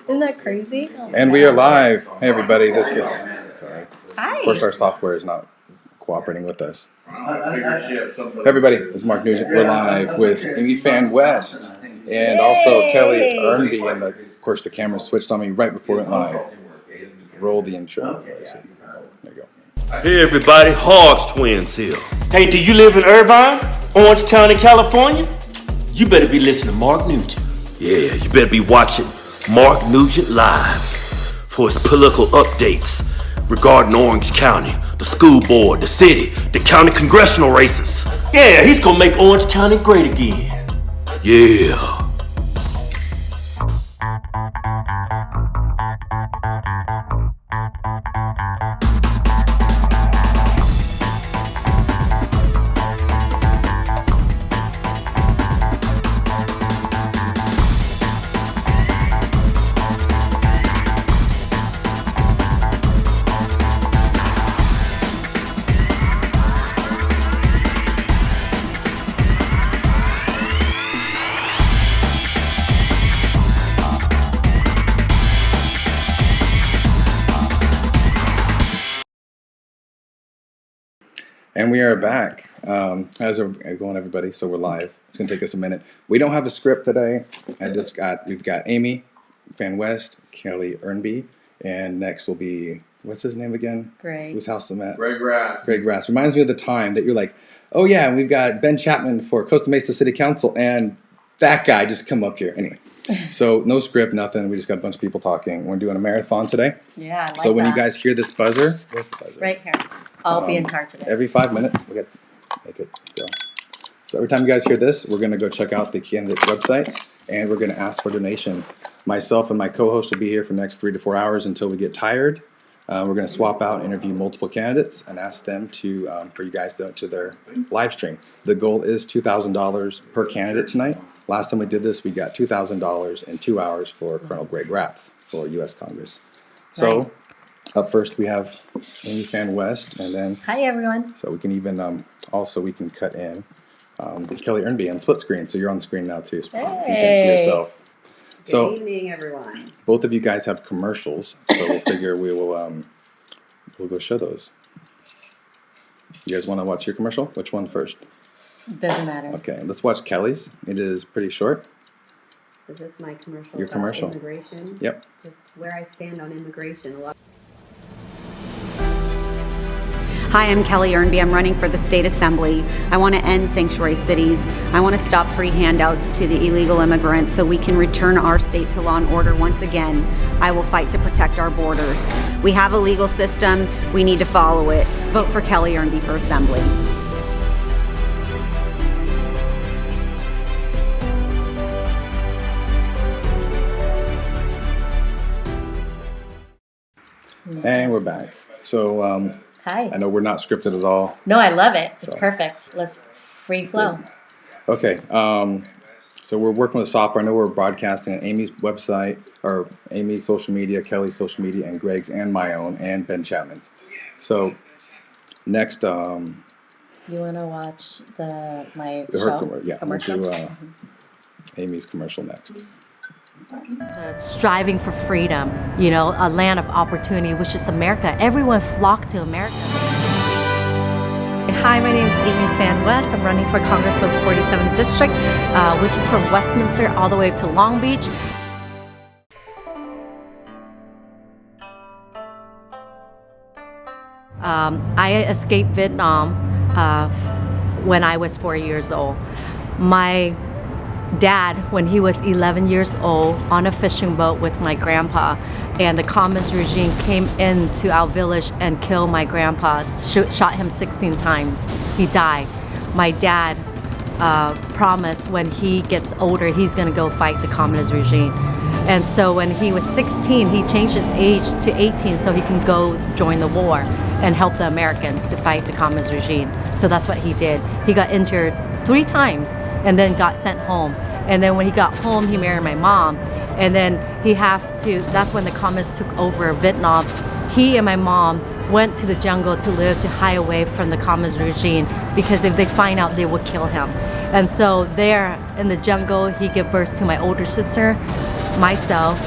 Isn't that crazy? Oh And we are live. Hey everybody, this is sorry. Hi. Of course our software is not cooperating with us. Hey everybody, this is Mark Nugent. We're live with Amy Fan West and also Kelly Earnby, and of course the camera switched on me right before it went live. Roll the intro. There you go. Hey everybody, Hogs Twins here. Hey, do you live in Irvine, Orange County, California? You better be listening to Mark Nugent. Yeah, you better be watching Mark Nugent Live for his political updates regarding Orange County, the school board, the city, the county congressional races. Yeah, he's gonna make Orange County great again. Yeah. And we are back. How's it going, everybody? So we're live. It's gonna take us a minute. We don't have a script today. We've got Amy Fan West, Kelly Earnby, and next will be, what's his name again? Greg. Whose house I'm at? Greg Grass. Greg Grass. Reminds me of the time that you're like, oh yeah, and we've got Ben Chapman for Costa Mesa City Council, and that guy just come up here. Anyway, so no script, nothing. We just got a bunch of people talking. We're doing a marathon today. Yeah, I like So when that. you guys hear this buzzer, where's the buzzer? Right here. I'll be in charge of it. Every 5 minutes, we got make it go. So every time you guys hear this, we're gonna go check out the candidate websites, and we're gonna ask for donation. Myself and my co-host will be here for the next 3 to 4 hours until we get tired. We're gonna swap out, interview multiple candidates, and ask them to for you guys to their live stream. The goal is $2,000 per candidate tonight. Last time we did this, we got $2,000 in 2 hours for Colonel Greg Ratz for U.S. Congress. So. Nice. Up first, we have Amy Fan West, and then Hi, everyone. so we can even also we can cut in Kelly Earnby on split screen, so you're on screen now too. So you can see yourself. So Good evening, everyone. both of you guys have commercials, so we'll figure we'll go show those. You guys want to watch your commercial? Which one first? Doesn't matter. Okay, let's watch Kelly's. It is pretty short. Is this my commercial? Your about commercial. Immigration. Yep. Just where I stand on immigration. Hi, I'm Kelly Earnby. I'm running for the state assembly. I want to end sanctuary cities. I want to stop free handouts to the illegal immigrants so we can return our state to law and order once again. I will fight to protect our borders. We have a legal system. We need to follow it. Vote for Kelly Earnby for assembly. And we're back. So Hi. I know we're not scripted at all. No, I love it. It's So. perfect. Let's free flow. Okay, so we're working with software. I know we're broadcasting on Amy's website, or Amy's social media, Kelly's social media, and Greg's, and my own, and Ben Chapman's. So next, You want to watch my her show? yeah, Commercial? we'll do Amy's commercial next. Striving for freedom, you know, a land of opportunity, which is America. Everyone flocked to America. Hi, my name is Amy Fan West. I'm running for Congress for the 47th District, which is from Westminster all the way to Long Beach. I escaped Vietnam when I was 4 years old. My dad, when he was 11 years old, on a fishing boat with my grandpa, and the communist regime came into our village and killed my grandpa, shot him 16 times. He died. My dad promised when he gets older, he's gonna go fight the communist regime. And so when he was 16, he changed his age to 18 so he can go join the war and help the Americans to fight the communist regime. So that's what he did. He got injured 3 times and then got sent home. And then when he got home, he married my mom. And then that's when the communists took over Vietnam. He and my mom went to the jungle to live, to hide away from the communist regime, because if they find out, they would kill him. And so there in the jungle, he gave birth to my older sister, myself,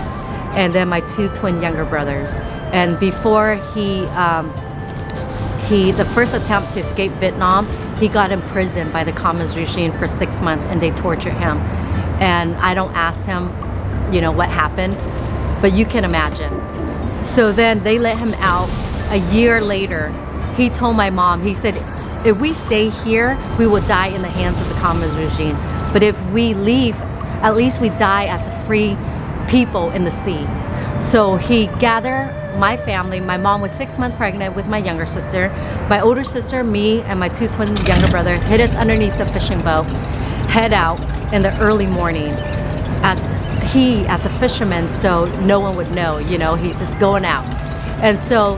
and then my 2 twin younger brothers. And before the first attempt to escape Vietnam, he got imprisoned by the communist regime for 6 months, and they tortured him. And I don't ask him, what happened, but you can imagine. So then they let him out. A year later, he told my mom, he said, if we stay here, we will die in the hands of the communist regime. But if we leave, at least we die as a free people in the sea. So he gathered my family. My mom was 6 months pregnant with my younger sister. My older sister, me, and my 2 twin younger brother hid us underneath the fishing boat, head out in the early morning. As a fisherman, so no one would know, he's just going out. And so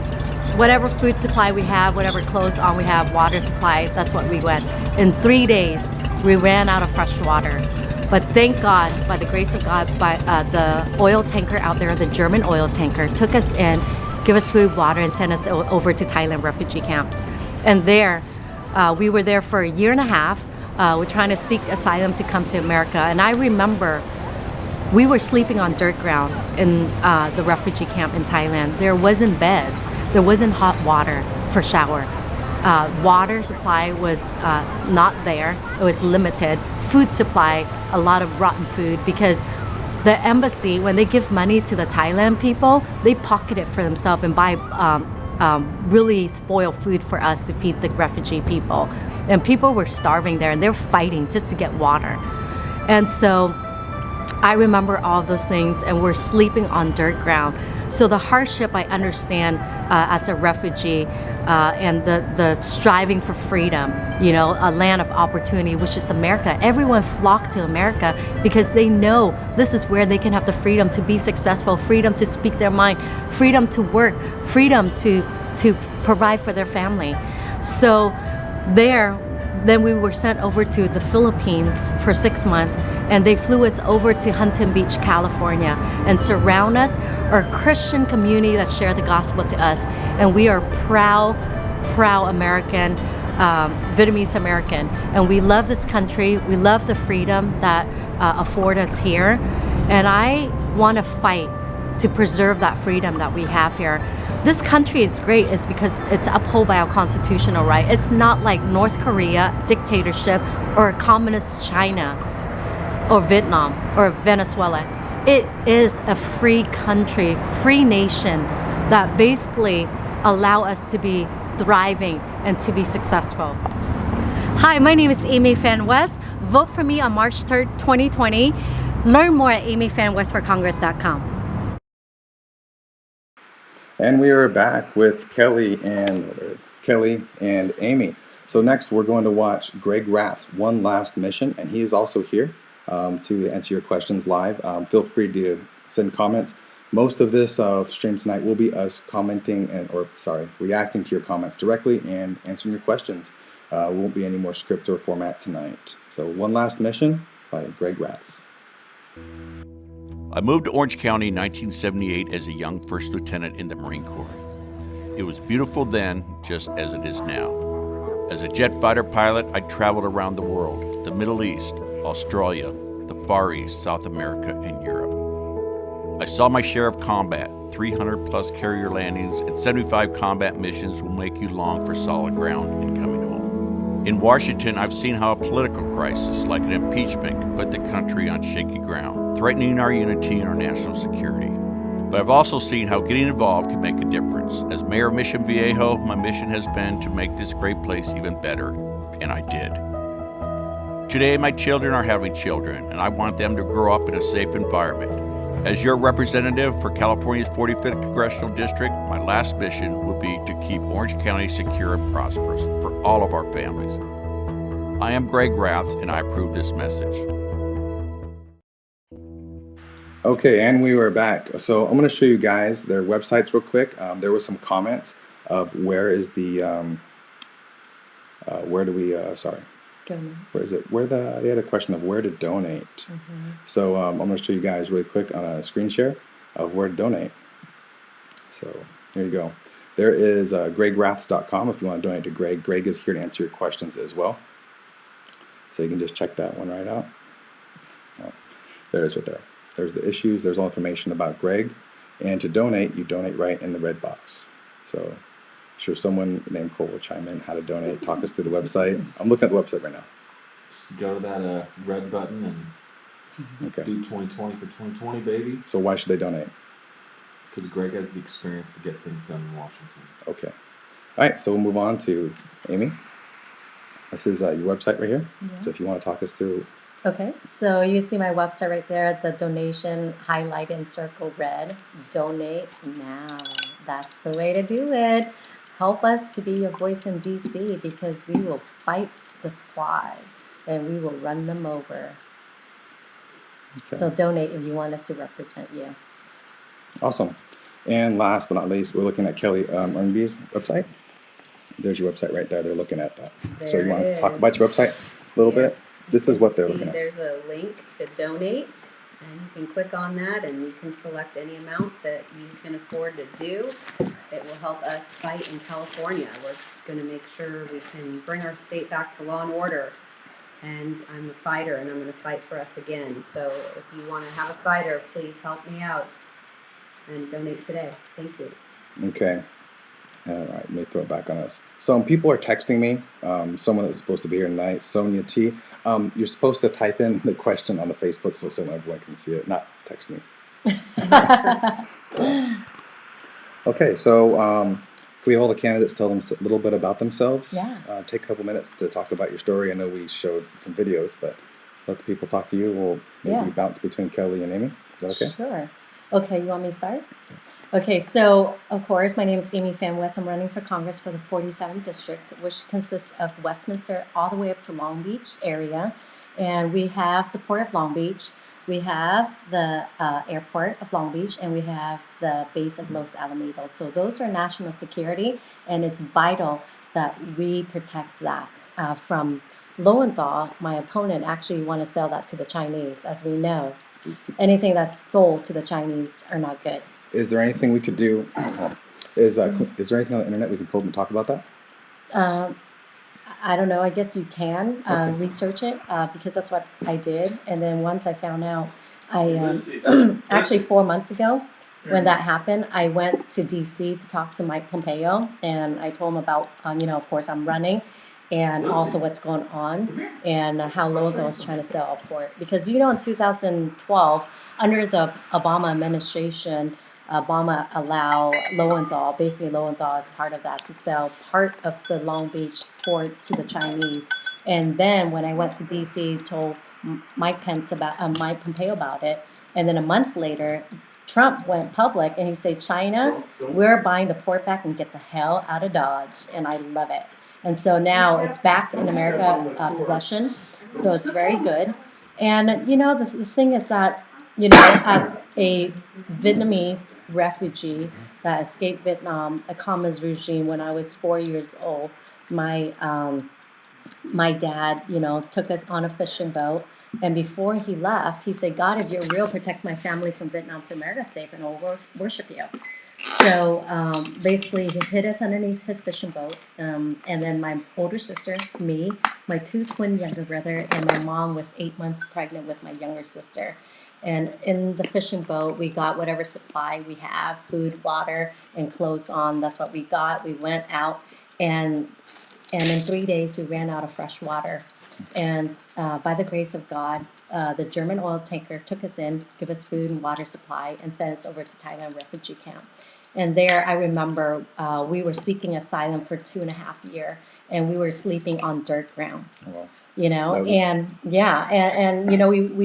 whatever food supply we have, whatever clothes on we have, water supply, that's what we went. In 3 days, we ran out of fresh water. But thank God, by the grace of God, by the oil tanker out there, the German oil tanker, took us in, give us food, water, and sent us over to Thailand refugee camps. And there, we were there for a year and a half. We're trying to seek asylum to come to America. And I remember we were sleeping on dirt ground in the refugee camp in Thailand. There wasn't beds. There wasn't hot water for shower. Water supply was not there. It was limited. Food supply, a lot of rotten food, because the embassy, when they give money to the Thailand people, they pocket it for themselves and buy really spoiled food for us to feed the refugee people. And people were starving there, and they were fighting just to get water. And so I remember all those things, and we're sleeping on dirt ground. So the hardship I understand as a refugee, and the striving for freedom, a land of opportunity, which is America. Everyone flocked to America because they know this is where they can have the freedom to be successful, freedom to speak their mind, freedom to work, freedom to provide for their family. So then we were sent over to the Philippines for 6 months, and they flew us over to Huntington Beach, California, and surround us are a Christian community that share the gospel to us. And we are proud American, Vietnamese American. And we love this country. We love the freedom that afford us here. And I want to fight to preserve that freedom that we have here. This country is great is because it's upheld by our constitutional right. It's not like North Korea, dictatorship, or communist China, or Vietnam, or Venezuela. It is a free country, free nation that basically allow us to be thriving and to be successful. Hi, my name is Amy Fan West. Vote for me on March 3rd, 2020. Learn more at amyfanwestforcongress.com. And we are back with Kelly and Amy. So next we're going to watch Greg Rath's One Last Mission, and he is also here to answer your questions live. Feel free to send comments. Most of this stream tonight will be us reacting to your comments directly and answering your questions. Won't be any more script or format tonight. So One Last Mission by Greg Rath. I moved to Orange County in 1978 as a young first lieutenant in the Marine Corps. It was beautiful then, just as it is now. As a jet fighter pilot, I traveled around the world, the Middle East, Australia, the Far East, South America, and Europe. I saw my share of combat. 300 plus carrier landings and 75 combat missions will make you long for solid ground and coming home. In Washington, I've seen how a political crisis like an impeachment can put the country on shaky ground, threatening our unity and our national security. But I've also seen how getting involved can make a difference. As mayor of Mission Viejo, my mission has been to make this great place even better, and I did. Today, my children are having children, and I want them to grow up in a safe environment. As your representative for California's 45th Congressional District, my last mission would be to keep Orange County secure and prosperous for all of our families. I am Greg Rath, and I approve this message. Okay, and we were back. So I'm going to show you guys their websites real quick. There was some comments of where is the, they had a question of where to donate. Mm-hmm. So I'm going to show you guys really quick on a screen share of where to donate. So here you go. There is gregraths.com if you want to donate to Greg. Greg is here to answer your questions as well. So you can just check that one right out. Oh, there it is right there. there's the issues, there's all information about Greg. And to donate, you donate right in the red box. So I'm sure someone named Cole will chime in how to donate, talk us through the website. I'm looking at the website right now. Just go to that red button and Okay. do 2020 for 2020, baby. So why should they donate? Because Greg has the experience to get things done in Washington. Okay. All right, so we'll move on to Amy. This is your website right here. Yeah. So if you want to talk us through. Okay, so you see my website right there, the donation highlight in circle red. Donate now. That's the way to do it. Help us to be your voice in DC because we will fight the squad and we will run them over. Okay. So donate if you want us to represent you. Awesome. And last but not least, we're looking at Kelly Earnby's website. There's your website right there. They're looking at that. So There you want it to talk is. about your website a little Yeah. bit? This is what they're See, looking at. there's a link to donate, and you can click on that, and you can select any amount that you can afford to do. It will help us fight in California. We're going to make sure we can bring our state back to law and order. And I'm a fighter, and I'm going to fight for us again. So if you want to have a fighter, please help me out and donate today. Thank you. Okay. All right, let me throw it back on us. Some people are texting me. Someone that's supposed to be here tonight, Sonia T. You're supposed to type in the question on the Facebook so everyone can see it, not text me. Okay, so can we have all the candidates tell them a little bit about themselves? Yeah. Take a couple minutes to talk about your story. I know we showed some videos, but let the people talk to you. We'll maybe Yeah. bounce between Kelly and Amy. Is that okay? Sure. Okay, you want me to start? Okay, so of course, my name is Amy Fan West. I'm running for Congress for the 47th District, which consists of Westminster all the way up to Long Beach area. And we have the Port of Long Beach, we have the Airport of Long Beach, and we have the base of Los Alamitos. So those are national security, and it's vital that we protect that from Lowenthal. My opponent actually want to sell that to the Chinese, as we know. Anything that's sold to the Chinese are not good. Is there anything we could do? Is there anything on the internet we can pull up and talk about that? I don't know. I guess you can Okay. research it because that's what I did. And then once I found out, actually 4 months ago when that happened, I went to DC to talk to Mike Pompeo, and I told him about, of course, I'm running, and also what's going on, and how Lowenthal is trying to sell a port. Because, in 2012, under the Obama administration, Obama allowed Lowenthal, basically Lowenthal as part of that, to sell part of the Long Beach port to the Chinese. And then when I went to DC, told Mike Pompeo about it, and then a month later, Trump went public and he said, China, we're buying the port back and get the hell out of Dodge. And I love it. And so now it's back in America possession. So it's very good. And, the thing is that, as a Vietnamese refugee that escaped Vietnam, a communist regime, when I was 4 years old, my dad, took us on a fishing boat. And before he left, he said, God, if you're real, protect my family from Vietnam to America safe, and we'll worship you. So basically, he hid us underneath his fishing boat. And then my older sister, me, my two twin younger brother, and my mom was 8 months pregnant with my younger sister. And in the fishing boat, we got whatever supply we have, food, water, and clothes on. That's what we got. We went out, and in 3 days, we ran out of fresh water. And by the grace of God, the German oil tanker took us in, give us food and water supply, and sent us over to Thailand refugee camp. And there, I remember we were seeking asylum for 2.5 years, and we were sleeping on dirt ground. Well, We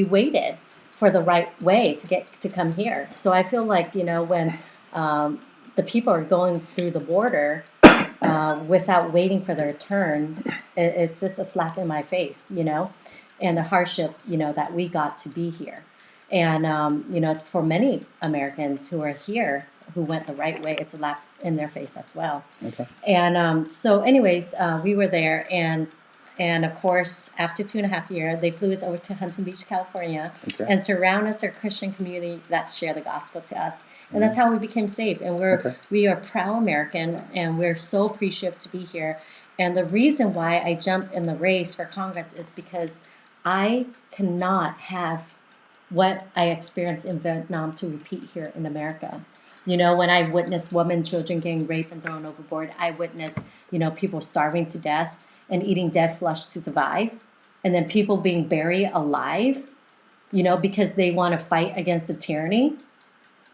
waited for the right way to come here. So I feel like, when the people are going through the border without waiting for their turn, it's just a slap in my face, and the hardship, that we got to be here. And, for many Americans who are here, who went the right way, it's a slap in their face as well. okay. And so anyways, we were there, and of course, after 2.5 years, they flew us over to Huntington Beach, California, Okay. and surround us a Christian community that share the gospel to us. And that's how we became saved. And we are proud American, and we're so appreciative to be here. And the reason why I jumped in the race for Congress is because I cannot have what I experienced in Vietnam to repeat here in America. You know, when I witnessed women, children getting raped and thrown overboard, I witnessed, you know, people starving to death and eating dead flesh to survive. And then people being buried alive, you know, because they want to fight against the tyranny.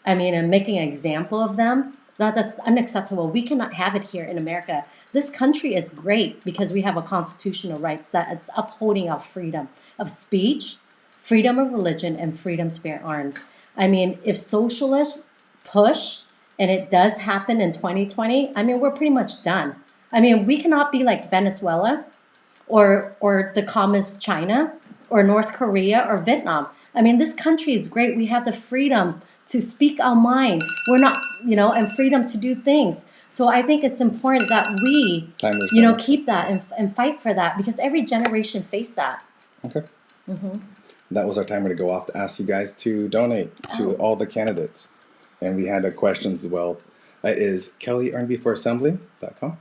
I mean, and making an example of them, that's unacceptable. We cannot have it here in America. This country is great because we have a constitutional rights that it's upholding our freedom of speech, freedom of religion, and freedom to bear arms. I mean, if socialists push, and it does happen in 2020, I mean, we're pretty much done. I mean, we cannot be like Venezuela or the communist China or North Korea or Vietnam. I mean, this country is great. We have the freedom to speak our mind. We're not, you know, and freedom to do things. So I think it's important that we, you know, keep that and fight for that because every generation face that. Okay. That was our timer to go off to ask you guys to donate to all the candidates. And we had questions as well. It is kellyearnbyforassembly.com.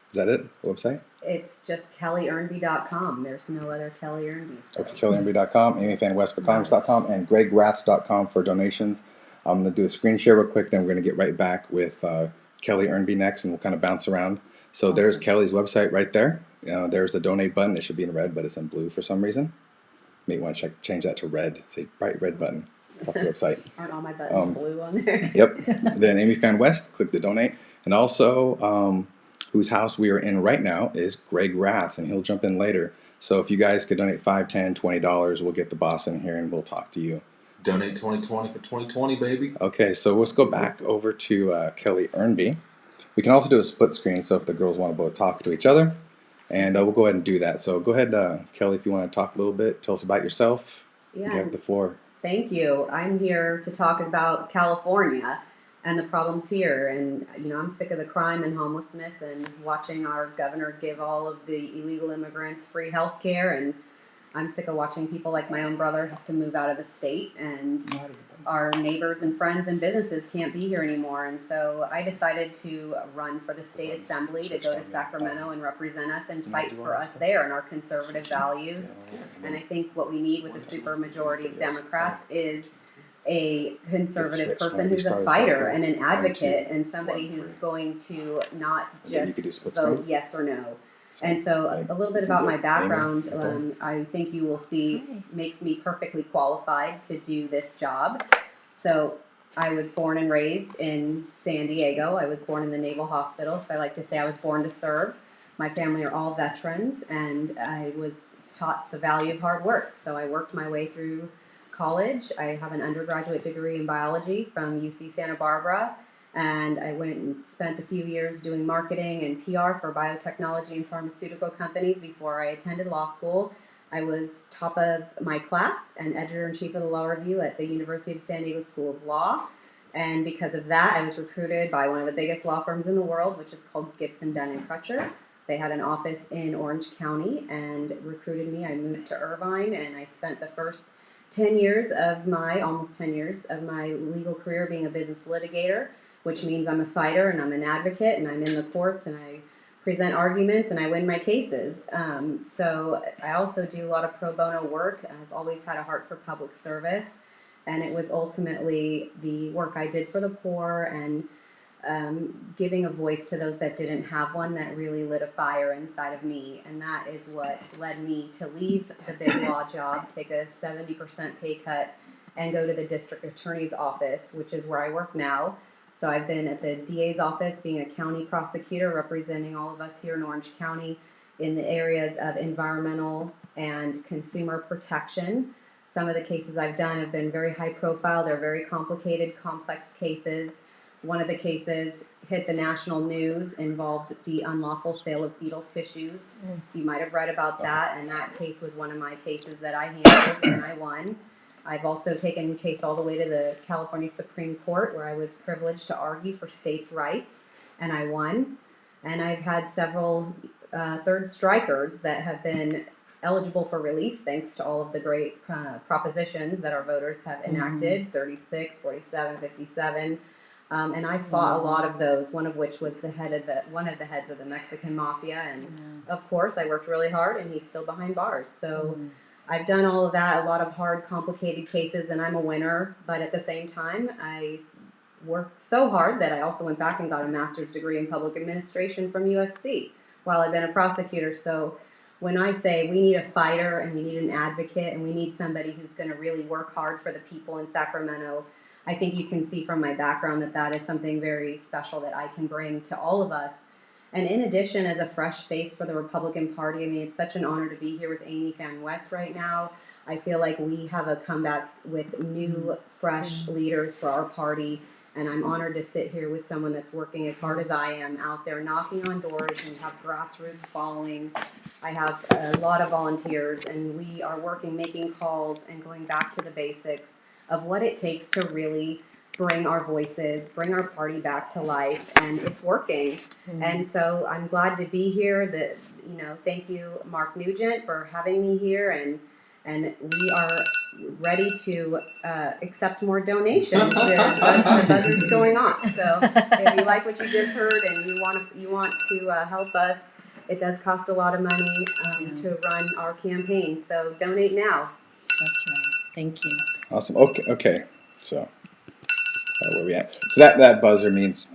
Is that it? The website? It's just kellyernby.com. There's no other Kelly Ernby. So. Okay, kellyearnby.com, amyfanwestforcongress.com, and gregraths.com for donations. I'm going to do a screen share real quick, then we're going to get right back with Kelly Ernby next, and we'll kind of bounce around. So there's Kelly's website right there. There's the donate button. It should be in red, but it's in blue for some reason. You may want to change that to red. Say bright red button off the website. Aren't all my buttons blue on there? Yep. Then Amy Fan West, click to donate. And also, whose house we are in right now is Greg Raths, and he'll jump in later. So if you guys could donate $5, $10, $20, we'll get the boss in here and we'll talk to you. Donate 2020 for 2020, baby. Okay, so let's go back over to Kelly Ernby. We can also do a split screen, so if the girls want to both talk to each other, and we'll go ahead and do that. So go ahead, Kelly, if you want to talk a little bit, tell us about yourself. Yeah. You have the floor. Thank you. I'm here to talk about California and the problems here. And, you know, I'm sick of the crime and homelessness and watching our governor give all of the illegal immigrants free health care. And I'm sick of watching people like my own brother have to move out of the state, and our neighbors and friends and businesses can't be here anymore. And so I decided to run for the state assembly to go to Sacramento and represent us and fight for us there and our conservative values. And I think what we need with the super majority of Democrats is a conservative person who's a fighter and an advocate and somebody who's going to not just vote yes or no. And so a little bit about my background, I think you will see makes me perfectly qualified to do this job. So I was born and raised in San Diego. I was born in the Naval Hospital, so I like to say I was born to serve. My family are all veterans, and I was taught the value of hard work. So I worked my way through college. I have an undergraduate degree in biology from UC Santa Barbara. And I went and spent a few years doing marketing and PR for biotechnology and pharmaceutical companies before I attended law school. I was top of my class and editor-in-chief of the Law Review at the University of San Diego School of Law. And because of that, I was recruited by one of the biggest law firms in the world, which is called Gibson, Dunn & Crutcher. They had an office in Orange County and recruited me. I moved to Irvine, and I spent the first almost 10 years of my legal career being a business litigator, which means I'm a fighter and I'm an advocate and I'm in the courts and I present arguments and I win my cases. So I also do a lot of pro bono work. I've always had a heart for public service, and it was ultimately the work I did for the poor and giving a voice to those that didn't have one that really lit a fire inside of me. And that is what led me to leave the big law job, take a 70% pay cut, and go to the district attorney's office, which is where I work now. So I've been at the DA's office being a county prosecutor representing all of us here in Orange County in the areas of environmental and consumer protection. Some of the cases I've done have been very high profile. They're very complicated, complex cases. One of the cases hit the national news, involved the unlawful sale of fetal tissues. You might have read about that, and that case was one of my cases that I handled and I won. I've also taken the case all the way to the California Supreme Court, where I was privileged to argue for states' rights, and I won. And I've had several third strikers that have been eligible for release thanks to all of the great propositions that our voters have enacted, 36, 47, 57. And I fought a lot of those, one of which was one of the heads of the Mexican mafia. And of course, I worked really hard, and he's still behind bars. So I've done all of that, a lot of hard, complicated cases, and I'm a winner. But at the same time, I worked so hard that I also went back and got a master's degree in public administration from USC while I've been a prosecutor. So when I say we need a fighter and we need an advocate and we need somebody who's going to really work hard for the people in Sacramento, I think you can see from my background that that is something very special that I can bring to all of us. And in addition, as a fresh face for the Republican Party, I mean, it's such an honor to be here with Amy Fan West right now. I feel like we have a comeback with new, fresh leaders for our party. And I'm honored to sit here with someone that's working as hard as I am out there knocking on doors. And we have grassroots following. I have a lot of volunteers, and we are working, making calls, and going back to the basics of what it takes to really bring our voices, bring our party back to life, and it's working. And so I'm glad to be here. Thank you, Mark Nugent, for having me here, and we are ready to accept more donations. The budget's going on. So if you like what you just heard and you want to help us, it does cost a lot of money to run our campaign. So donate now. That's right. Thank you. Awesome. Okay. So where we at? So that buzzer means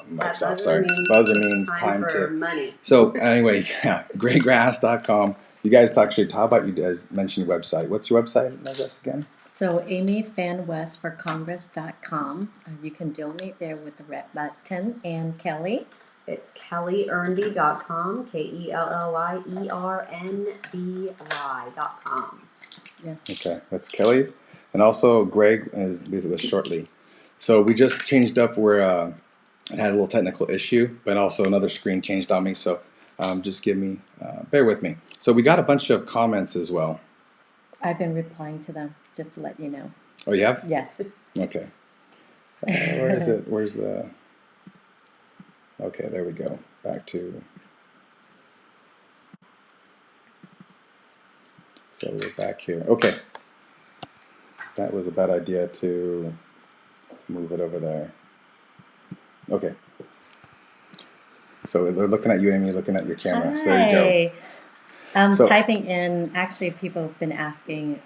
mic's off. Sorry. Buzzer means time for to money. So anyway, yeah, greatgrass.com. You guys actually talk about, you guys mentioned your website. What's your website address again? So amyfanwestforcongress.com. You can donate there with the red button. And Kelly? It's kellyernby.com, KELLYERNBY.com. Yes. Okay, that's Kelly's. And also Greg is with us shortly. So we just changed up where it had a little technical issue, but also another screen changed on me. So just bear with me. So we got a bunch of comments as well. I've been replying to them, just to let you know. Oh, you have? Yes. Okay. Where is it? Where's the... Okay, there we go. Back to... So we're back here. Okay. That was a bad idea to move it over there. Okay. So they're looking at you, Amy, looking at your camera. Hi. So there you go. I'm So- typing in, actually people have been asking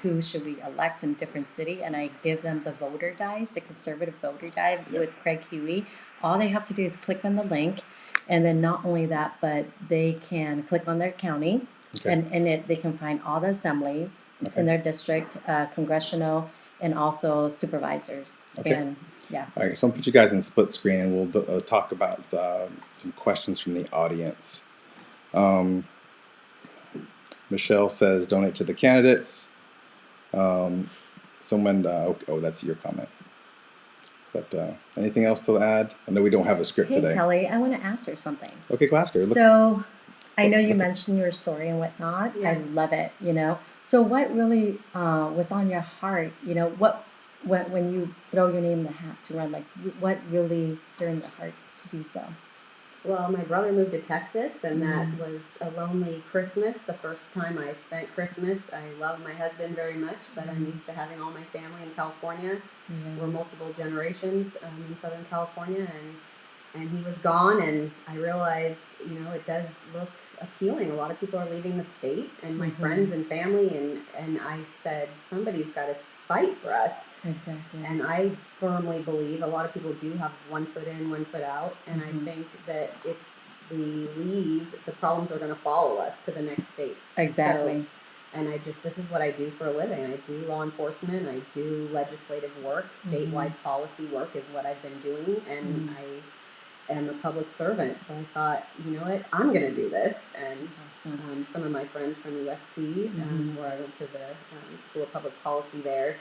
who should we elect in different city, and I give them the voter guides, the conservative voter guide with Craig Huey. All they have to do is click on the link, and then not only that, but they can click on their county, Okay. and they can find all the assemblies in their district, congressional, and also supervisors. Okay. And yeah. All right, so I'll put you guys in split screen, and we'll talk about some questions from the audience. Michelle says, donate to the candidates. Someone, that's your comment. But anything else to add? I know we don't have a script Hey, today. Kelly, I want to ask her something. Okay, go ask her. So, I know you mentioned your story and whatnot. Yeah. I love it, So what really was on your heart? When you throw your name in the hat to run, what really stirred your heart to do so? Well, my brother moved to Texas, and that was a lonely Christmas. The first time I spent Christmas, I love my husband very much, but I'm used to having all my family in California. We're multiple generations in Southern California, and he was gone, and I realized, it does look appealing. A lot of people are leaving the state, and my friends and family, and I said, somebody's got to fight for us. Exactly. And I firmly believe a lot of people do have one foot in, one foot out. And I think that if we leave, the problems are going to follow us to the next state. Exactly. So, and this is what I do for a living. I do law enforcement. I do legislative work. Statewide policy work is what I've been doing. And I am a public servant. So I thought, you know what, I'm going to do this. And Awesome. some of my friends from USC, where I went to the School of Public Policy there,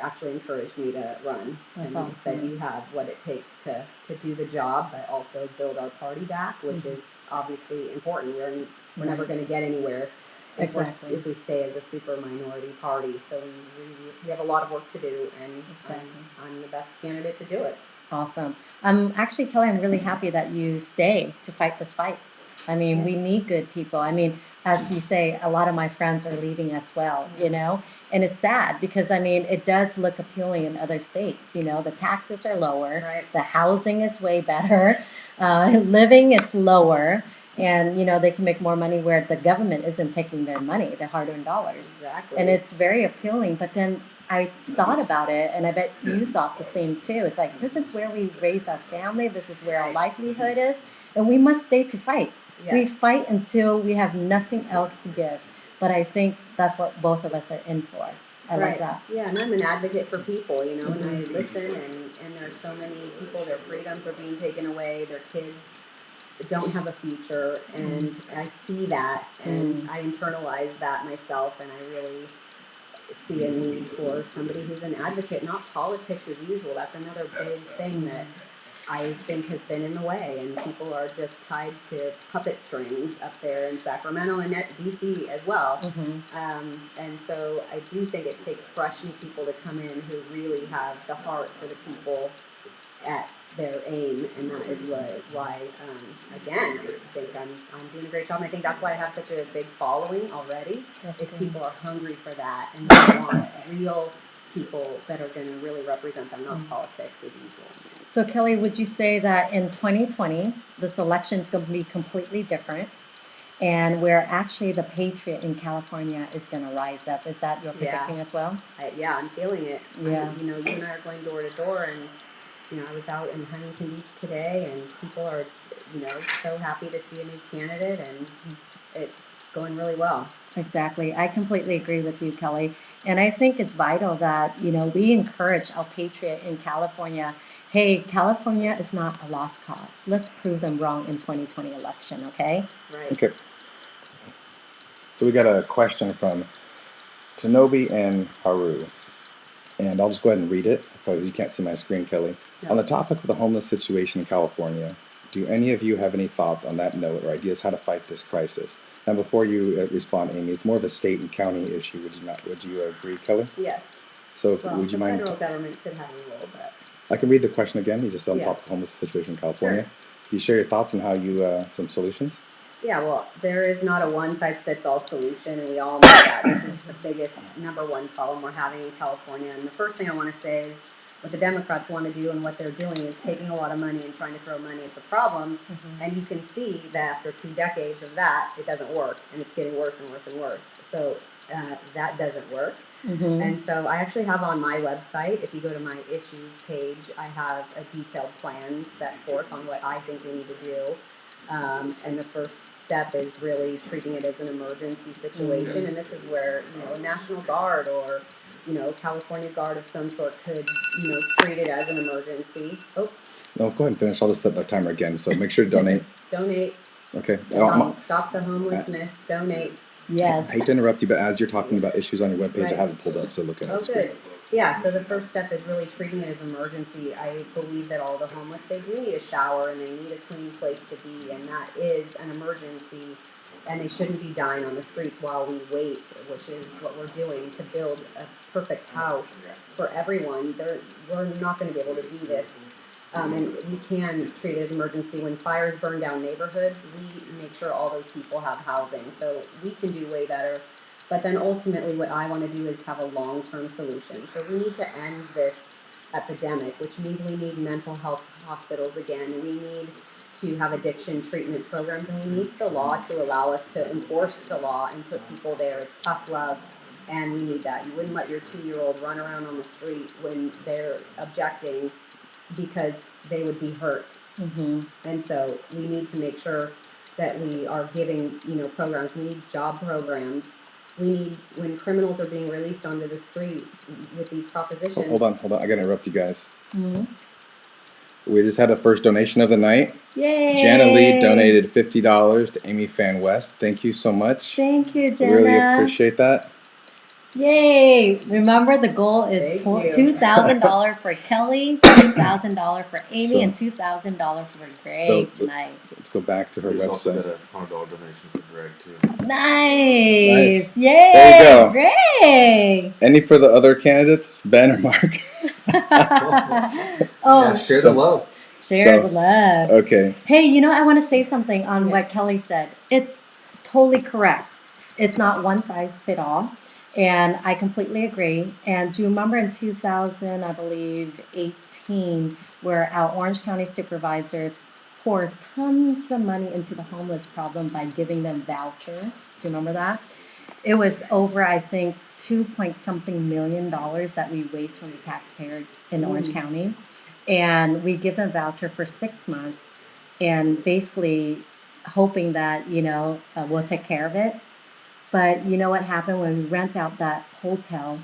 actually encouraged me to run. That's and awesome. said you have what it takes to do the job, but also build our party back, which is obviously important. We're never going to get anywhere if we stay as a super minority party. So we have a lot of work to do, and I'm the best candidate to do it. Awesome. Actually, Kelly, I'm really happy that you stay to fight this fight. I mean, we need good people. I mean, as you say, a lot of my friends are leaving as well, and it's sad because, it does look appealing in other states. The taxes are lower, the housing is way better, living is lower, And, they can make more money where the government isn't taking their money, their hard-earned dollars. Exactly. And it's very appealing. But then I thought about it, and I bet you thought the same too. It's like, this is where we raise our family. This is where our livelihood is. And we must stay to fight. Yes. We fight until we have nothing else to give. But I think that's what both of us are in for. I like that. Yeah, and I'm an advocate for people, and I listen, and there's so many people, their freedoms are being taken away, their kids don't have a future, and I see that, and I internalize that myself, and I really see a need for somebody who's an advocate, not politics as usual. That's another big thing that I think has been in the way, and people are just tied to puppet strings up there in Sacramento and at DC as well. And so I do think it takes fresh new people to come in who really have the heart for the people at their aim, and that is why again, I think I'm doing a great job. And I think that's why I have such a big following already. People are hungry for that, and they want real people that are going to really represent them, not politics as usual. So Kelly, would you say that in 2020, this election is going to be completely different, and where actually the patriot in California is going to rise up? Is that you're predicting as well? I'm feeling it. Yeah. You and I are going door to door, and I was out in Huntington Beach today, and people are, so happy to see a new candidate, and it's going really well. Exactly. I completely agree with you, Kelly. And I think it's vital that, we encourage our patriot in California. Hey, California is not a lost cause. Let's prove them wrong in 2020 election, okay? Right. Okay. So we got a question from Tanobi and Haru. And I'll just go ahead and read it, because you can't see my screen, Kelly. No. On the topic of the homeless situation in California, do any of you have any thoughts on that note or ideas how to fight this crisis? Now, before you respond, Amy, it's more of a state and county issue. Would you agree, Kelly? Yes. So would you mind? The federal government could have a role, but I can read the question again. You just on top of the homeless situation in California. Sure. Can you share your thoughts on how you some solutions? Yeah, well, there is not a one-size-fits-all solution, and we all know that. This is the biggest, number one problem we're having in California. And the first thing I want to say is what the Democrats want to do and what they're doing is taking a lot of money and trying to throw money at the problem. And you can see that after 2 decades of that, it doesn't work, and it's getting worse and worse and worse. So that doesn't work. And so I actually have on my website, if you go to my issues page, I have a detailed plan set forth on what I think we need to do. And the first step is really treating it as an emergency situation, and this is where a National Guard or California Guard of some sort could treat it as an emergency. Oh. No, go ahead and finish. I'll just set the timer again. So make sure to donate. Donate. Okay. Stop the homelessness. Donate. Yes. I hate to interrupt you, but as you're talking about issues on your webpage, I have it pulled up, so look at it. Oh, good. Yeah, so the first step is really treating it as emergency. I believe that all the homeless, they do need a shower and they need a clean place to be, and that is an emergency, and they shouldn't be dying on the streets while we wait, which is what we're doing to build a perfect house for everyone. We're not going to be able to do this, and we can treat it as emergency. When fires burn down neighborhoods, we make sure all those people have housing, so we can do way better. But then ultimately what I want to do is have a long-term solution. So we need to end this epidemic, which means we need mental health hospitals again. We need to have addiction treatment programs, and we need the law to allow us to enforce the law and put people there. It's tough love, and we need that. You wouldn't let your 2-year-old run around on the street when they're objecting because they would be hurt. And so we need to make sure that we are giving, programs. We need job programs. We need, when criminals are being released onto the street with these propositions. Hold on. I gotta interrupt you guys. We just had a first donation of the night. Yay! Jana Lee donated $50 to Amy Fan West. Thank you so much. Thank you, Jana. Really appreciate that. Yay! Remember, the goal is $2,000 for Kelly, $2,000 for Amy, and $2,000 for Greg tonight. Let's go back to her There's website. also got a $100 donation for Greg too. Nice! Yay! There you go. Greg! Any for the other candidates, Ben or Mark? Yeah, share the love. Share the love. Okay. Hey, I want to say something on what Kelly said. It's totally correct. It's not one size fit all. And I completely agree. And do you remember in 2000, I believe, 18, where our Orange County supervisor pour tons of money into the homeless problem by giving them voucher. Do you remember that? It was over, I think, 2 point something million that we waste from the taxpayer in Orange County. And we give them voucher for 6 months and basically hoping that, we'll take care of it. But you know what happened when we rent out that hotel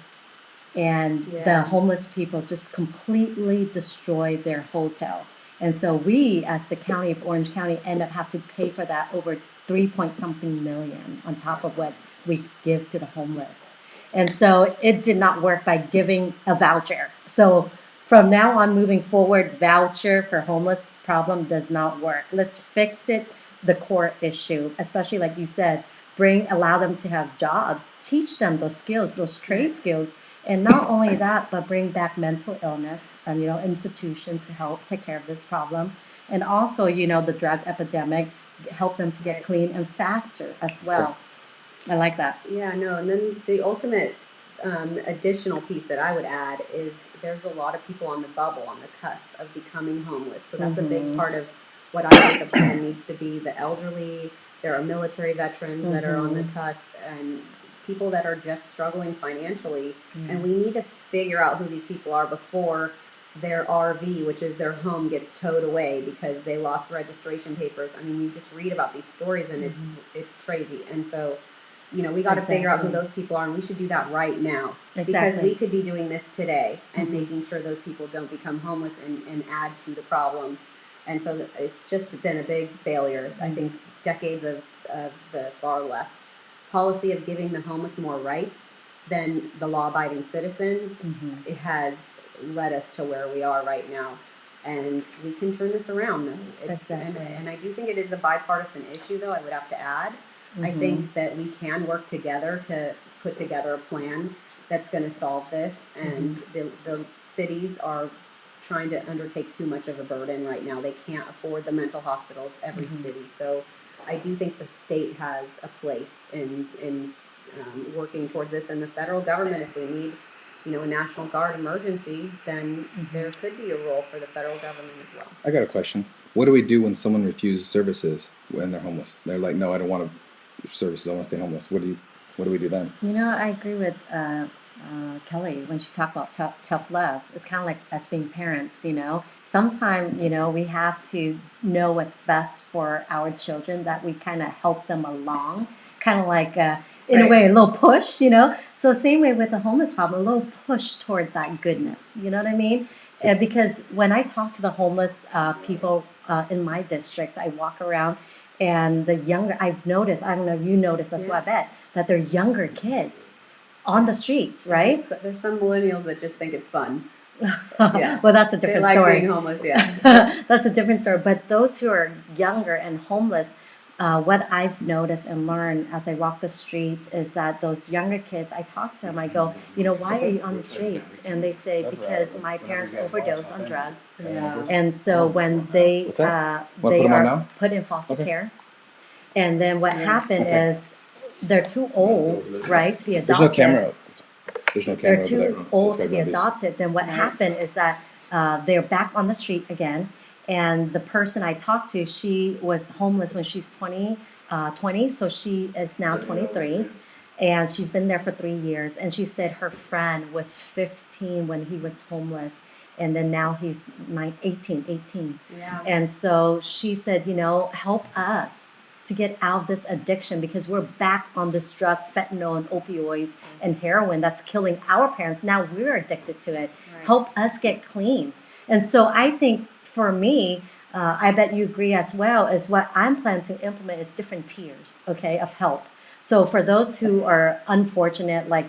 and the Yeah. homeless people just completely destroyed their hotel. And so we, as the county of Orange County, end up have to pay for that over 3 point something million on top of what we give to the homeless. And so it did not work by giving a voucher. So from now on, moving forward, voucher for homeless problem does not work. Let's fix it, the core issue, especially like you said, allow them to have jobs, teach them those skills, those trade skills, and not only that, but bring back mental illness and institution to help take care of this problem, and also the drug epidemic, help them to get clean and faster as well. I like that. Yeah, no, and then the ultimate additional piece that I would add is there's a lot of people on the bubble, on the cusp of becoming homeless. So that's a big part of what I think the plan needs to be. The elderly, there are military veterans that are on the cusp, and people that are just struggling financially. And we need to figure out who these people are before their RV, which is their home, gets towed away because they lost registration papers. I mean, you just read about these stories and it's crazy. And so, we got to figure out who those people are, and we should do that right now. Because we could be doing this today and making sure those people don't become homeless and add to the problem. And so it's just been a big failure. I think decades of the far left policy of giving the homeless more rights than the law-abiding citizens, it has led us to where we are right now. And we can turn this around. And I do think it is a bipartisan issue, though, I would have to add. I think that we can work together to put together a plan that's going to solve this. And the cities are trying to undertake too much of a burden right now. They can't afford the mental hospitals, every city. So I do think the state has a place in working towards this. And the federal government, if we need a National Guard emergency, then there could be a role for the federal government as well. I got a question. What do we do when someone refuses services when they're homeless? They're like, no, I don't want services. I want to stay homeless. What do we do then? I agree with Kelly when she talked about tough love. It's kind of like us being parents. Sometimes we have to know what's best for our children, that we kind of help them along, kind of like in a way a little push. So same way with the homeless problem, a little push toward that goodness. You know what I mean? Because when I talk to the homeless people in my district, I walk around. And the younger, I've noticed, I don't know if you noticed as well, I bet, that they're younger kids on the streets, right? There's some millennials that just think it's fun. Well, that's a different they like story. being homeless, yeah. That's a different story. But those who are younger and homeless, what I've noticed and learned as I walk the streets is that those younger kids, I talk to them, I go, why are you on the streets? And they say, because my parents overdosed on drugs. Yeah. And so when they What's that? they Put 'em on are now? put in foster care, and then what happened is they're too old, right, to be There's adopted. no camera. There's no camera They're over there. too So old it's to be gotta go like this. adopted. Then what happened is that they're back on the street again. And the person I talked to, she was homeless when she's 20, so she is now 23. And she's been there for 3 years. And she said her friend was 15 when he was homeless. And then now he's 18. Yeah. And so she said, help us to get out of this addiction, because we're back on this drug, fentanyl and opioids and heroin that's killing our parents. Now we're addicted to it. Right. Help us get clean. And so I think for me, I bet you agree as well, is what I'm planning to implement is different tiers, okay, of help. So for those who are unfortunate, like,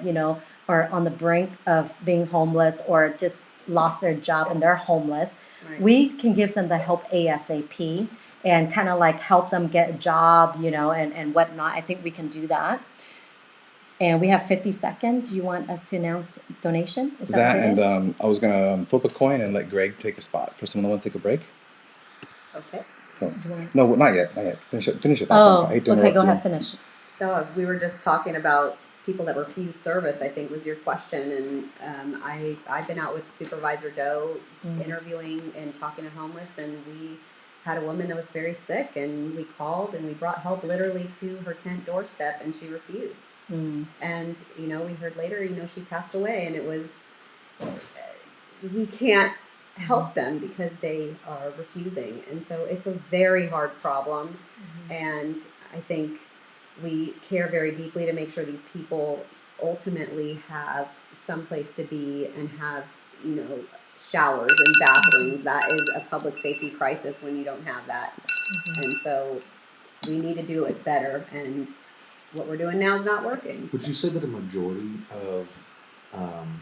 are on the brink of being homeless or just lost their job and they're homeless, Right. we can give them the help ASAP and kind of like help them get a job, and whatnot. I think we can do that. And we have 50 seconds. Do you want us to announce donation? Is That what it and is? I was gonna flip a coin and let Greg take a spot for someone that want to take a break. Okay. So, no, not yet. Finish your thoughts. I hate to okay, interrupt go you. ahead, finish. So we were just talking about people that refuse service, I think was your question. And I've been out with Supervisor Doe interviewing and talking to homeless, and we had a woman that was very sick, and we called and we brought help literally to her tent doorstep, and she refused. And, you know, we heard later, you know, she passed away, and it was, we can't help them because they are refusing. And so it's a very hard problem. And I think we care very deeply to make sure these people ultimately have some place to be and have, you know, showers and bathrooms. That is a public safety crisis when you don't have that. And so we need to do it better, and what we're doing now is not working. Would you say that a majority of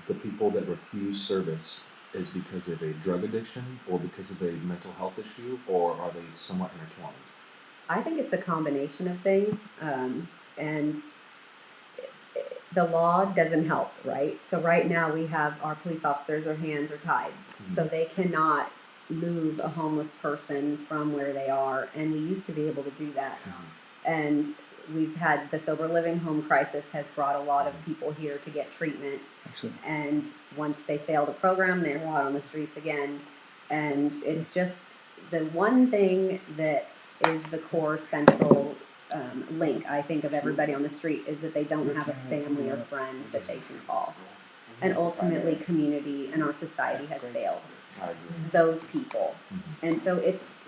the people that refuse service is because of a drug addiction or because of a mental health issue, or are they somewhat intertwined? I think it's a combination of things, and the law doesn't help, right? So right now we have our police officers, their hands are tied, so they cannot move a homeless person from where they are, and we used to be able to do that. And we've had the sober living home crisis has brought a lot of people here to get treatment. Excellent. And once they fail the program, they're out on the streets again. And it's just the one thing that is the core central link, I think, of everybody on the street is that they don't have a family or friend that they can call. And ultimately, community and our society has failed those people. And so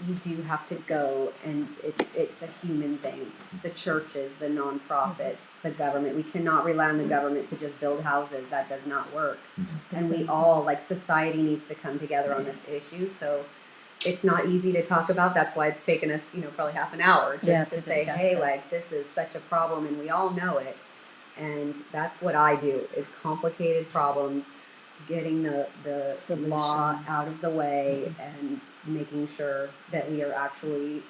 you do have to go, and it's a human thing. The churches, the nonprofits, the government. We cannot rely on the government to just build houses. That does not work. And we all, like society, needs to come together on this issue. So it's not easy to talk about. That's why it's taken us, you know, probably half an hour just to say, hey, like, this is such a problem, and we all know it. And that's what I do, is complicated problems, getting the law out of the way, and making sure that we are actually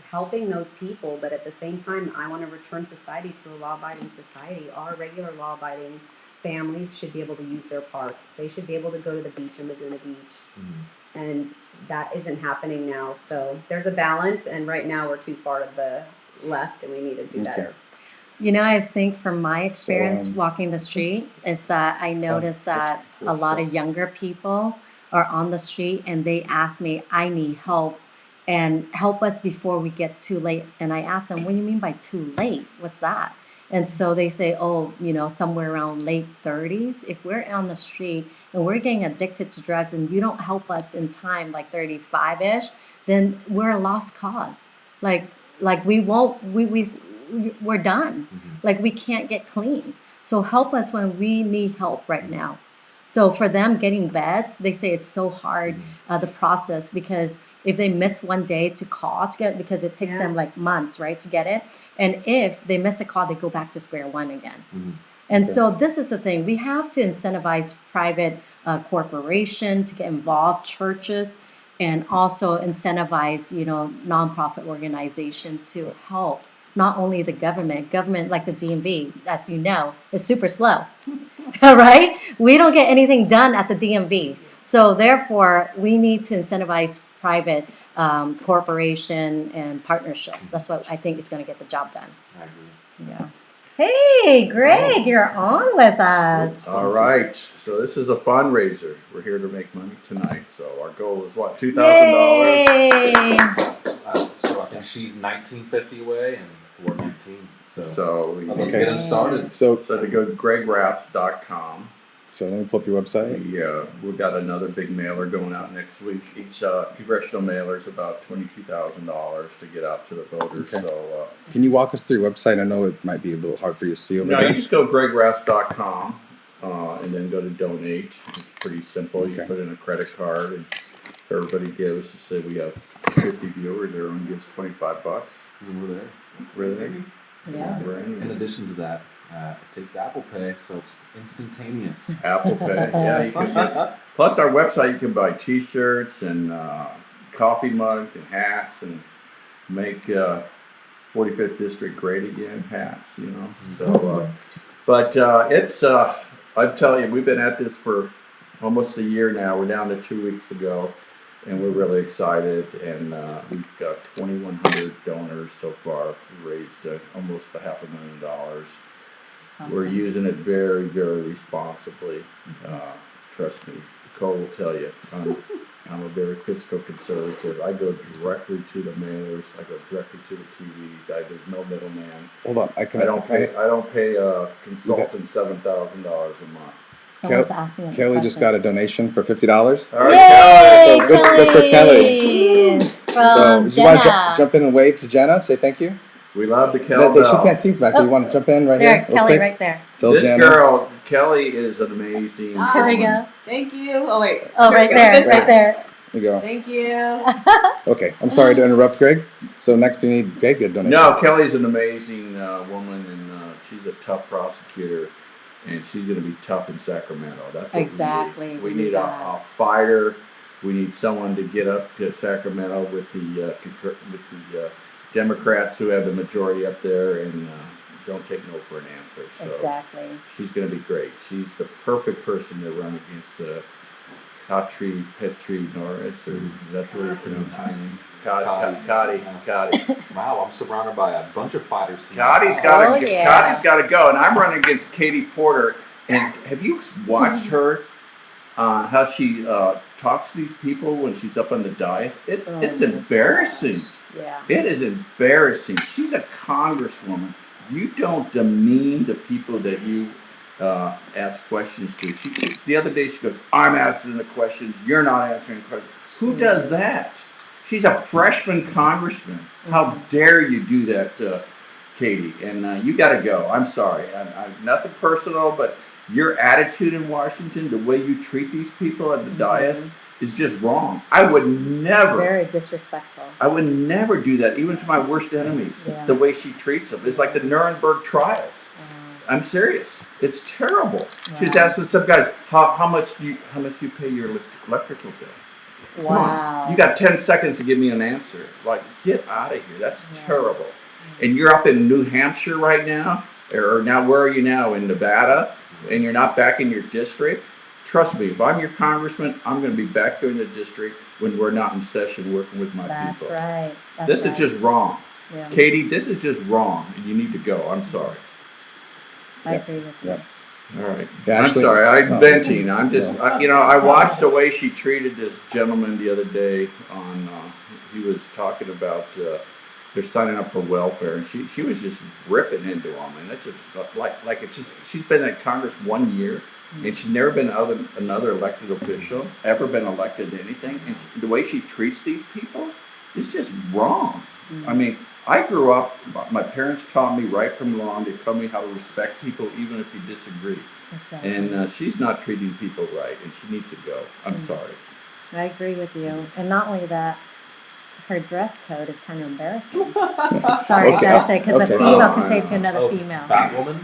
helping those people. But at the same time, I want to return society to a law-abiding society. Our regular law-abiding families should be able to use their parks. They should be able to go to the beach in Laguna Beach. And that isn't happening now. So there's a balance, and right now we're too far to the left, and we need to do better. You know, I think from my experience walking the street is that I notice that a lot of younger people are on the street, and they ask me, I need help, and help us before we get too late. And I ask them, what do you mean by too late? What's that? And so they say, oh, you know, somewhere around late 30s. If we're on the street and we're getting addicted to drugs and you don't help us in time, like 35-ish, then we're a lost cause. Like we won't, we're done. Like we can't get clean. So help us when we need help right now. So for them getting beds, they say it's so hard, the process, because if they miss one day to call to get, because it takes them like months, right, to get it. And if they miss a call, they go back to square one again. And so this is the thing. We have to incentivize private corporation to get involved, churches, and also incentivize, you know, nonprofit organization to help. Not only the government like the DMV, as you know, is super slow, right? We don't get anything done at the DMV. So therefore, we need to incentivize private corporation and partnership. That's what I think is going to get the job done. I agree. Yeah. Hey, Greg, you're on with us. All right. So this is a fundraiser. We're here to make money tonight. So our goal is what, $2,000? Yay! So I think she's 1950 away, and we're 19. So Let's get them started. So to go to gregrath.com. So let me pull up your website. We've got another big mailer going out next week. Each congressional mailer is about $22,000 to get out to the voters. Okay. So Can you walk us through your website? I know it might be a little hard for you to see over no, there. you just go to gregrath.com and then go to donate. It's pretty simple. You put in a credit card, and everybody gives. Say we have 50 viewers, everyone gives $25. And we're there. Really? Yeah. In addition to that, it takes Apple Pay, so it's instantaneous. Apple Pay, yeah. You can get, plus our website, you can buy T-shirts and coffee mugs and hats and make 45th District great again hats, you know. So, but it's I tell you, we've been at this for almost a year now. We're down to 2 weeks to go, and we're really excited. And we've got 2,100 donors so far. We raised almost $500,000. Awesome. We're using it very, very responsibly. Trust me, Nicole will tell you. I'm a very fiscal conservative. I go directly to the mailers. I go directly to the TVs. There's no middleman. Hold on, I don't pay a consultant $7,000 a month. Someone's asking a Kelly question. just got a donation for $50. All right, Yay, So good for Kelly. So From do you want to Jenna. jump in and wave to Jenna? Say thank you. we love the She cowbell. can't see from back there. You want to jump in right There, here? real Kelly, quick? right there. Tell This Jenna. girl, Kelly, is an amazing. Here we woman. go. Thank you. Oh, wait. Oh, right there, right there. There you go. Thank you. Okay, I'm sorry to interrupt, Greg. So next you need Greg to get a donation. No, Kelly's an amazing woman, and she's a tough prosecutor, and she's going to be tough in Sacramento. That's what Exactly. We need a fighter. We need someone to get up to Sacramento with the Democrats who have the majority up there, and don't take no for an answer. So Exactly. she's going to be great. She's the perfect person to run against Petri Norris, or that's what you're pronouncing. Cotty. Wow, I'm surrounded by a bunch of fighters. Cotty's got to go, and I'm running against Katie Porter. And have you watched her? How she talks to these people when she's up on the dais? It's embarrassing. Yeah. It is embarrassing. She's a congresswoman. You don't demean the people that you ask questions to. The other day she goes, "I'm asking the questions. You're not answering the questions." Who does that? She's a freshman congressman. How dare you do that, Katie? And you got to go. I'm sorry. I'm nothing personal, but your attitude in Washington, the way you treat these people at the dais, is just wrong. I would never. Very disrespectful. I would never do that, even to my worst enemies. Yeah. The way she treats them, it's like the Nuremberg trials. I'm serious. It's terrible. She's asking some guys, how much do you pay your electrical bill? Wow. Come on. You got 10 seconds to give me an answer. Like, get out of here. That's terrible. And you're up in New Hampshire right now, or now where are you now? In Nevada, and you're not back in your district. Trust me, if I'm your congressman, I'm going to be back there in the district when we're not in session working with my people. That's right. This is just wrong. Yeah. Katie, this is just wrong, and you need to go. I'm sorry. I agree with you. Yep. All right. Yeah, I'm actually- sorry. I'm no. venting. I'm just, I watched the way she treated this gentleman the other day on, he was talking about, they're signing up for welfare, and she was just ripping into him, and it's just like it's just, she's been in Congress 1 year, and she's never been another elected official, ever been elected to anything, and the way she treats these people is just wrong. I mean, I grew up, my parents taught me right from wrong. They taught me how to respect people even if you disagree. Exactly. And she's not treating people right, and she needs to go. I'm sorry. I agree with you. And not only that, her dress code is kind of embarrassing. Sorry, I Okay. gotta say, because Okay. a female can say to another Oh, female. Batwoman?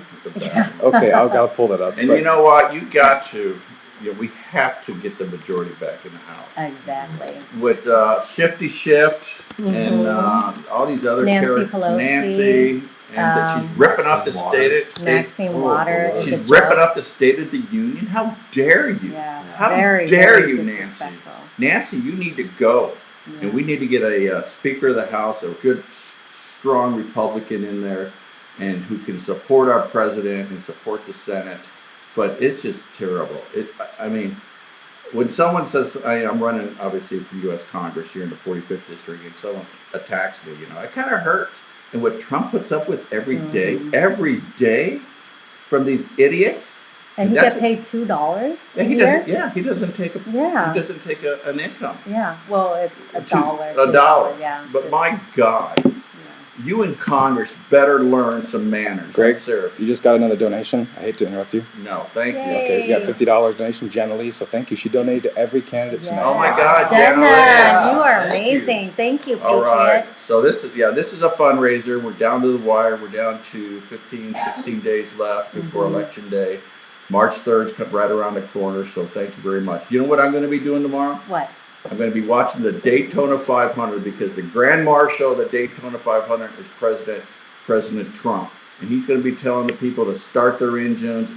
Okay, I'll gotta pull that up. And but- you know what? We have to get the majority back in the House. Exactly. With Shifty Shift and all these other Nancy characters. Pelosi. Nancy. And she's ripping up the state. Maxine Waters. She's is a ripping joke. up the State of the Union. How dare you? Yeah. How very, dare very you, Nancy? disrespectful. Nancy, you need to go. Yeah. And we need to get a Speaker of the House, a good, strong Republican in there, and who can support our president and support the Senate. But it's just terrible. I mean, when someone says, I'm running, obviously, for U.S. Congress here in the 45th District, and someone attacks me, it kind of hurts. And what Trump puts up with every day from these idiots. And he gets paid $2 a year? He doesn't take an income. Yeah, well, it's $1. A dollar. Yeah. But my God, you in Congress better learn some manners. Greg, Sir. you just got another donation. I hate to interrupt you. No, thank you. Okay, you got $50 donation, Jenna Lee, so thank you. She donated to every candidate tonight. Oh my God, Jenna, Jenna, you are thank amazing. Thank you, All right. Patriot. So this is a fundraiser. We're down to the wire. We're down to 15, 16 days left before Election Day. March 3rd is right around the corner, so thank you very much. You know what I'm going to be doing tomorrow? What? I'm going to be watching the Daytona 500 because the Grand Marshal of the Daytona 500 is President Trump. And he's going to be telling the people to start their engines.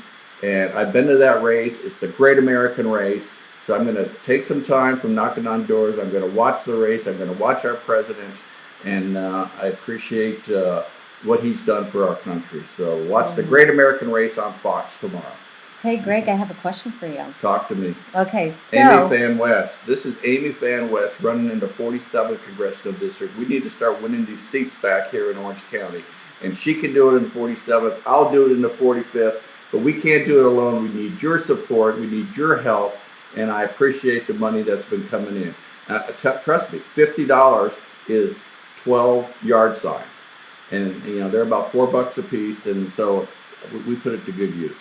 And I've been to that race. It's the Great American Race. So I'm going to take some time from knocking on doors. I'm going to watch the race. I'm going to watch our president. And I appreciate what he's done for our country. So watch the Great American Race on Fox tomorrow. Hey, Greg, I have a question for you. Talk to me. Okay, so. Amy Fan West. This is Amy Fan West running in the 47th Congressional District. We need to start winning these seats back here in Orange County. And she can do it in the 47th. I'll do it in the 45th. But we can't do it alone. We need your support. We need your help. And I appreciate the money that's been coming in. Trust me, $50 is 12 yard signs. And, you know, they're about $4 a piece. And so we put it to good use.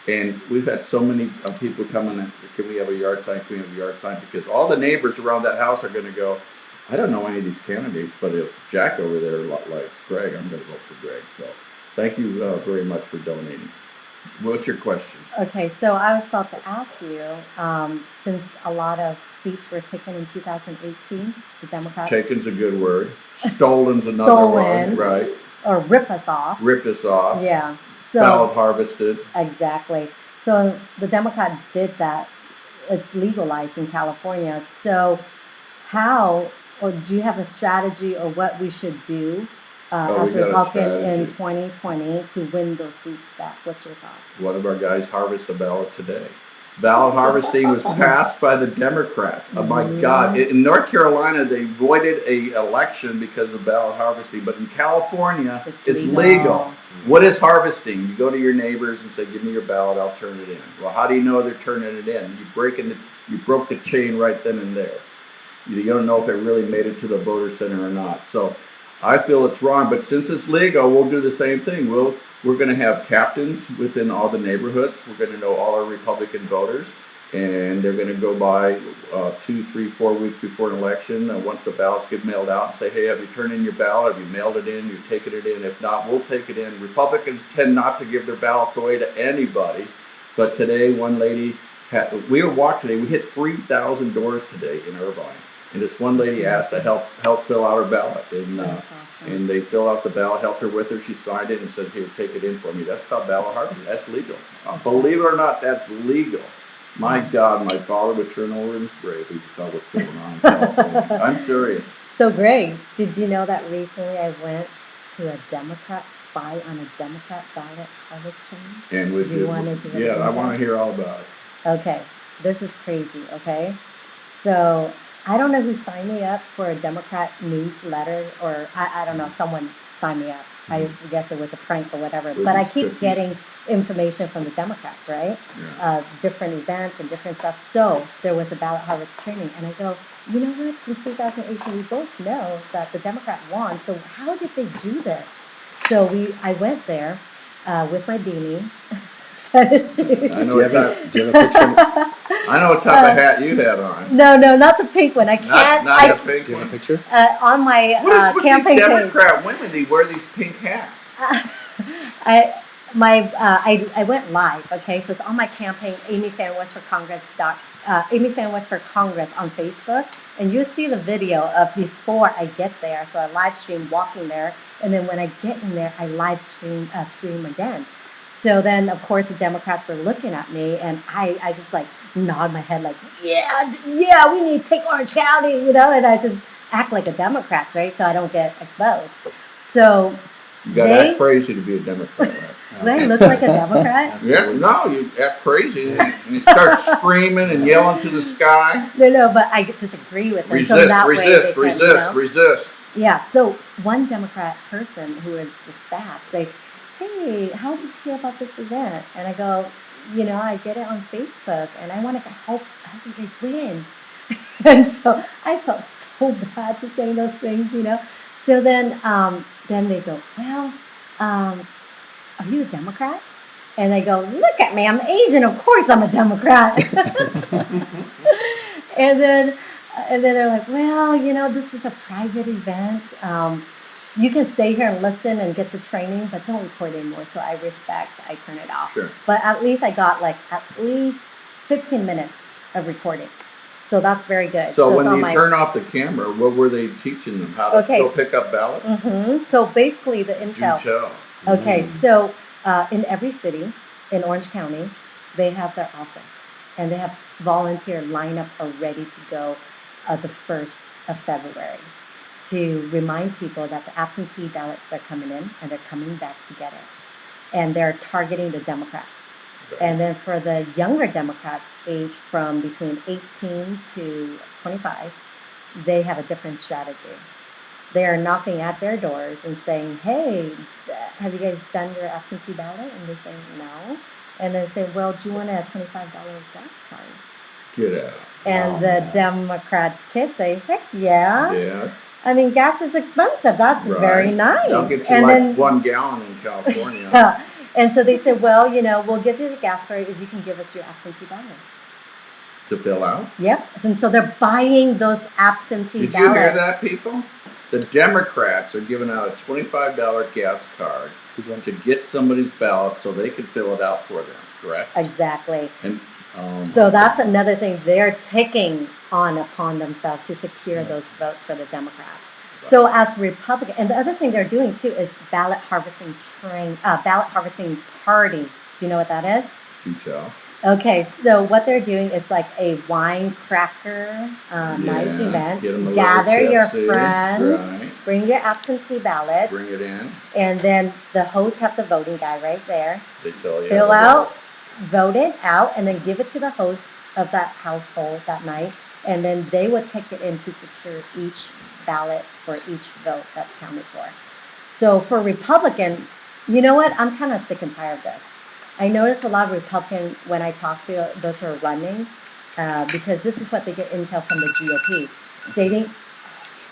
And we've had so many people coming in, can we have a yard sign? Can we have a yard sign? Because all the neighbors around that house are going to go, I don't know any of these candidates, but if Jack over there likes Greg, I'm going to vote for Greg. So thank you very much for donating. What's your question? Okay, so I was about to ask you, since a lot of seats were taken in 2018, the Democrats. Taken's a good word. Stolen's another one, right? Or rip us off. Ripped us off. Yeah. So, ballot harvested. Exactly. So the Democrat did that. It's legalized in California. So how, or do you have a strategy or what we should do as Republican in 2020 to win those seats back? What's your thoughts? One of our guys harvested a ballot today. Ballot harvesting was passed by the Democrats. Oh my God. In North Carolina, they voided an election because of ballot harvesting, but in California, it's legal. What is harvesting? You go to your neighbors and say, give me your ballot, I'll turn it in. Well, how do you know they're turning it in? You broke the chain right then and there. You don't know if it really made it to the voter center or not. So I feel it's wrong, but since it's legal, we'll do the same thing. We're going to have captains within all the neighborhoods. We're going to know all our Republican voters, and they're going to go by 2, 3, 4 weeks before an election. Once the ballots get mailed out, and say, hey, have you turned in your ballot? Have you mailed it in? You've taken it in? If not, we'll take it in. Republicans tend not to give their ballots away to anybody, but today one lady, we were walking today, we hit 3,000 doors today in Irvine. And this one lady asked to help fill out her ballot, and they fill out the ballot, helped her with her. She signed it and said, "Here, take it in for me." That's called ballot harvesting. That's legal. Believe it or not, that's legal. My God, my father would turn over in his grave if he saw what's going on in California. I'm serious. So, Greg, did you know that recently I went to a Democrat spy on a Democrat ballot harvesting? And with you, yeah, I want to hear all about it. Okay, this is crazy. Okay, so. I don't know who signed me up for a Democrat newsletter, or I don't know, someone signed me up. I guess it was a prank or whatever. But I keep getting information from the Democrats, right? Yeah. Different events and different stuff. So there was a ballot harvest training, and I go, you know what? Since 2018, we both know that the Democrat won. So how did they do this? So I went there with my beanie. Tennis shoes. I know what type. Do you have a picture? I know what type of hat you had on. No, not the pink one. I can't. Not the pink. Do you have a picture? On my what is with campaign these Democrat women? They wear these pink hats. I went live. Okay, so it's on my campaign. Amy Fan West for Congress. Amy Fan West for Congress on Facebook, and you'll see the video of before I get there. So I live stream walking there, and then when I get in there, I live stream again. So then, of course, the Democrats were looking at me, and I just like nod my head like, yeah, we need to take Orange County, you know, and I just act like a Democrat, right? So I don't get exposed. So you got to act crazy to be a Democrat, right? Do I look like a Democrat? Yeah, no, you act crazy and you start screaming and yelling to the sky. No, but I disagree with them. Resist. Yeah, so one Democrat person who is the staff say, hey, how did you hear about this event? And I go, you know, I get it on Facebook, and I want to help you guys win. And so I felt so bad to say those things, you know. So then they go, well, are you a Democrat? And I go, look at me, I'm Asian, of course I'm a Democrat. and then they're like, well, you know, this is a private event. You can stay here and listen and get the training, but don't record anymore. So I turn it off. Sure. But at least I got at least 15 minutes of recording. So that's very good. So when you turn off the camera, what were they teaching them? How to go pick up ballots? Mm-hmm. So basically the intel. Okay, so in every city in Orange County, they have their office. And they have volunteer lineup or ready to go the 1st of February. To remind people that the absentee ballots are coming in and they're coming back to get it. And they're targeting the Democrats. And then for the younger Democrats, aged from between 18 to 25, they have a different strategy. They are knocking at their doors and saying, hey, have you guys done your absentee ballot? And they say, no. And they say, well, do you want a $25 gas card? Get out. And the Democrats' kids say, heck yeah. Yeah. I mean, gas is expensive. That's very nice. They'll get you and like then, 1 gallon in California. and so they said, well, we'll give you the gas card if you can give us your absentee ballot. To fill out? Yep. And so they're buying those absentee ballots. Did you hear that, people? The Democrats are giving out a $25 gas card to get somebody's ballot so they can fill it out for them, correct? Exactly. And so that's another thing they're taking on upon themselves to secure those votes for the Democrats. Right. So as Republican, and the other thing they're doing too is ballot harvesting party. Do you know what that is? You tell. Okay, so what they're doing is like a wine cracker night event. Gather your friends, bring your absentee ballots, bring it in, and then the hosts have the voting guy right there. They tell you fill out, vote it out, and then give it to the host of that household that night, and then they would take it in to secure each ballot for each vote that's counted for. So for Republican, you know what? I'm kind of sick and tired of this. I notice a lot of Republican when I talk to those who are running, because this is what they get intel from the GOP, stating,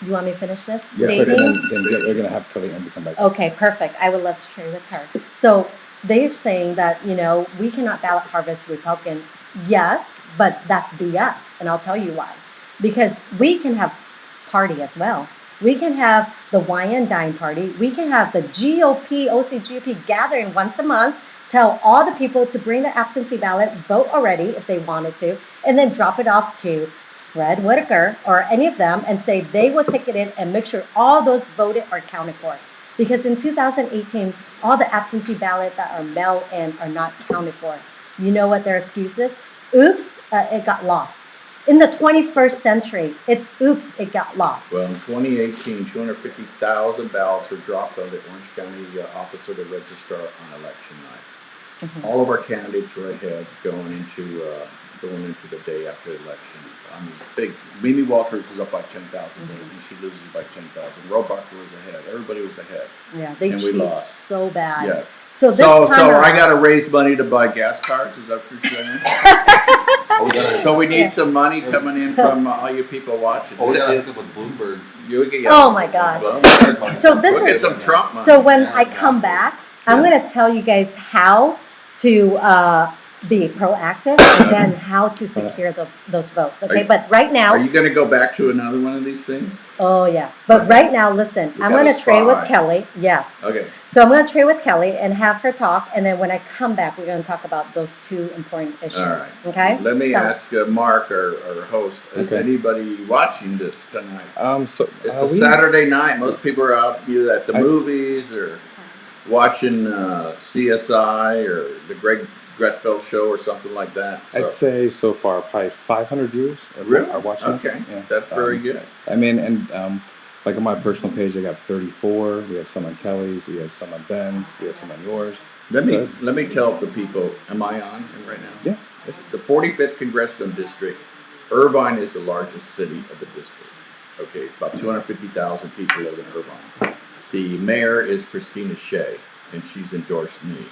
you want me to finish this? Yeah, stating, then they're going to have Kelly Ann come back. Okay, perfect. I would love to trade with her. So they're saying that, we cannot ballot harvest Republican. Yes, but that's BS. And I'll tell you why. Because we can have party as well. We can have the wine and dine party. We can have the OCGOP gathering once a month, tell all the people to bring their absentee ballot, vote already if they wanted to, and then drop it off to Fred Whitaker or any of them and say they will take it in and make sure all those voted are counted for. Because in 2018, all the absentee ballots that are mailed in are not counted for. You know what their excuse is? Oops, it got lost. In the 21st century, it got lost. Well, in 2018, 250,000 ballots were dropped on the Orange County Office of the Registrar on election night. Mm-hmm. All of our candidates were ahead going into the day after the election. I mean, Mimi Walters is up by 10,000 votes, and she loses by 10,000. Roebuck was ahead. Everybody was ahead. Yeah, they cheat so bad. Yes. So I got to raise money to buy gas cards. Is that what you're saying? So we need some money coming in from all you people watching. Oh, we got to hook up with Bloomberg. Oh my gosh! So this we'll is get some Trump money. So when I come back, I'm going to tell you guys how to be proactive and then how to secure those votes. Okay, but right now, are you going to go back to another one of these things? Oh yeah, but right now, listen, I'm going to trade with Kelly. Yes. Okay. So I'm going to trade with Kelly and have her talk, and then when I come back, we're going to talk about those two important issues. All right. Okay. Let me ask Mark, our host, is anybody watching this tonight? It's a Saturday night. Most people are out either at the movies or watching CSI or the Greg Gretfeld show or something like that. So. I'd say so far probably 500 viewers are watching this. Okay, that's very good. I mean, and like on my personal page, I got 34. We have some on Kelly's. We have some on Ben's. We have some on yours. Let me tell the people. Am I on right now? Yeah. The 45th congressional district. Irvine is the largest city of the district. Okay, about 250,000 people live in Irvine. The mayor is Christina Shea, and she's endorsed me.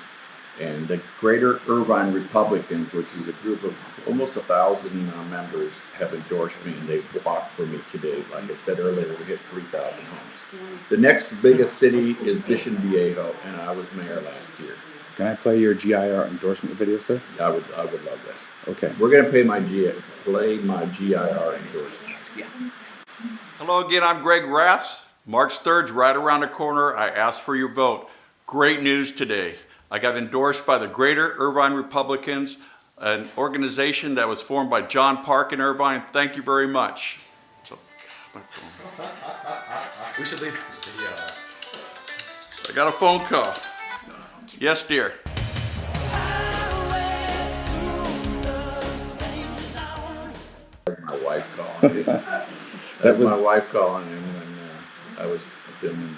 And the Greater Irvine Republicans, which is a group of almost 1,000 members, have endorsed me, and they walked for me today. Like I said earlier, we hit 3,000 homes. The next biggest city is Mission Viejo, and I was mayor last year. Can I play your GIR endorsement video, sir? I would love that. Okay. We're going to play my GIR endorsement. Yeah. Hello again, I'm Greg Raths. March 3rd's right around the corner. I asked for your vote. Great news today. I got endorsed by the Greater Irvine Republicans, an organization that was formed by John Park in Irvine. Thank you very much. So, we should leave the video. I got a phone call. Yes, dear. My wife calling. That was my wife calling him when I was filming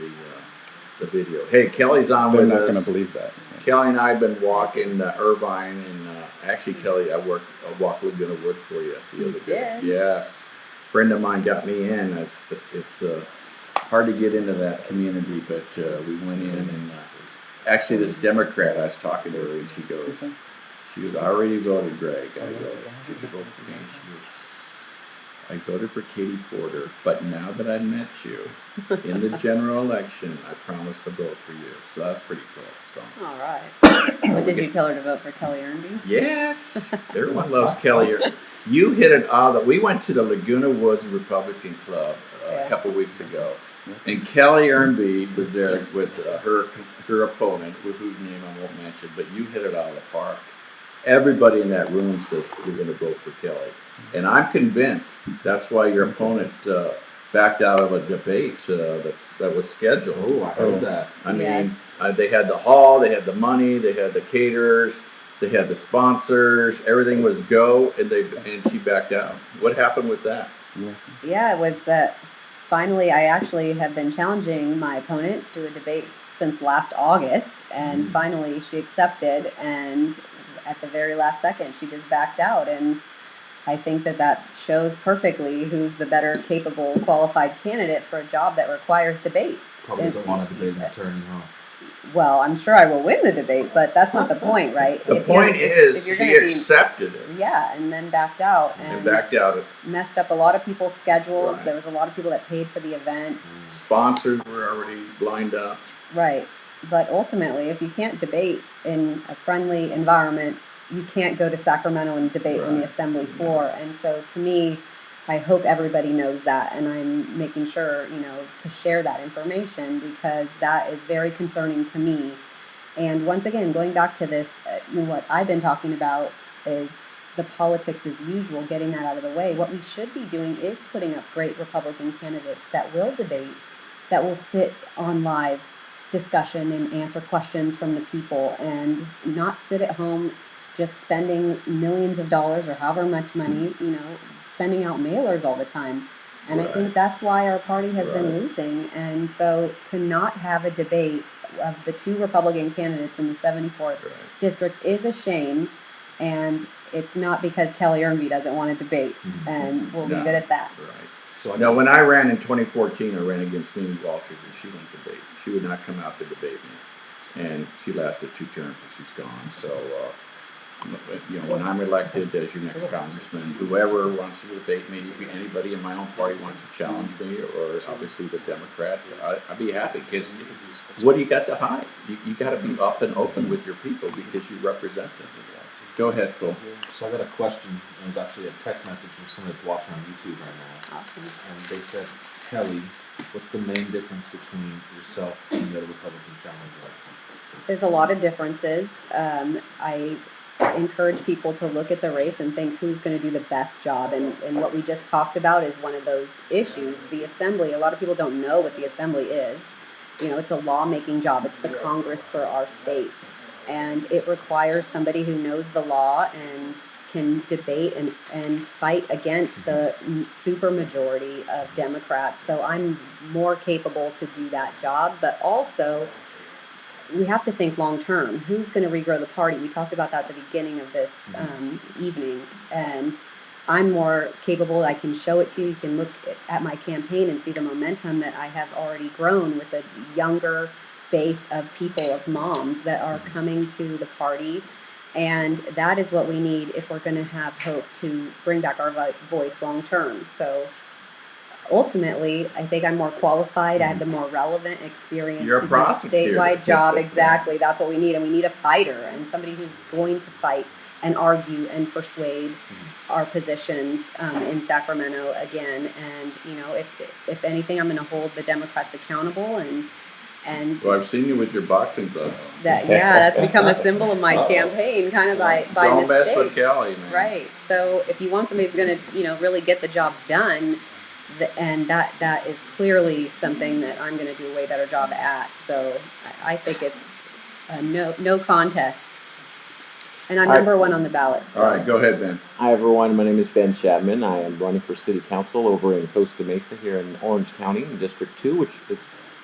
the video. Hey, Kelly's on They're with not us. going to believe that. Kelly and I have been walking Irvine, and actually, Kelly, I walked Laguna Woods for you the other day. did? Yes, a friend of mine got me in. It's hard to get into that community, but we went in, and actually, this Democrat, I was talking to her, and she goes, I already voted, Greg. I go, did you vote for me? She goes, I voted for Katie Porter, but now that I met you in the general election, I promised to vote for you. So that's pretty cool. So. All right. So did you tell her to vote for Kelly Ernby? Yes, everyone loves Kelly. You hit it all. We went to the Laguna Woods Republican Club a couple weeks ago, and Kelly Ernby was there with her opponent, whose name I won't mention. But you hit it out of the park. Everybody in that room says you're going to vote for Kelly. And I'm convinced that's why your opponent backed out of a debate that was scheduled. Oh, I heard that. I mean, they had the hall, they had the money, they had the caterers, they had the sponsors, everything was go, and she backed out. What happened with that? Yeah, it was finally, I actually have been challenging my opponent to a debate since last August, and finally she accepted, and at the very last second she just backed out. And I think that shows perfectly who's the better capable, qualified candidate for a job that requires debate. Probably doesn't want to debate an attorney, huh? Well, I'm sure I will win the debate, but that's not the point, right? The point is she accepted it. Yeah, and then backed out. And backed out. Messed up a lot of people's schedules. Right. There was a lot of people that paid for the event. Sponsors were already lined up. Right. But ultimately, if you can't debate in a friendly environment, you can't go to Sacramento and debate on the assembly floor. And so to me, I hope everybody knows that, and I'm making sure, to share that information, because that is very concerning to me. And once again, going back to this, what I've been talking about is the politics as usual, getting that out of the way. What we should be doing is putting up great Republican candidates that will debate, that will sit on live discussion and answer questions from the people, and not sit at home just spending millions of dollars or however much money, sending out mailers all the time. And I think that's why our party has been losing. And so to not have a debate of the two Republican candidates in the 74th district is a shame. And it's not because Kelly Ernby doesn't want to debate. And we'll leave it at that. Right. So now, when I ran in 2014, I ran against Mimi Walters, and she wouldn't debate. She would not come out to debate me. And she lasted 2 terms, and she's gone. So, when I'm elected as your next congressman, whoever wants to debate me, anybody in my own party wants to challenge me, or obviously the Democrats, I'd be happy, because what do you got to hide? You got to be up and open with your people because you represent them. Go ahead, Cole. So I got a question. It was actually a text message from somebody that's watching on YouTube right now. Awesome. And they said, Kelly, what's the main difference between yourself and the other Republican challenger? There's a lot of differences. I encourage people to look at the race and think who's going to do the best job. And what we just talked about is one of those issues. The assembly, a lot of people don't know what the assembly is. It's a lawmaking job. It's the Congress for our state. And it requires somebody who knows the law and can debate and fight against the supermajority of Democrats. So I'm more capable to do that job, but also we have to think long term. Who's going to regrow the party? We talked about that at the beginning of this evening, and I'm more capable. I can show it to you. You can look at my campaign and see the momentum that I have already grown with a younger base of people, of moms that are coming to the party. And that is what we need if we're going to have hope to bring back our voice long term. So ultimately, I think I'm more qualified. I have the more relevant experience You're to a do a prosecutor. statewide job. Exactly. That's what we need. And we need a fighter and somebody who's going to fight and argue and persuade our positions in Sacramento again. And, if anything, I'm going to hold the Democrats accountable and Well, I've seen you with your boxing gloves. that's become a symbol of my campaign, kind of by Don't mistake. mess with Kelly, man. Right. So if you want somebody who's going to, really get the job done, and that is clearly something that I'm going to do a way better job at. So I think it's a no contest. And I'm number one on the ballot. So. All right, go ahead, Ben. Hi, everyone. My name is Ben Chapman. I am running for City Council over in Costa Mesa here in Orange County in District 2, which is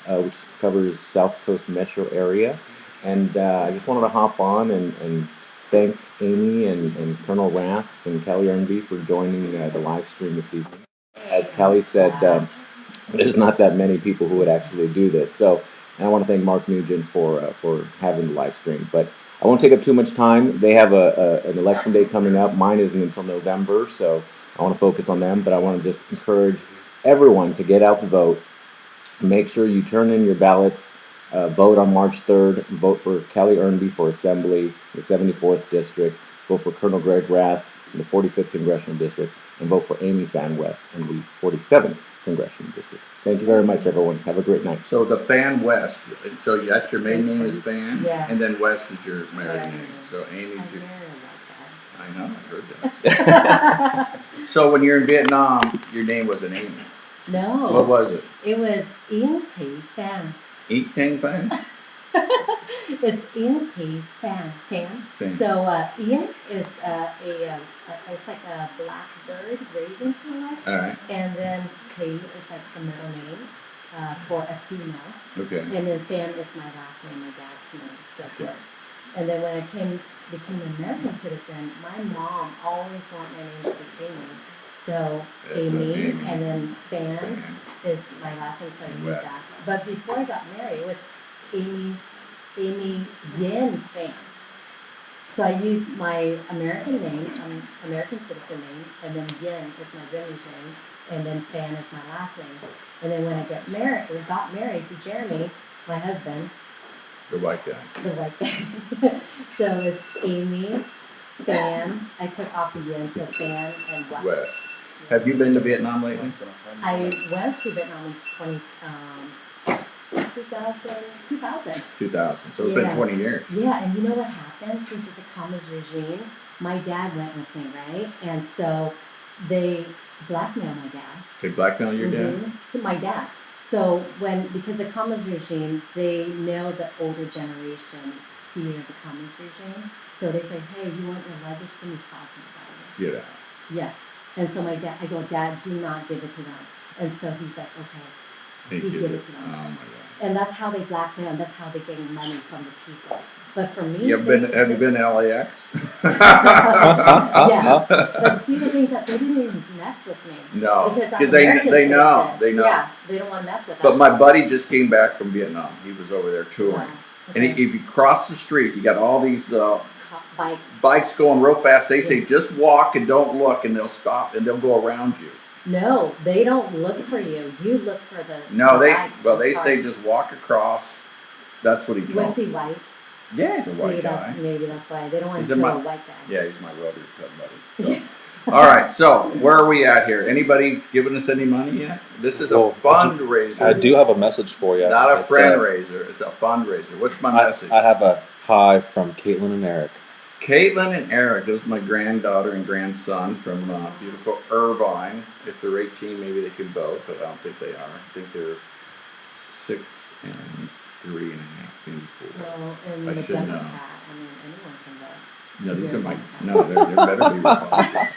which covers South Coast metro area. And I just wanted to hop on and thank Amy and Colonel Raths and Kelly Ernby for joining the live stream this evening. As Kelly said, there's not that many people who would actually do this. So, and I want to thank Mark Nugent for having the live stream. But I won't take up too much time. They have an election day coming up. Mine isn't until November, so I want to focus on them. But I want to just encourage everyone to get out the vote. Make sure you turn in your ballots. Vote on March 3rd. Vote for Kelly Ernby for Assembly, the 74th District. Vote for Colonel Greg Rath in the 45th Congressional District. And vote for Amy Fan West in the 47th Congressional District. Thank you very much, everyone. Have a great night. So the Fan West, so that's your main name is Fan? Yes. And then West is your married name. So Amy's your... I know, I heard that. So when you're in Vietnam, your name wasn't Amy. No. What was it? It was Yến Thị Phan. Eat Tang Fan? It's Yến Thị Phan. Fan. So Yến is it's like a black bird, raven kind of like. All right. And then Thị is like the middle name for a female. Okay. And then Phan is my last name, my dad's name, so of course. And then when I became an American citizen, my mom always wanted my name to be Amy. So Amy, and then Fan is my last name, so I use that. But before I got married, it was Amy Yen Fan. So I used my American name, American citizen name, and then Yen is my Vietnamese name, and then Fan is my last name. And then when I got married to Jeremy, my husband, The white guy. the white guy. So it's Amy, Fan. I took off the Yen, so Fan and West. West. Have you been to Vietnam lately? I went to Vietnam in 2000. 2000. So it's been 20 years. Yeah, and you know what happened? Since it's a communist regime, my dad went with me, right? And so they blackmailed my dad. They blackmail your dad? So my dad. So because the communist regime, they know the older generation fear the communist regime. So they say, hey, you want your luggage? Give me $500. Get out. Yes. And so my dad, I go, Dad, do not give it to them. And so he's like, okay. He give it to them. Oh my God. And that's how they blackmail, and that's how they get money from the people. But for me, Have you been to LAX? Yes. But see, the thing is that they didn't even mess with me. No, Because I'm because American they know, citizen. they know. Yeah, they don't want to mess with us. But my buddy just came back from Vietnam. He was over there touring. Wow. And if you cross the street, you got all these Bikes. bikes going real fast. They say just walk and don't look, and they'll stop and they'll go around you. No, they don't look for you. You look for the No, the they bikes well and they cars. say just walk across. That's what he told Was me. he white? Yeah, he's a white guy. Maybe that's why they don't want He's to in kill my- a white guy. Yeah, he's my rotary club buddy. So. All right, so where are we at here? Anybody giving us any money yet? This is a fundraiser. I do have a message for you. Not a It's fundraiser. It's a fundraiser. What's my message? I have a hi from Caitlin and Eric. Caitlin and Eric, those are my granddaughter and grandson from beautiful Irvine. If they're 18, maybe they can vote, but I don't think they are. I think they're 6 and 3.5, maybe 4. Well, and I the should know. Democrat, I mean, anyone can vote. No, these You're are my. a No, they better be Republican.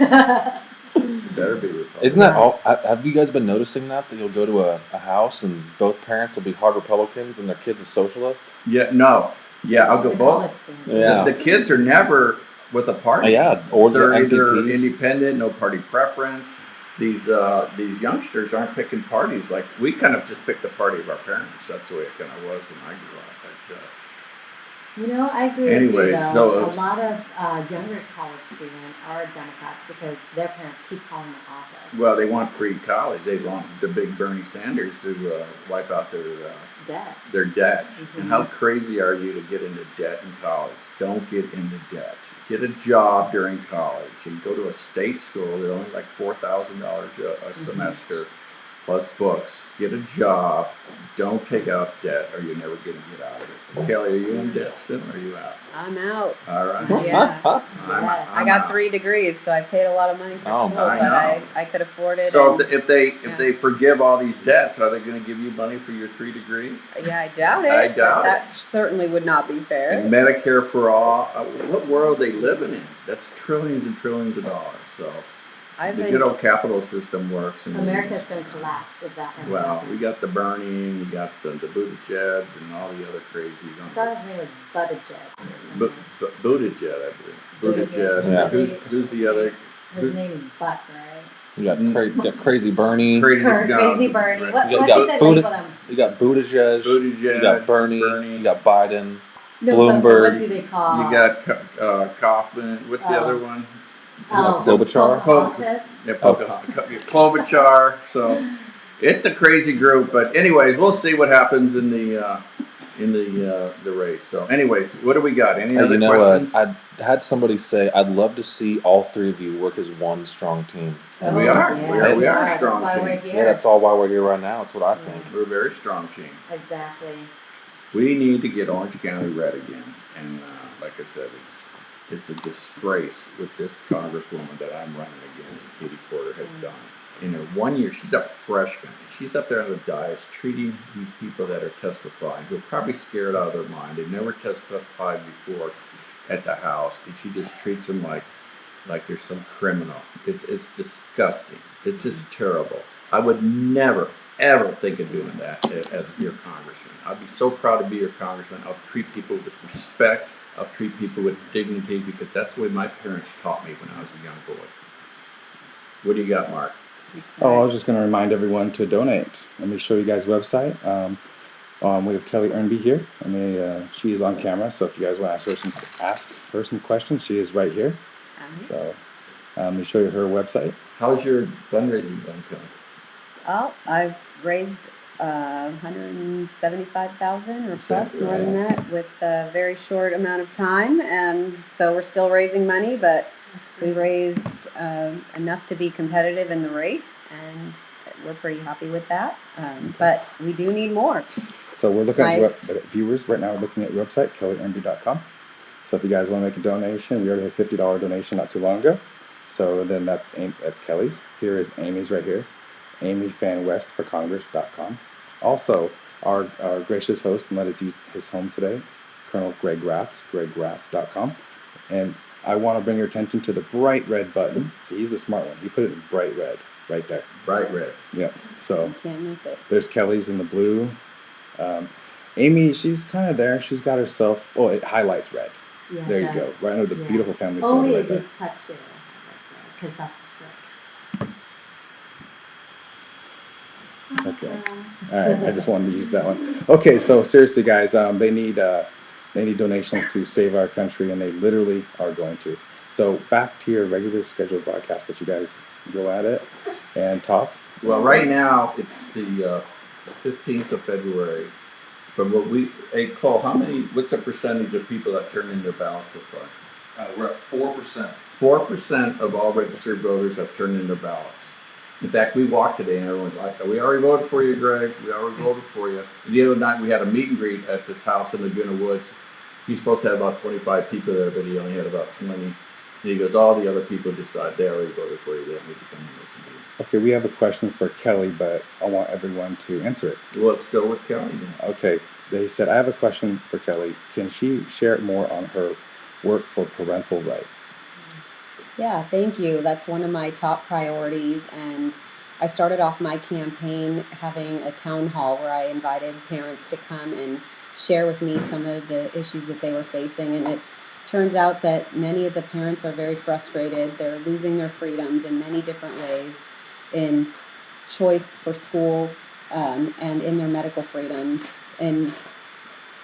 Better be Republican. Isn't that all? Have you guys been noticing that you'll go to a house and both parents will be hard Republicans and their kids a socialist? Yeah, no. Yeah, I'll go The both. college scene. Yeah. The kids are never with a party. Yeah, or They're the either MPPs. independent, no party preference. These youngsters aren't picking parties. Like, we kind of just picked the party of our parents. That's the way it kind of was when I grew up. But, You know, I agree with Anyways, you, though. so A it's- lot of younger college students are Democrats because their parents keep calling the office. well, they want free college. They want the big Bernie Sanders to wipe out Debt. their debt. Mhm. And how crazy are you to get into debt in college? Don't get into debt. Get a job during college and go to a state school. They're only like $4,000 a semester plus books. Get a job. Don't take out debt or you're never going to get out of it. Kelly, are you in debt still or are you out? I'm out. All right. Yes. I'm I got out. 3 degrees, so I paid a lot of money for Oh, school, I but know. I could afford it. So and- if they forgive all these debts, are they going to give you money for your 3 degrees? yeah, I doubt it. I but doubt it. that certainly would not be fair. And Medicare for all. What world are they living in? That's trillions and trillions of dollars. So I've The been good old capital system works. And America's going to collapse if that ever well, happens. we got the Bernie, you got the Buttigieg and all the other crazies. I thought his name was Buttigieg or something. Buttigieg, I believe. Buttigieg. Buttigieg. Yeah. Who's the other? His name is Butt, right? You got Crazy Bernie. Crazy, Crazy Bernie. right. What You did got they Buddha- label them? You got Buttigieg. Buttigieg, You got Bernie. You got Biden. No, Bloomberg. but what do they call? You got Kaufman. What's the other one? Klobuchar. Pocahontas. Yeah, Klobuchar. So it's a crazy group, but anyways, we'll see what happens in the race. So, anyways, what do we got? Any other questions? I had somebody say, "I'd love to see all three of you work as one strong team." And we are. Yeah, We are a strong That's why team. we're here. Yeah, that's all why we're here right now. That's what I think. We're a very strong team. Exactly. We need to get Orange County red again, and like I said, it's a disgrace with this congresswoman that I'm running against. Katie Porter has done. In her 1 year, she's a freshman. She's up there on the dais treating these people that are testifying, who are probably scared out of their mind. They've never testified before at the House, and she just treats them like they're some criminal. It's disgusting. It's just terrible. I would never, ever think of doing that as your congressman. I'd be so proud to be your congressman. I'll treat people with respect. I'll treat people with dignity, because that's the way my parents taught me when I was a young boy. What do you got, Mark? Oh, I was just going to remind everyone to donate. Let me show you guys the website. We have Kelly Earnby here. She is on camera, so if you guys want to ask her some questions, she is right here. So let me show you her website. How's your fundraising done, Kelly? Well, I've raised $175,000 or plus, more than that, with a very short amount of time. And so we're still raising money, but we raised enough to be competitive in the race, and we're pretty happy with that. But we do need more. So we're looking at viewers right now. We're looking at your website, kellyearnby.com. So if you guys want to make a donation, we already had a $50 donation not too long ago. So then that's Kelly's. Here is Amy's right here. AmyFanWestForCongress.com. Also, our gracious host let us use his home today, Colonel Greg Raths, GregRaths.com. And I want to bring your attention to the bright red button. See, he's the smart one. He put it in bright red right there. Bright red. Yeah. So Can't miss it. there's Kelly's in the blue. Amy, she's kind of there. She's got herself. Oh, it highlights red. Yeah, There you go. Right under the beautiful family photo Only right if you there. touch it, because that's the trick. Okay. All right. I just wanted to use that one. Okay. So seriously, guys, they need donations to save our country, and they literally are going to. So back to your regular scheduled broadcast that you guys go at it and talk. Well, right now it's the 15th of February. From what Cole, what's the percentage of people that turn in their ballots so far? We're at 4%. 4% of all registered voters have turned in their ballots. In fact, we walked today and everyone's like, "We already voted for you, Greg. We already voted for you." And the other night we had a meet and greet at this house in Laguna Woods. He's supposed to have about 25 people there, but he only had about 20. And he goes, "All the other people decide they already voted for you. They don't need to come and listen to you." Okay, we have a question for Kelly, but I want everyone to answer it. Well, let's go with Kelly then. Okay, they said, I have a question for Kelly. Can she share more on her work for parental rights? Yeah, thank you. That's one of my top priorities. And I started off my campaign having a town hall where I invited parents to come and share with me some of the issues that they were facing. And it turns out that many of the parents are very frustrated. They're losing their freedoms in many different ways, in choice for school and in their medical freedom. And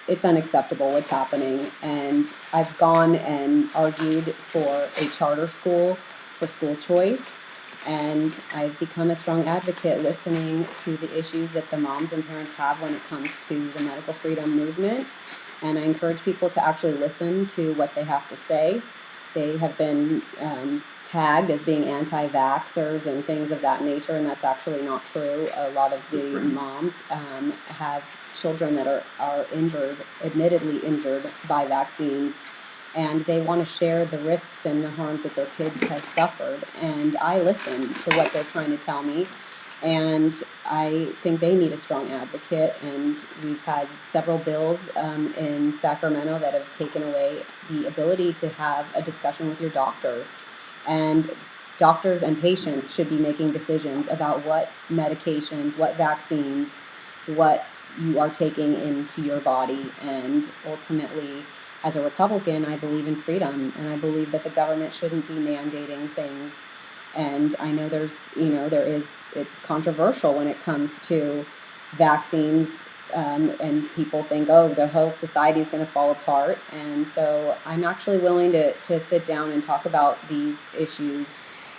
it's unacceptable what's happening. And I've gone and argued for a charter school for school choice. And I've become a strong advocate listening to the issues that the moms and parents have when it comes to the medical freedom movement. And I encourage people to actually listen to what they have to say. They have been tagged as being anti-vaxxers and things of that nature, and that's actually not true. A lot of the moms have children that are injured, admittedly injured by vaccines, and they want to share the risks and the harms that their kids have suffered. And I listen to what they're trying to tell me, and I think they need a strong advocate. And we've had several bills in Sacramento that have taken away the ability to have a discussion with your doctors. And doctors and patients should be making decisions about what medications, what vaccines, what you are taking into your body. And ultimately, as a Republican, I believe in freedom, and I believe that the government shouldn't be mandating things. And I know it's controversial when it comes to vaccines, and people think, oh, the whole society is going to fall apart. And so I'm actually willing to sit down and talk about these issues,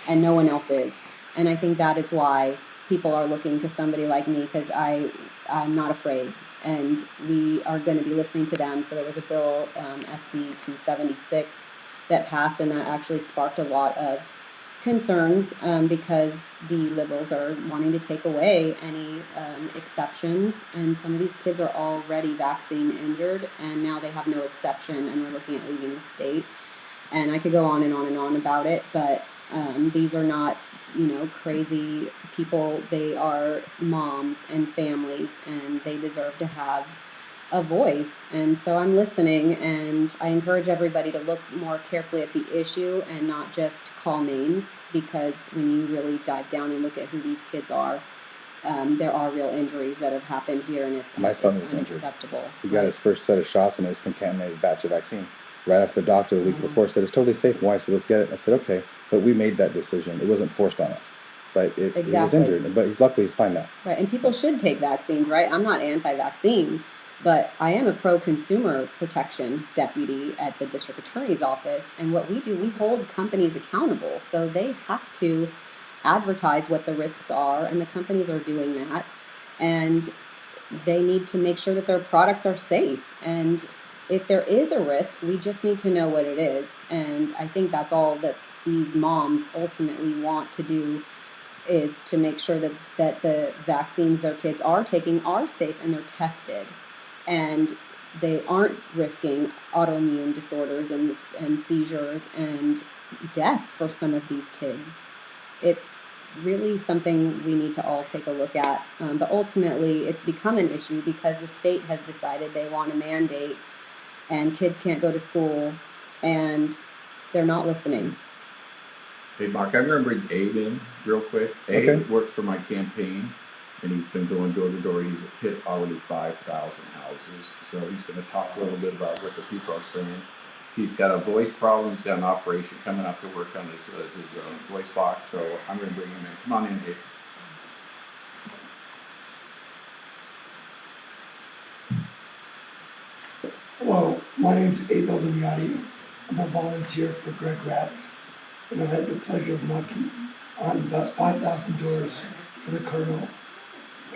and no one else is. And I think that is why people are looking to somebody like me, because I'm not afraid. And we are going to be listening to them. So there was a bill, SB 276, that passed, and that actually sparked a lot of concerns, because the liberals are wanting to take away any exceptions, and some of these kids are already vaccine injured, and now they have no exception, and they're looking at leaving the state. And I could go on and on and on about it, but these are not, crazy people. They are moms and families, and they deserve to have a voice. And so I'm listening, and I encourage everybody to look more carefully at the issue and not just call names, because when you really dive down and look at who these kids are, there are real injuries that have happened here, and My son was injured. unacceptable. He got his first set of shots, and it was contaminated batch of vaccine. Right after the doctor the week before said it's totally safe. My wife said, let's get it. I said, okay, but we made that decision. It wasn't forced on us, but he was injured. But luckily he's fine now. Right, and people should take vaccines, right? I'm not anti-vaccine, but I am a pro-consumer protection deputy at the district attorney's office, and what we do, we hold companies accountable, so they have to advertise what the risks are, and the companies are doing that, and they need to make sure that their products are safe. And if there is a risk, we just need to know what it is. And I think that's all that these moms ultimately want to do, is to make sure that the vaccines their kids are taking are safe and they're tested, and they aren't risking autoimmune disorders and seizures and death for some of these kids. It's really something we need to all take a look at. But ultimately, it's become an issue because the state has decided they want to mandate, and kids can't go to school, and they're not listening. Hey, Mark, I'm going to bring Abe in real quick. Abe works for my campaign, and he's been going door to door. He's hit already 5,000 houses, so he's going to talk a little bit about what the people are saying. He's got a voice problem. He's got an operation coming up to work on his voice box, so I'm going to bring him in. Come on in, Abe. Hello, my name's Abe Eldamiati. I'm a volunteer for Greg Ratz, and I've had the pleasure of knocking on about 5,000 doors for the Colonel.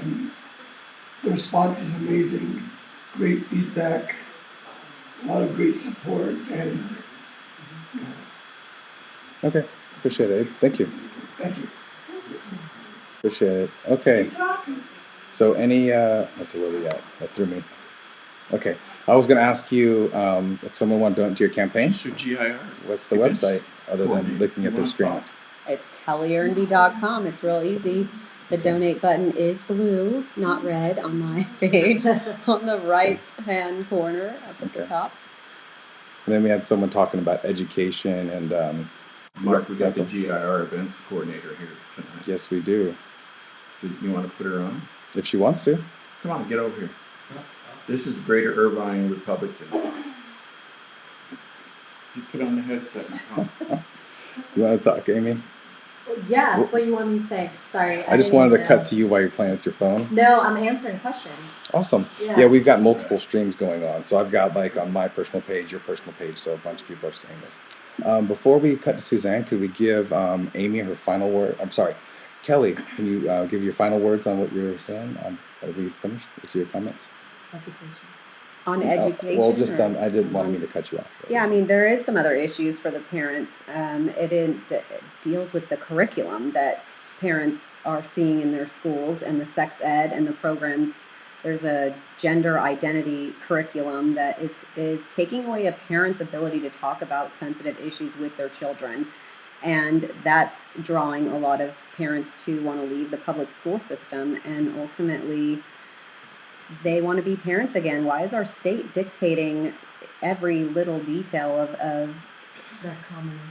And the response is amazing, great feedback, a lot of great support, and Okay, appreciate it, Abe. Thank you. thank you. Appreciate it. Okay. So any, let's see where we at. That threw me. Okay. I was going to ask you if someone wanted to donate to your campaign. Should GIR. What's the website other than looking at their screen? It's kellyernby.com. It's real easy. The donate button is blue, not red, on my page, on the right-hand corner up at the top. And then we had someone talking about education and Mark, we got the GIR events coordinator here tonight. Yes, we do. You want to put her on? If she wants to. Come on, get over here. This is Greater Irvine Republican. You put on the headset and talk. You want to talk, Amy? Yeah, that's what you want me to say. Sorry. I just wanted to cut to you while you're playing with your phone. No, I'm answering questions. Awesome. Yeah, we've got multiple streams going on. So I've got like on my personal page, your personal page, so a bunch of people are saying this. Before we cut to Suzanne, could we give Amy her final word? I'm sorry, Kelly, can you give your final words on what you were saying? Are we finished with your comments? Education. On education? Well, just I didn't want me to cut you off. Yeah, I mean, there is some other issues for the parents. It deals with the curriculum that parents are seeing in their schools and the sex ed and the programs. There's a gender identity curriculum that is taking away a parent's ability to talk about sensitive issues with their children. And that's drawing a lot of parents to want to leave the public school system, and ultimately they want to be parents again. Why is our state dictating every little detail of They're communists.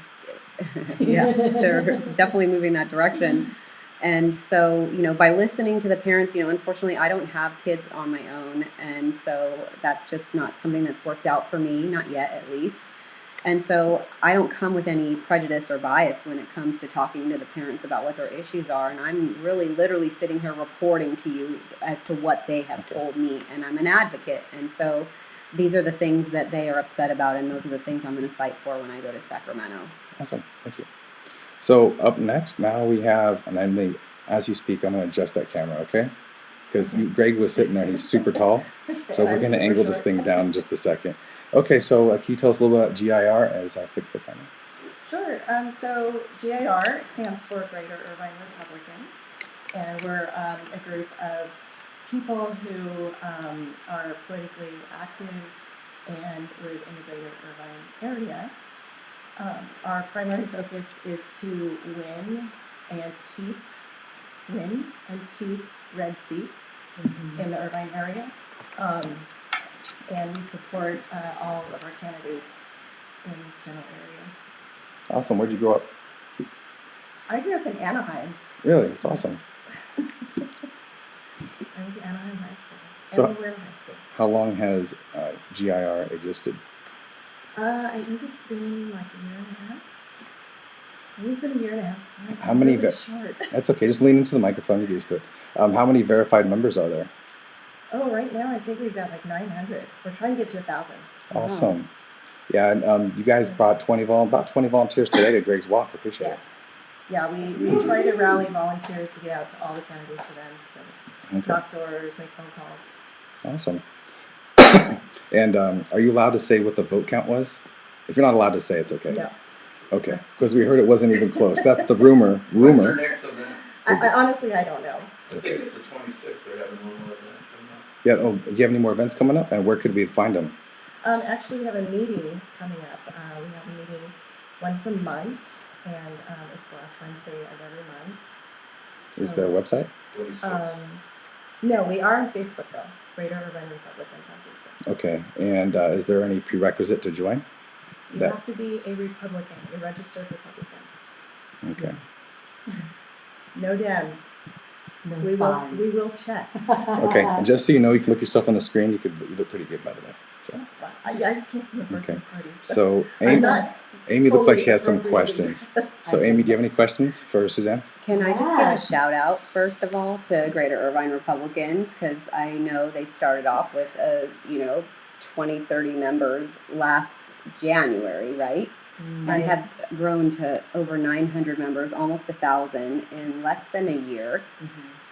Yeah, they're definitely moving that direction. And so, by listening to the parents, unfortunately, I don't have kids on my own. And so that's just not something that's worked out for me, not yet at least. And so I don't come with any prejudice or bias when it comes to talking to the parents about what their issues are. And I'm really literally sitting here reporting to you as to what they have told me. And I'm an advocate. And so these are the things that they are upset about. And those are the things I'm going to fight for when I go to Sacramento. Awesome. Thank you. So up next, now we have, and as you speak, I'm going to adjust that camera, okay? Because Greg was sitting there, he's super tall. So we're going to angle this thing down in just a second. Okay, so can you tell us a little about GIR as I fix the camera? Sure. So GIR stands for Greater Irvine Republicans, and we're a group of people who are politically active and live in the Greater Irvine area. Our primary focus is to win and keep red seats in the Irvine area. And we support all of our candidates in this general area. Awesome. Where'd you grow up? I grew up in Anaheim. Really? That's awesome. I went to Anaheim High School. So, High School. how long has GIR existed? I think it's been like a year and a half. I think it's been a year and a half. Sorry, How many? really short. That's okay. Just lean into the microphone. You get used to it. How many verified members are there? Oh, right now I think we've got like 900. We're trying to get to 1,000. Awesome. Yeah, and you guys brought about 20 volunteers today to Greg's Walk. Appreciate it. Yeah, we try to rally volunteers to get out to all the candidates' events and knock doors, make phone calls. Awesome. And are you allowed to say what the vote count was? If you're not allowed to say, it's okay. No. Okay, because we heard it wasn't even close. That's the rumor. When's your next event? I honestly, I don't know. I think it's the 26th. They're having one more event coming up. Yeah. Oh, do you have any more events coming up? And where could we find them? Actually, we have a meeting coming up. We have a meeting once a month, and it's the last Wednesday of every month. So, Is there a website? No, we are on Facebook though. Greater Irvine Republicans on Facebook. Okay. And is there any prerequisite to join? You have to be a Republican, a registered Republican. Okay. Yes. No Dems. No we will check. Okay. And just so you know, you can look yourself on the screen. You look pretty good, by the way. So. I just came from a birthday party. So Amy Totally looks like she has some appropriating. questions. So Amy, do you have any questions for Suzanne? Can I just give a shout out, first of all, to Greater Irvine Republicans, because I know they started off with, 20, 30 members last January, right? And have grown to over 900 members, almost 1,000 in less than a year.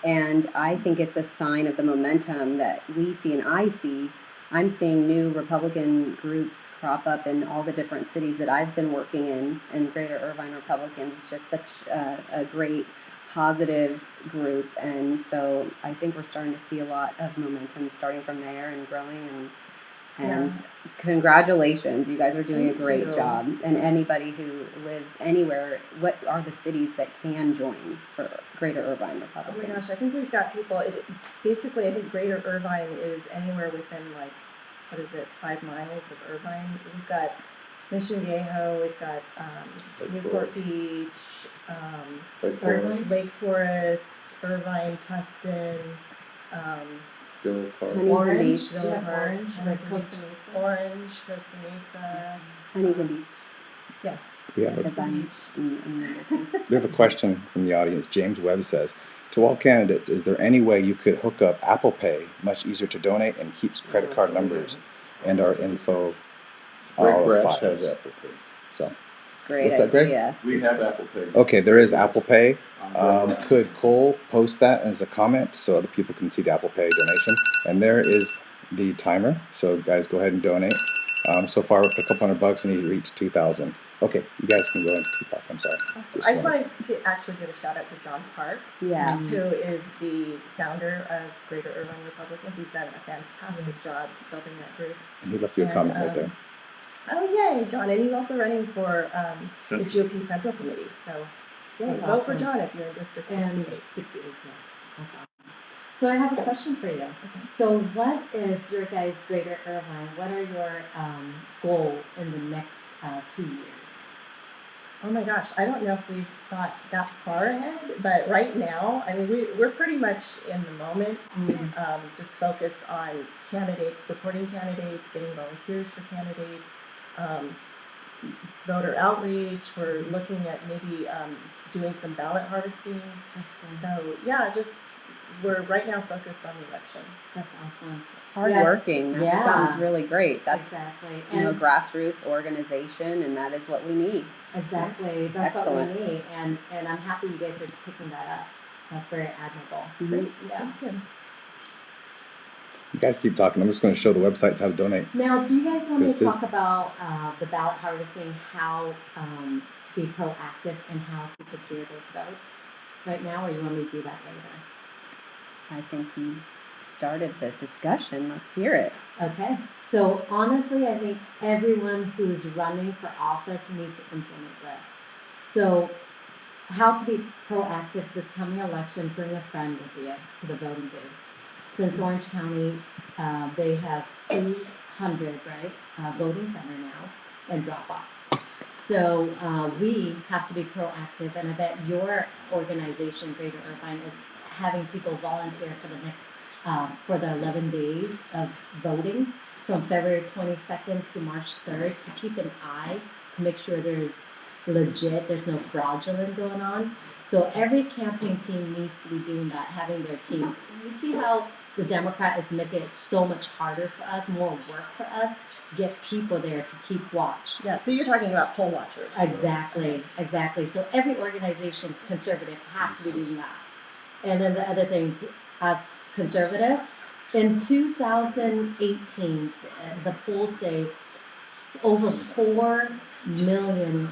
And I think it's a sign of the momentum that we see and I see. I'm seeing new Republican groups crop up in all the different cities that I've been working in, and Greater Irvine Republicans is just such a great, positive group. And so I think we're starting to see a lot of momentum starting from there and growing. And congratulations, you guys are doing a great job. And anybody who lives anywhere, what are the cities that can join for Greater Irvine Republicans? Oh my gosh, I think we've got people, basically I think Greater Irvine is anywhere within 5 miles of Irvine. We've got Mission Viejo, we've got Newport Beach, Lake Forest, Irvine, Tustin, Orange, Costa Mesa, Huntington Beach. Yes. We have a question from the audience. James Webb says, to all candidates, is there any way you could hook up Apple Pay, much easier to donate and keeps credit card numbers and our info files? Has Apple Pay. So, Great what's that, Greg? idea. We have Apple Pay. Okay, there is Apple Pay. Could Cole post that as a comment so other people can see the Apple Pay donation? And there is the timer. So guys, go ahead and donate. So far, with a couple $100, and he's reached 2,000. Okay, you guys can go ahead and keep up. I'm sorry. I just wanted to actually give a shout out to John Park, who is the founder of Greater Irvine Republicans. He's done a fantastic job building that group. And he left you a comment right there. Oh, yay, John. And he's also running for the GOP Central Committee. So, vote for John if you're in District 68. Yes. That's awesome. So I have a question for you. Okay. So what is your guys' Greater Irvine? What are your goals in the next 2 years? Oh my gosh, I don't know if we've thought that far ahead, but right now, I mean, we're pretty much in the moment, just focused on candidates, supporting candidates, getting volunteers for candidates, voter outreach. We're looking at maybe doing some ballot harvesting. So yeah, we're right now focused on the election. That's awesome. Hardworking. Yes. That Yeah. sounds really great. That's Exactly. grassroots organization, and that is what we need. Exactly. That's Excellent. what we need, and I'm happy you guys are taking that up. That's very admirable. Mhm. Yeah. Thank you. You guys keep talking. I'm just going to show the websites how to donate. Now, do you guys want me This to is- talk about the ballot harvesting, how to be proactive and how to secure those votes right now, or you want me to do that later? I think you started the discussion. Let's hear it. Okay. So honestly, I think everyone who's running for office needs to implement this. So how to be proactive this coming election, bring a friend with you to the voting booth. Since Orange County, they have 200, right, voting center now and Dropbox. So we have to be proactive, and I bet your organization, Greater Irvine, is having people volunteer for the next for the 11 days of voting from February 22nd to March 3rd to keep an eye to make sure there's no fraudulent going on. So every campaign team needs to be doing that, having their team. You see how the Democrat is making it so much harder for us, more work for us to get people there to keep watch. Yeah, so you're talking about poll watchers. Exactly. So every organization, conservative, have to be doing that. And then the other thing, as conservative, in 2018, the polls say over 4 million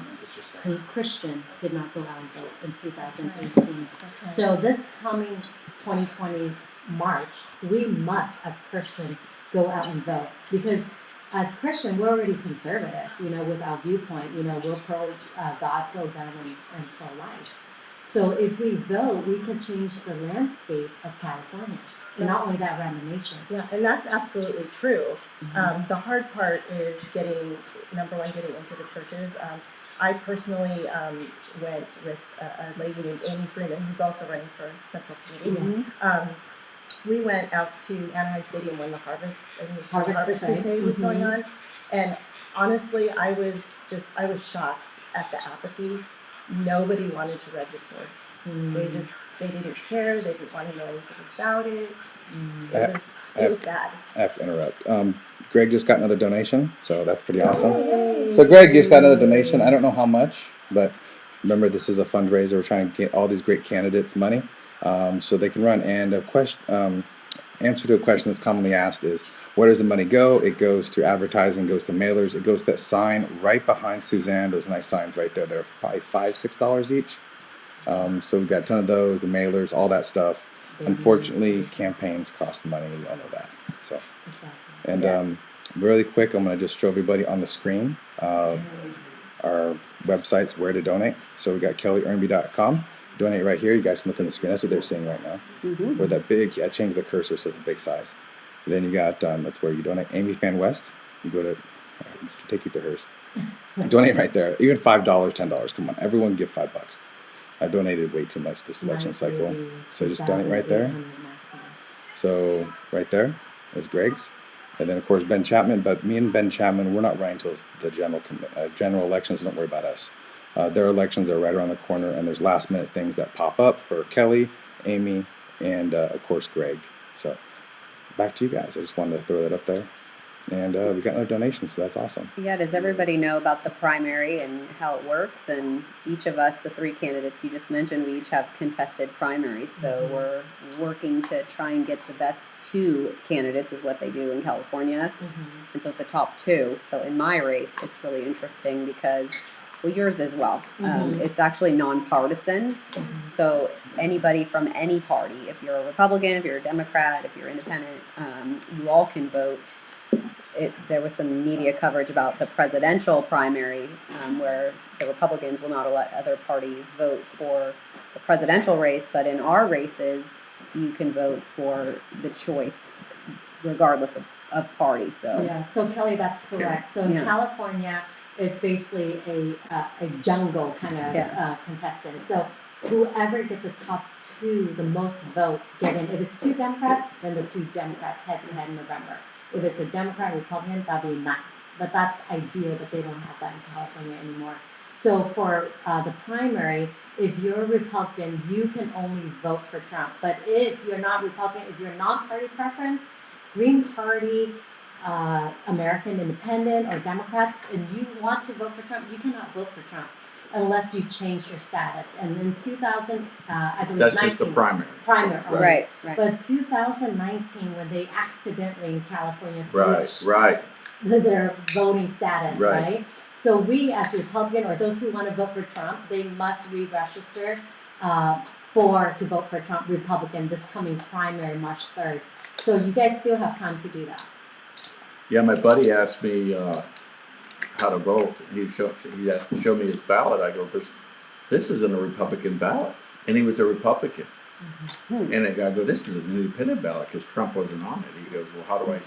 Christians did not go out and vote in 2018. So this coming 2020 March, we must, as Christians, go out and vote. Because as Christian, we're already conservative, with our viewpoint. We're pro-God, pro-gun, and pro-life. So if we vote, we can change the landscape of California. And not only that, around the nation. Yeah, and that's absolutely true. The hard part is getting into the churches. I personally went with a lady named Amy Freeman, who's also running for Central Committee. We went out to Anaheim Stadium when the Harvest Crusade was going on. And honestly, I was shocked at the apathy. Nobody wanted to register. They didn't care. They didn't want to know anything about it. It was bad. I have to interrupt. Greg just got another donation, so that's pretty awesome. So Greg, you just got another donation. I don't know how much, but remember, this is a fundraiser. We're trying to get all these great candidates money so they can run. And answer to a question that's commonly asked is, where does the money go? It goes to advertising, goes to mailers. It goes to that sign right behind Suzanne. Those nice signs right there. They're probably $5-6 each. So we've got a ton of those, the mailers, all that stuff. Unfortunately, campaigns cost money. We all know that. So, and really quick, I'm going to just show everybody on the screen our websites where to donate. So we got kellyernby.com. Donate right here. You guys can look on the screen. That's what they're seeing right now. With that big, I changed the cursor so it's a big size. Then you got that's where you donate. Amy Fan West. You go to take you to hers. Donate right there. Even $5, $10. Come on, everyone give $5. I donated way too much this election cycle. So just donate right there. So right there is Greg's. And then, of course, Ben Chapman. But me and Ben Chapman, we're not running until the general elections. Don't worry about us. Their elections are right around the corner. And there's last-minute things that pop up for Kelly, Amy, and, of course, Greg. So back to you guys. I just wanted to throw that up there. And we got no donations, so that's awesome. Yeah, does everybody know about the primary and how it works? And each of us, the 3 candidates you just mentioned, we each have contested primaries. So we're working to try and get the best 2 candidates is what they do in California. And so it's the top 2. So in my race, it's really interesting because, well, yours as well. It's actually nonpartisan. So anybody from any party, if you're a Republican, if you're a Democrat, if you're independent, you all can vote. There was some media coverage about the presidential primary where the Republicans will not let other parties vote for the presidential race, but in our races, you can vote for the choice regardless of party. So yeah, so Kelly, that's correct. So in California, it's basically a jungle kind of contestant. So whoever get the top two, the most vote, get in. If it's two Democrats, then the two Democrats head to head in November. If it's a Democrat, Republican, that'd be nice. But that's ideal, but they don't have that in California anymore. So for the primary, if you're a Republican, you can only vote for Trump. But if you're not Republican, if you're not party preference, Green Party, American Independent, or Democrats, and you want to vote for Trump, you cannot vote for Trump unless you change your status. And in 2000, I believe That's 19, just the primary. Primary, Right. But 2019, when they accidentally in California switched Right. their voting status, Right. right? So we, as a Republican, or those who want to vote for Trump, they must re-register to vote for Trump Republican this coming primary, March 3rd. So you guys still have time to do that. Yeah, my buddy asked me how to vote. He asked to show me his ballot. I go, this isn't a Republican ballot, and he was a Republican. And I go, this is an independent ballot because Trump wasn't on it. He goes, well, how do I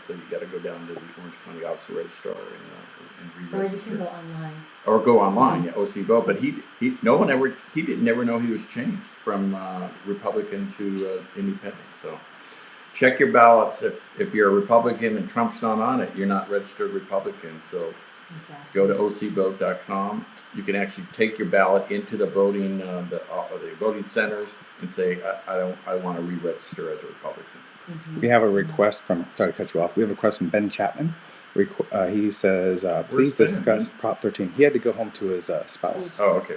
said, you got to go down to the Orange County Office Registrar and Or re-register. you can go online. Or go online, yeah, OC vote. But he didn't never know he was changed from Republican to independent. So check your ballots. If you're a Republican and Trump's not on it, you're not registered Republican. So go to ocvote.com. You can actually take your ballot into the voting the voting centers and say, I want to re-register as a Republican. We have a request from, sorry to cut you off, we have a request from Ben Chapman. He says, please discuss Prop 13. He had to go home to his spouse. Oh, okay.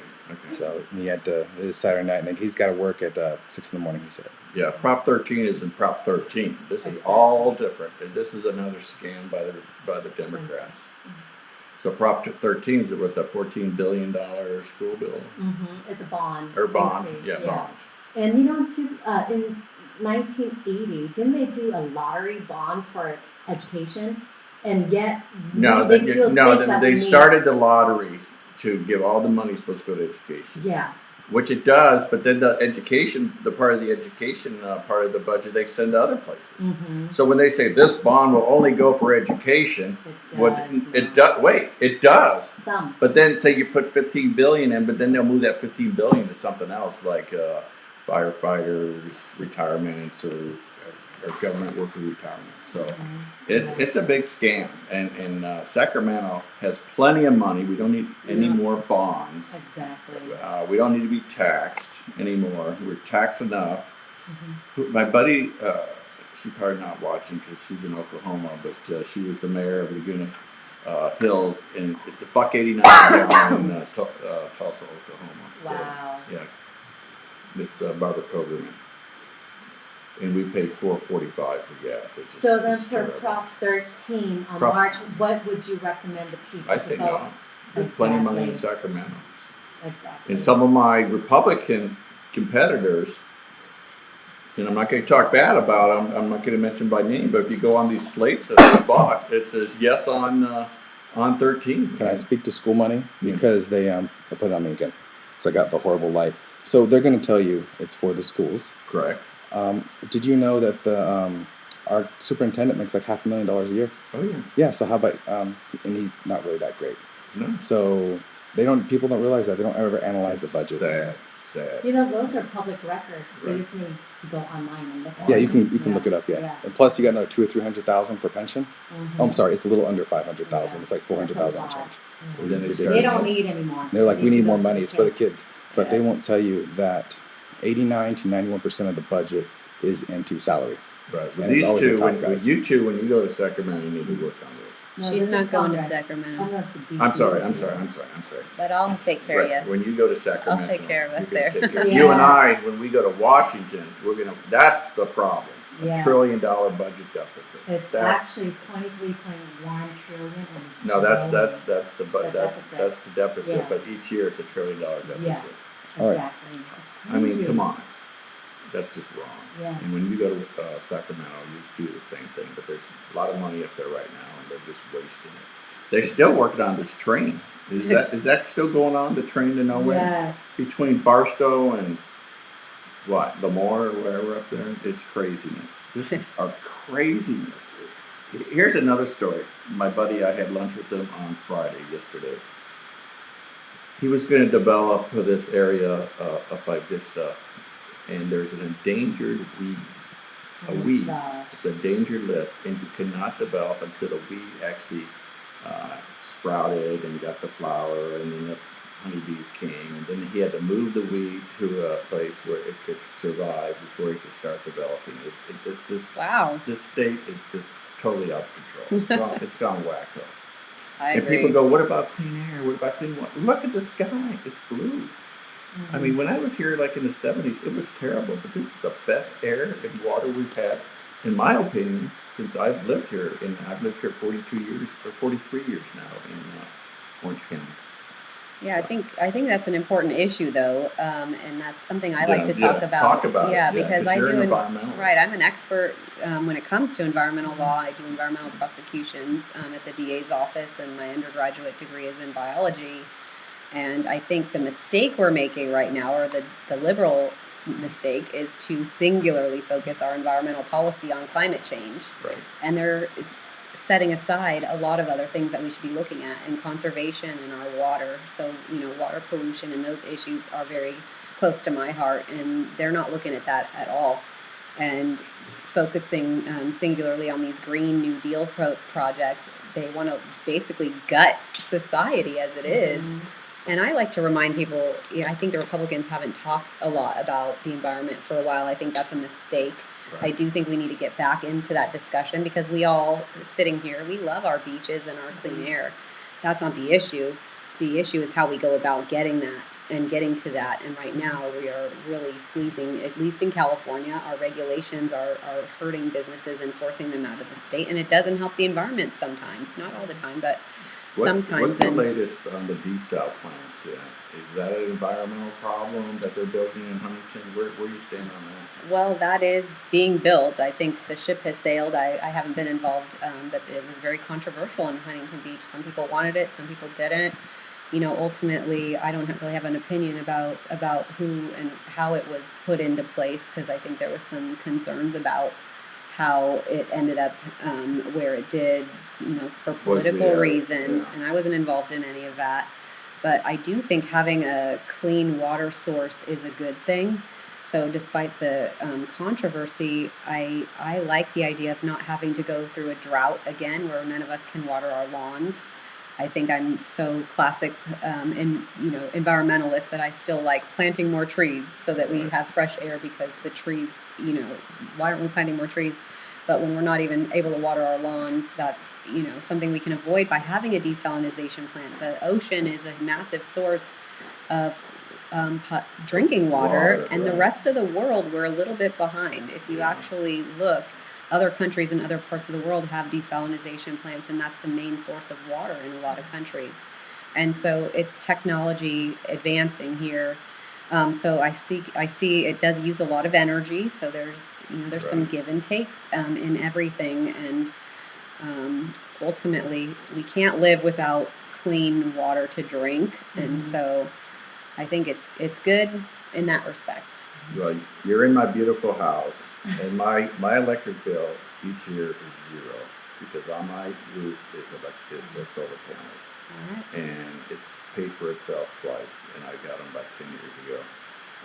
So he had to, it was Saturday night, and he's got to work at 6 in the morning, he said. Yeah, Prop 13 is in Prop 13. This is all different. And this is another scam by the Democrats. So Prop 13 is with the $14 billion school bill. It's a bond. Or bond, increase, yeah, yes. bond. And you know, in 1980, didn't they do a lottery bond for education? And yet, they started the lottery to give all the money supposed to go to education. Yeah. Which it does, but then the education, the part of the education part of the budget, they send to other places. So when they say this bond will only go for education, it does. Some. But then say you put $15 billion in, but then they'll move that $15 billion to something else like firefighters, retirements, or government worker retirement. So it's a big scam, and Sacramento has plenty of money. We don't need any more bonds. Exactly. We don't need to be taxed anymore. We're taxed enough. My buddy, she's probably not watching because she's in Oklahoma, but she was the mayor of Laguna Hills, and it's the $1.89 down in Tulsa, Oklahoma. Wow. So, yeah, Miss Barbara Koberman. And we paid $4.45 for gas. So then for Prop 13 on March, what would you recommend the people I'd to say vote? no. There's plenty of money in Sacramento. Exactly. And some of my Republican competitors, and I'm not going to talk bad about them, I'm not going to mention by name, but if you go on these slates that I bought, it says yes on 13. Can I speak to school money? Because they put it on me again. So I got the horrible light. So they're going to tell you it's for the schools. Correct. Did you know that our superintendent makes like $500,000 a year? Oh yeah. Yeah. So how about and he's not really that great. No. So people don't realize that. They don't ever analyze the budget. Sad. You know, those are public record. They just need to go online and look at Yeah, it. you can look it up. Yeah. And plus you got another $200,000 or $300,000 for pension. Oh, I'm sorry, it's a little under 500,000. It's like 400,000 and change. They don't need anymore. They're like, we need more money. It's for the kids, but they won't tell you that 89 to 91% of the budget is into salary. Right. And it's always the top guys. When you go to Sacramento, you need to work on this. No, she's not going to Sacramento. I'm sorry. But I'll take care of you. When you go to Sacramento, I'll take care of us there. You and I, when we go to Washington, that's the problem. Yes. $1 trillion budget deficit. It's actually 23.1 trillion. No, that's the deficit. Yeah. But each year it's $1 trillion deficit. Yes, All right. exactly. It's crazy. I mean, come on. That's just wrong. Yes. And when you go to Sacramento, you do the same thing. But there's a lot of money up there right now, and they're just wasting it. They're still working on this train. Is that still going on? The train to nowhere? Yes. Between Barstow and Lemoore or wherever up there, it's craziness. This is a craziness. Here's another story. My buddy, I had lunch with him on Friday yesterday. He was going to develop this area up by Vista, and there's an endangered weed. A weed. It's a danger list, and you cannot develop until the weed actually sprouted and got the flower, and then the honeybees came, and then he had to move the weed to a place where it could survive before he could start developing it. This state is just totally out of control. It's gone wacko. I and agree. people go, what about clean air? What about clean water? Look at the sky. It's blue. I mean, when I was here like in the 70s, it was terrible, but this is the best air and water we've had, in my opinion, since I've lived here. And I've lived here 42 years, or 43 years now in Orange County. Yeah, I think that's an important issue, though, and that's something I like to talk about. Talk about it. Yeah, because I you're do. an environmentalist. Right, I'm an expert when it comes to environmental law. I do environmental prosecutions at the DA's office, and my undergraduate degree is in biology. And I think the mistake we're making right now, or the liberal mistake, is to singularly focus our environmental policy on climate change. Right. And they're setting aside a lot of other things that we should be looking at, and conservation in our water. So, water pollution and those issues are very close to my heart, and they're not looking at that at all. And focusing singularly on these Green New Deal projects, they want to basically gut society as it is. And I like to remind people, I think the Republicans haven't talked a lot about the environment for a while. I think that's a mistake. Right. I do think we need to get back into that discussion, because we all, sitting here, we love our beaches and our clean air. That's not the issue. The issue is how we go about getting that and getting to that. And right now we are really squeezing, at least in California, our regulations are hurting businesses and forcing them out of the state. And it doesn't help the environment sometimes, not all the time, but sometimes. What's the latest on the desal plant? Is that an environmental problem that they're building in Huntington? Where you stand on that? Well, that is being built. I think the ship has sailed. I haven't been involved, but it was very controversial in Huntington Beach. Some people wanted it, some people didn't. Ultimately, I don't really have an opinion about who and how it was put into place, because I think there was some concerns about how it ended up where it did, for political reasons. Yeah. And I wasn't involved in any of that. But I do think having a clean water source is a good thing. So despite the controversy, I like the idea of not having to go through a drought again, where none of us can water our lawns. I think I'm so classic environmentalist that I still like planting more trees so that we have fresh air, because the trees, why aren't we planting more trees? But when we're not even able to water our lawns, that's something we can avoid by having a desalination plant. The ocean is a massive source of drinking water, and the rest of the world, we're a little bit behind. If you actually look, other countries in other parts of the world have desalination plants, and that's the main source of water in a lot of countries. And so it's technology advancing here. So I see it does use a lot of energy. So there's some give and takes in everything, and ultimately we can't live without clean water to drink. And so I think it's good in that respect. Well, you're in my beautiful house, and my electric bill each year is zero, because on my roof is solar panels. And it's paid for itself twice, and I got them about 10 years ago.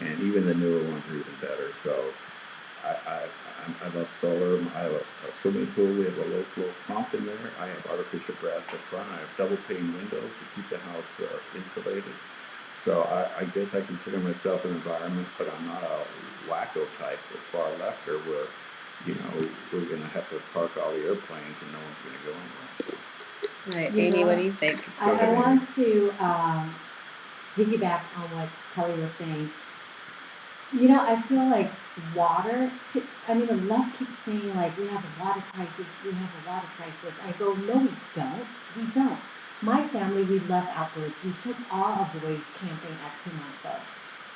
And even the newer ones are even better. So I love solar. I have a swimming pool. We have a low flow pump in there. I have artificial grass up front. I have double pane windows to keep the house insulated. So I guess I consider myself an environment, but I'm not a wacko type or far lefter where, we're going to have to park all the airplanes and no one's going to go anywhere. So. Right. Amy, what do you think? I want to piggyback on what Kelly was saying. I feel like water, the left keeps saying, like, we have a water crisis, I go, no, we don't. My family, we love outdoors. We took all of the boys camping at 2 months old.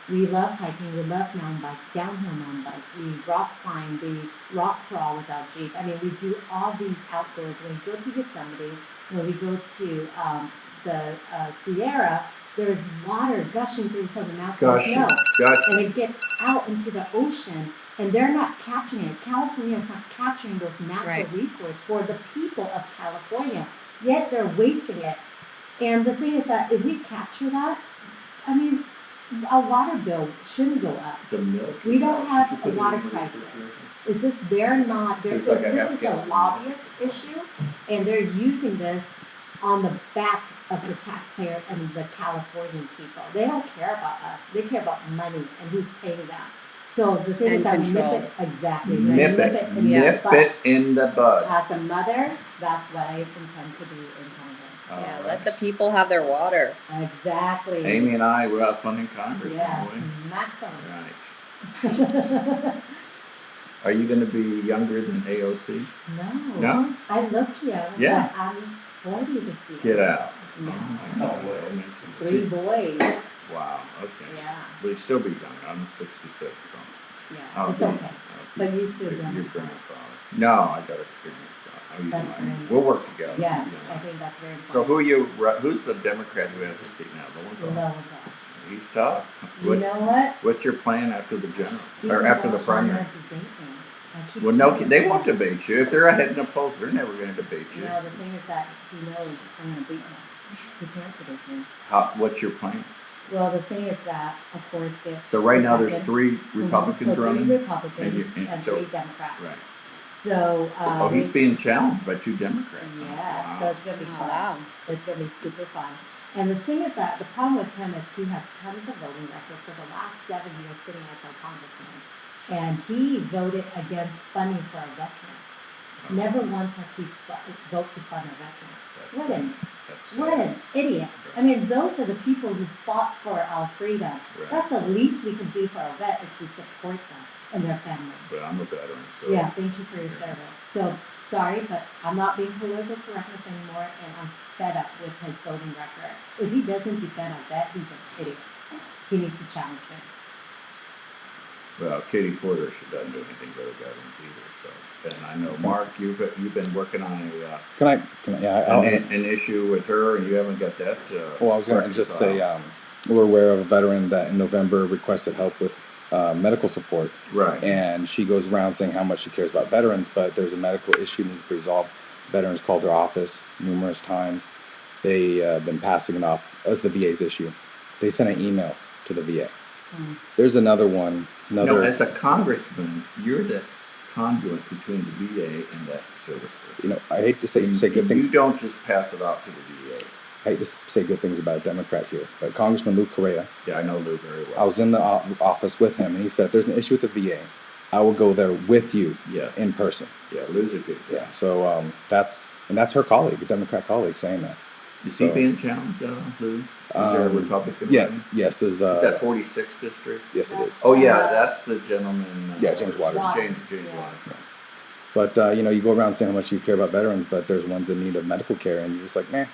We love hiking, we love mountain bike, downhill mountain bike, we rock climb, we rock crawl with our Jeep. We do all these outdoors. When we go to Yosemite, when we go to the Sierra, there's water gushing through from the mountain snow. And it gets out into the ocean. and they're not capturing it. California is not capturing those natural Right. resources for the people of California, yet they're wasting it. And the thing is that if we capture that, I mean, our water bill shouldn't go up. The milk. We don't have a water crisis. It's just they're not, It's like a this half is a gallon. lobbyist issue, and they're using this on the back of the taxpayer and the Californian people. They don't care about us. They care about money and who's paying them. So the thing is And that we control. nip it, exactly. right? Nip it. in the Nip bud. it in the bud. As a mother, that's what I intend to do in Congress. Yeah, All let the right. people have their water. Exactly. Amy and I were out funding Congress. Yes, weren't smack them. we? Right. Are you going to be younger than AOC? No. No? I look young, Yeah. but I'm 40 this year. Get out. No. Oh, my God. 3 boys. Wow. Okay. Yeah. But you still be young. I'm 66. So Yeah, I'll it's be- okay. I'll But be you still your don't. grandfather. No, I got experience. I'll use That's mine. great. We'll work together. Yes, you know. I think that's very important. So who's the Democrat who has the seat now? Lowenthal. He's tough. You know what? What's your plan after the general He or after the wants to primary? debate me. I keep Well, no, telling they him. won't debate you. If they're ahead in the polls, they're never going to debate you. No, the thing is that he knows I'm going to beat him. He can't debate me. What's your plan? Well, the thing is that, of course, So right now there's second. 3 Republicans So running. 3 Republicans and and so- 3 Democrats. Right. So, Oh, he's being challenged by 2 Democrats. yeah, Wow. so it's gonna be Oh, fun. wow. It's gonna be super fun. And the thing is that the problem with him is he has tons of voting record for the last 7 years sitting as our congressman. And he voted against funding for our veterans. Never once has he voted to fund our veterans. What an idiot. I mean, those are the people who fought for our freedom. Right. That's the least we can do for our vet is to support them and their family. But I'm a veteran, so. Yeah, thank you for your service. So, sorry, but I'm not being political correctness anymore, and I'm fed up with his voting record. If he doesn't defend our vet, he's an idiot. He needs to challenge me. Well, Katie Porter, she doesn't do anything for the veterans either, so. And I know, Mark, you've been working on an issue with her, and you haven't got that. Well, I was going to just say, we're aware of a veteran that in November requested help with medical support. Right. And she goes around saying how much she cares about veterans, but there's a medical issue that needs to be resolved. Veterans called her office numerous times. They've been passing it off as the VA's issue. They sent an email to the VA. There's another one. No, as a congressman, you're the conduit between the VA and that service person. You know, I hate to say good things. You don't just pass it off to the VA. I hate to say good things about a Democrat here, but Congressman Lou Correa. Yeah, I know Lou very well. I was in the office with him, and he said, if there's an issue with the VA, I will go there with you in person. Yeah, Lou's a good guy. Yeah, so that's her colleague, a Democrat colleague, saying that. Is he being challenged, Lou? Is there a Republican? Yeah, running? yes. Is that 46th district? Yes, it is. Oh, yeah, that's the gentleman. James Waters. James Waters. But, you go around saying how much you care about veterans, but there's ones in need of medical care, and you're just like, meh.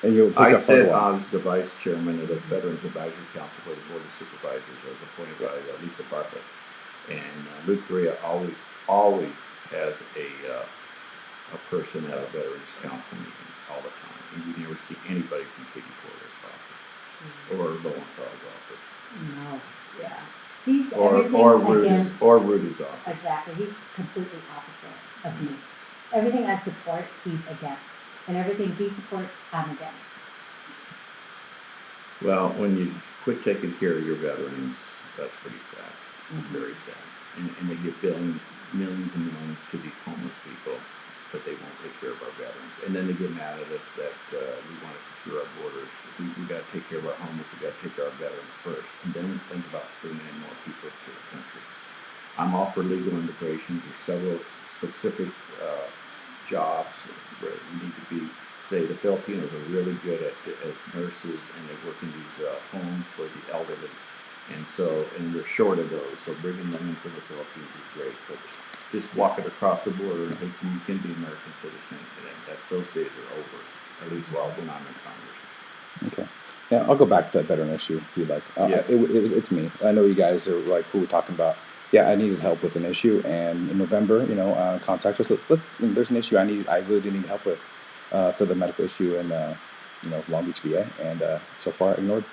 And you'll take a photo. I was the vice chairman of the Veterans Advisory Council for the Board of Supervisors. I was appointed by Lisa Bartlett. And Lou Correa always has a person at a Veterans Council meetings all the time. And you never see anybody from Katie Porter's office or Lowenthal's office. No, yeah. He's Or everything Rudy's office. Exactly. He's completely opposite of me. Everything I support, he's against. And everything he supports, I'm against. Well, when you quit taking care of your veterans, that's pretty sad. Very sad. And they give millions and millions to these homeless people, but they won't take care of our veterans. And then they get mad at us that we want to secure our borders. We got to take care of our homeless. We got to take care of our veterans first, and then we think about bringing in more people to the country. I'm all for legal immigration. There's several specific jobs where we need to be. Say the Filipinos are really good as nurses, and they work in these homes for the elderly, and we're short of those. So bringing them in from the Philippines is great, but just walking across the border and thinking you can be an American citizen, those days are over. At least when I'm in Congress. Okay. Yeah, I'll go back to that veteran issue if you'd like. It's me. I know you guys are like, who we're talking about. Yeah, I needed help with an issue, and in November, contact us. There's an issue I really do need help with for the medical issue in Long Beach, VA, and so far ignored.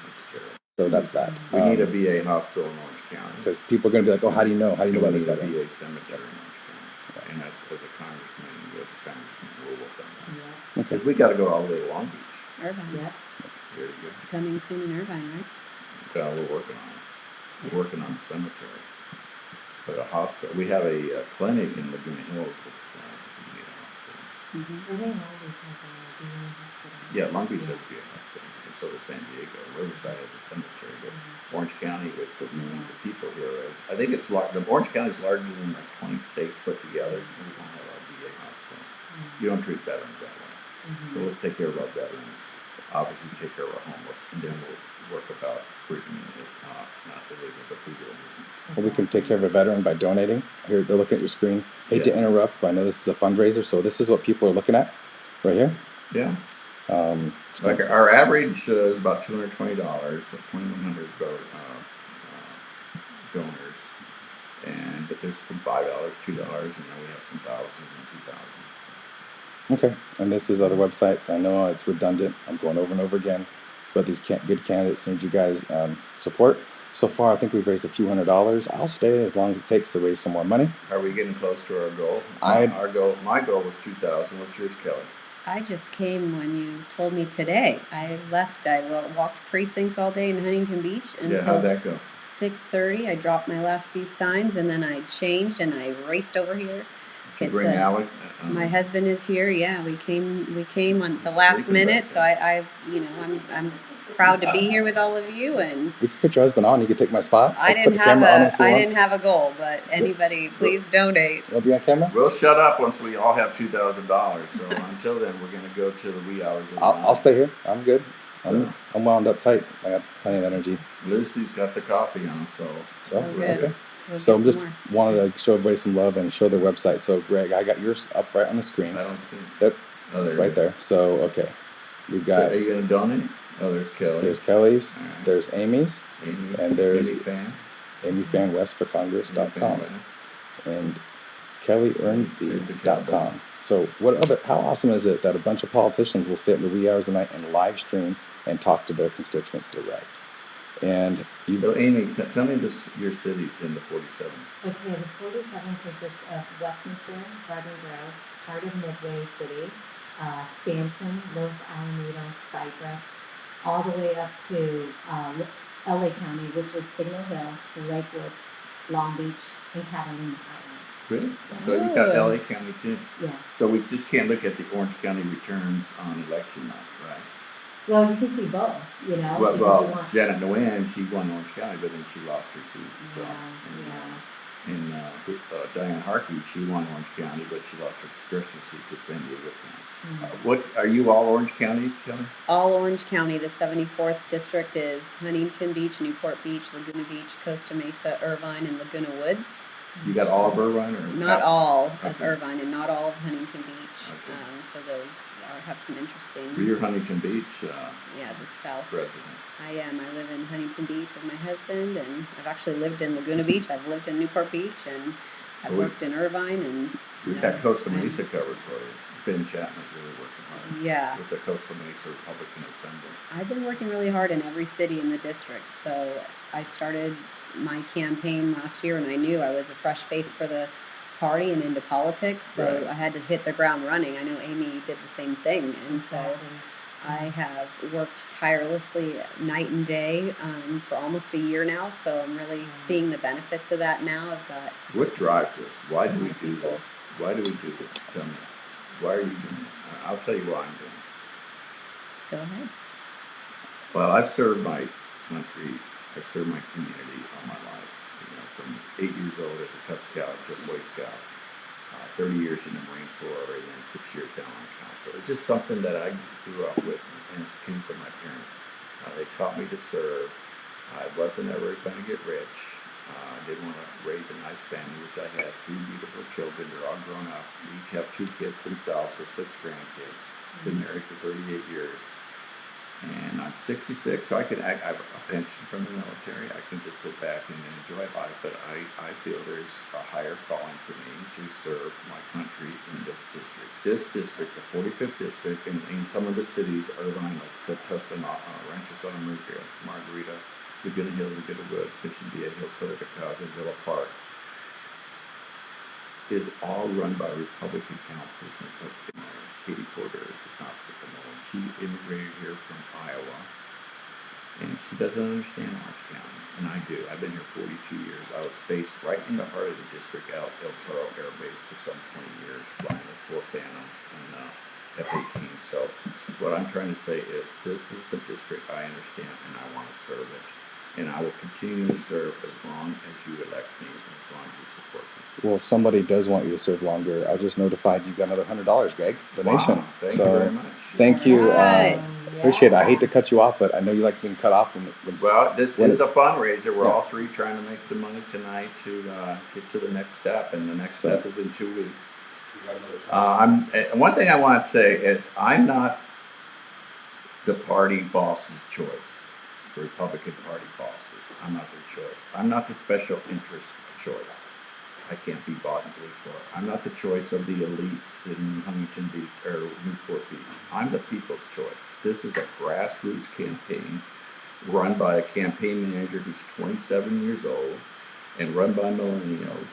That's terrible. So that's that. We need a VA hospital in Orange County. Because people are going to be like, oh, how do you know? How do you know about this We need veteran? a VA cemetery in Orange County. And as a congressman, we'll work on that. Yeah. Because we got to go all the way to Long Beach. Irvine. Yep. Very good. It's coming soon in Irvine, right? We're working on it. We're working on the cemetery. But a hospital, we have a clinic in Laguna Hills, but we need a hospital. Mm-hmm. I think Long Beach has a VA hospital. Yeah, Long Beach has to be a hospital, and so does San Diego. Riverside has a cemetery, but Orange County with the millions of people here, I think it's Orange County is larger than like 20 states put together. We don't have a VA hospital. You don't treat veterans that way. So let's take care of our veterans. Obviously, take care of our homeless, and then we'll work about bringing it, not illegal, but legal. Well, we can take care of a veteran by donating. Here, they're looking at your screen. Hate to interrupt, but I know this is a fundraiser, so this is what people are looking at right here. Yeah. Like our average is about $220, 2,100 donors, but there's some $5, $2, and then we have some thousands and 2,000. Okay, and this is other websites. I know it's redundant. I'm going over and over again, but these good candidates need you guys' support. So far, I think we've raised a few $100s. I'll stay as long as it takes to raise some more money. Are we getting close to our goal? My goal was 2,000. What's yours, Kelly? I just came when you told me today. I left. I walked precincts all day in Huntington Beach until how'd that go? 6:30. I dropped my last few signs and then I changed and I raced over here. Did you bring Alec? My husband is here. Yeah, we came on the last minute. So I'm proud to be here with all of you. And we can put your husband on. You can take my spot. I didn't have a goal, but anybody, please donate. Will be on camera. We'll shut up once we all have $2,000. So until then, we're going to go to the wee hours of the night. I'll stay here. I'm good. I'm wound up tight. I got plenty of energy. Lucy's got the coffee on, so okay. So I'm just wanted to show everybody some love and show their website. So Greg, I got yours up right on the screen. I don't see that. Oh, there right there. So okay, we've got. So are you going to donate? Oh, there's Kelly. There's Kelly's. Right. There's Amy's. And there's Amy Fan WestForCongress.com and KellyEarnB.com. So how awesome is it that a bunch of politicians will stay up in the wee hours of the night and live stream and talk to their constituents direct? And so Amy, tell me your cities in the 47. Okay, the 47 consists of Westminster, Garden Grove, part of Midway City, Stanton, Los Alamitos, Cypress, all the way up to LA County, which is Signal Hill, Lakewood, Long Beach, and Catalina Island. Really? So you got LA County too? Yes. So we just can't look at the Orange County returns on election night, right? Well, you can see both, you know. Well, Janet Nguyen, she won Orange County, but then she lost her seat. So, and Diane Harkey, she won Orange County, but she lost her congressional seat to San Diego County. What are you all Orange County, Kelly? All Orange County. The 74th district is Huntington Beach, Newport Beach, Laguna Beach, Costa Mesa, Irvine, and Laguna Woods. You got all of Irvine, or not all of Irvine, and not all of Huntington Beach. Okay. So those have some interesting. You're Huntington Beach. Yeah, the South resident. I am. I live in Huntington Beach with my husband, and I've actually lived in Laguna Beach. I've lived in Newport Beach, and I've worked in Irvine, and we've got Costa Mesa covered for you. Ben Chapman's really working hard. Yeah. With the Costa Mesa Republican Assembly. I've been working really hard in every city in the district. So I started my campaign last year, and I knew I was a fresh face for the party and into politics, so I had to hit the ground running. I know Amy did the same thing, and so I have worked tirelessly night and day for almost a year now, so I'm really seeing the benefits of that now. I've got. What drives us? Why do we do this? Why do we do this? Tell me. Why are you doing it? I'll tell you why I'm doing it. Go ahead. Well, I've served my country, I've served my community all my life. You know, from 8 years old as a Cub Scout to a Boy Scout, 30 years in the Marine Corps, and then 6 years down on council. It's just something that I grew up with and it came from my parents. They taught me to serve. I wasn't ever going to get rich. I did want to raise a nice family, which I had 3 beautiful children. They're all grown up. We each have 2 kids themselves, so 6 grandkids. Been married for 38 years. And I'm 66, so I have a pension from the military. I can just sit back and enjoy life, but I feel there's a higher calling for me to serve my country in this district. This district, the 45th district, and in some of the cities, Irvine, like Tustin, Rancho Santa Maria, Margarita, Laguna Hills, Laguna Woods, Mission Viejo, Political Casa, Villa Park, is all run by Republican councils and Republican mayors. Katie Porter is not people know. She immigrated here from Iowa, and she doesn't understand Orange County, and I do. I've been here 42 years. I was based right in the heart of the district out El Toro Air Base for some 20 years, flying with 4 Phantoms and F-18. So what I'm trying to say is this is the district I understand, and I want to serve it. And I will continue to serve as long as you elect me and as long as you support me. Well, if somebody does want you to serve longer, I just notified you got another $100, Greg, donation. Wow, thank you so very much. Thank you. Right. Appreciate it. I hate to cut you off, but I know you like being cut off. Well, this is a fundraiser. We're Yeah. all three trying to make some money tonight to get to the next step, and the next step is in 2 weeks. One thing I want to say is I'm not the party boss's choice, the Republican Party bosses. I'm not their choice. I'm not the special interest choice. I can't be bought and paid for. I'm not the choice of the elites in Huntington Beach or Newport Beach. I'm the people's choice. This is a grassroots campaign run by a campaign manager who's 27 years old and run by millennials.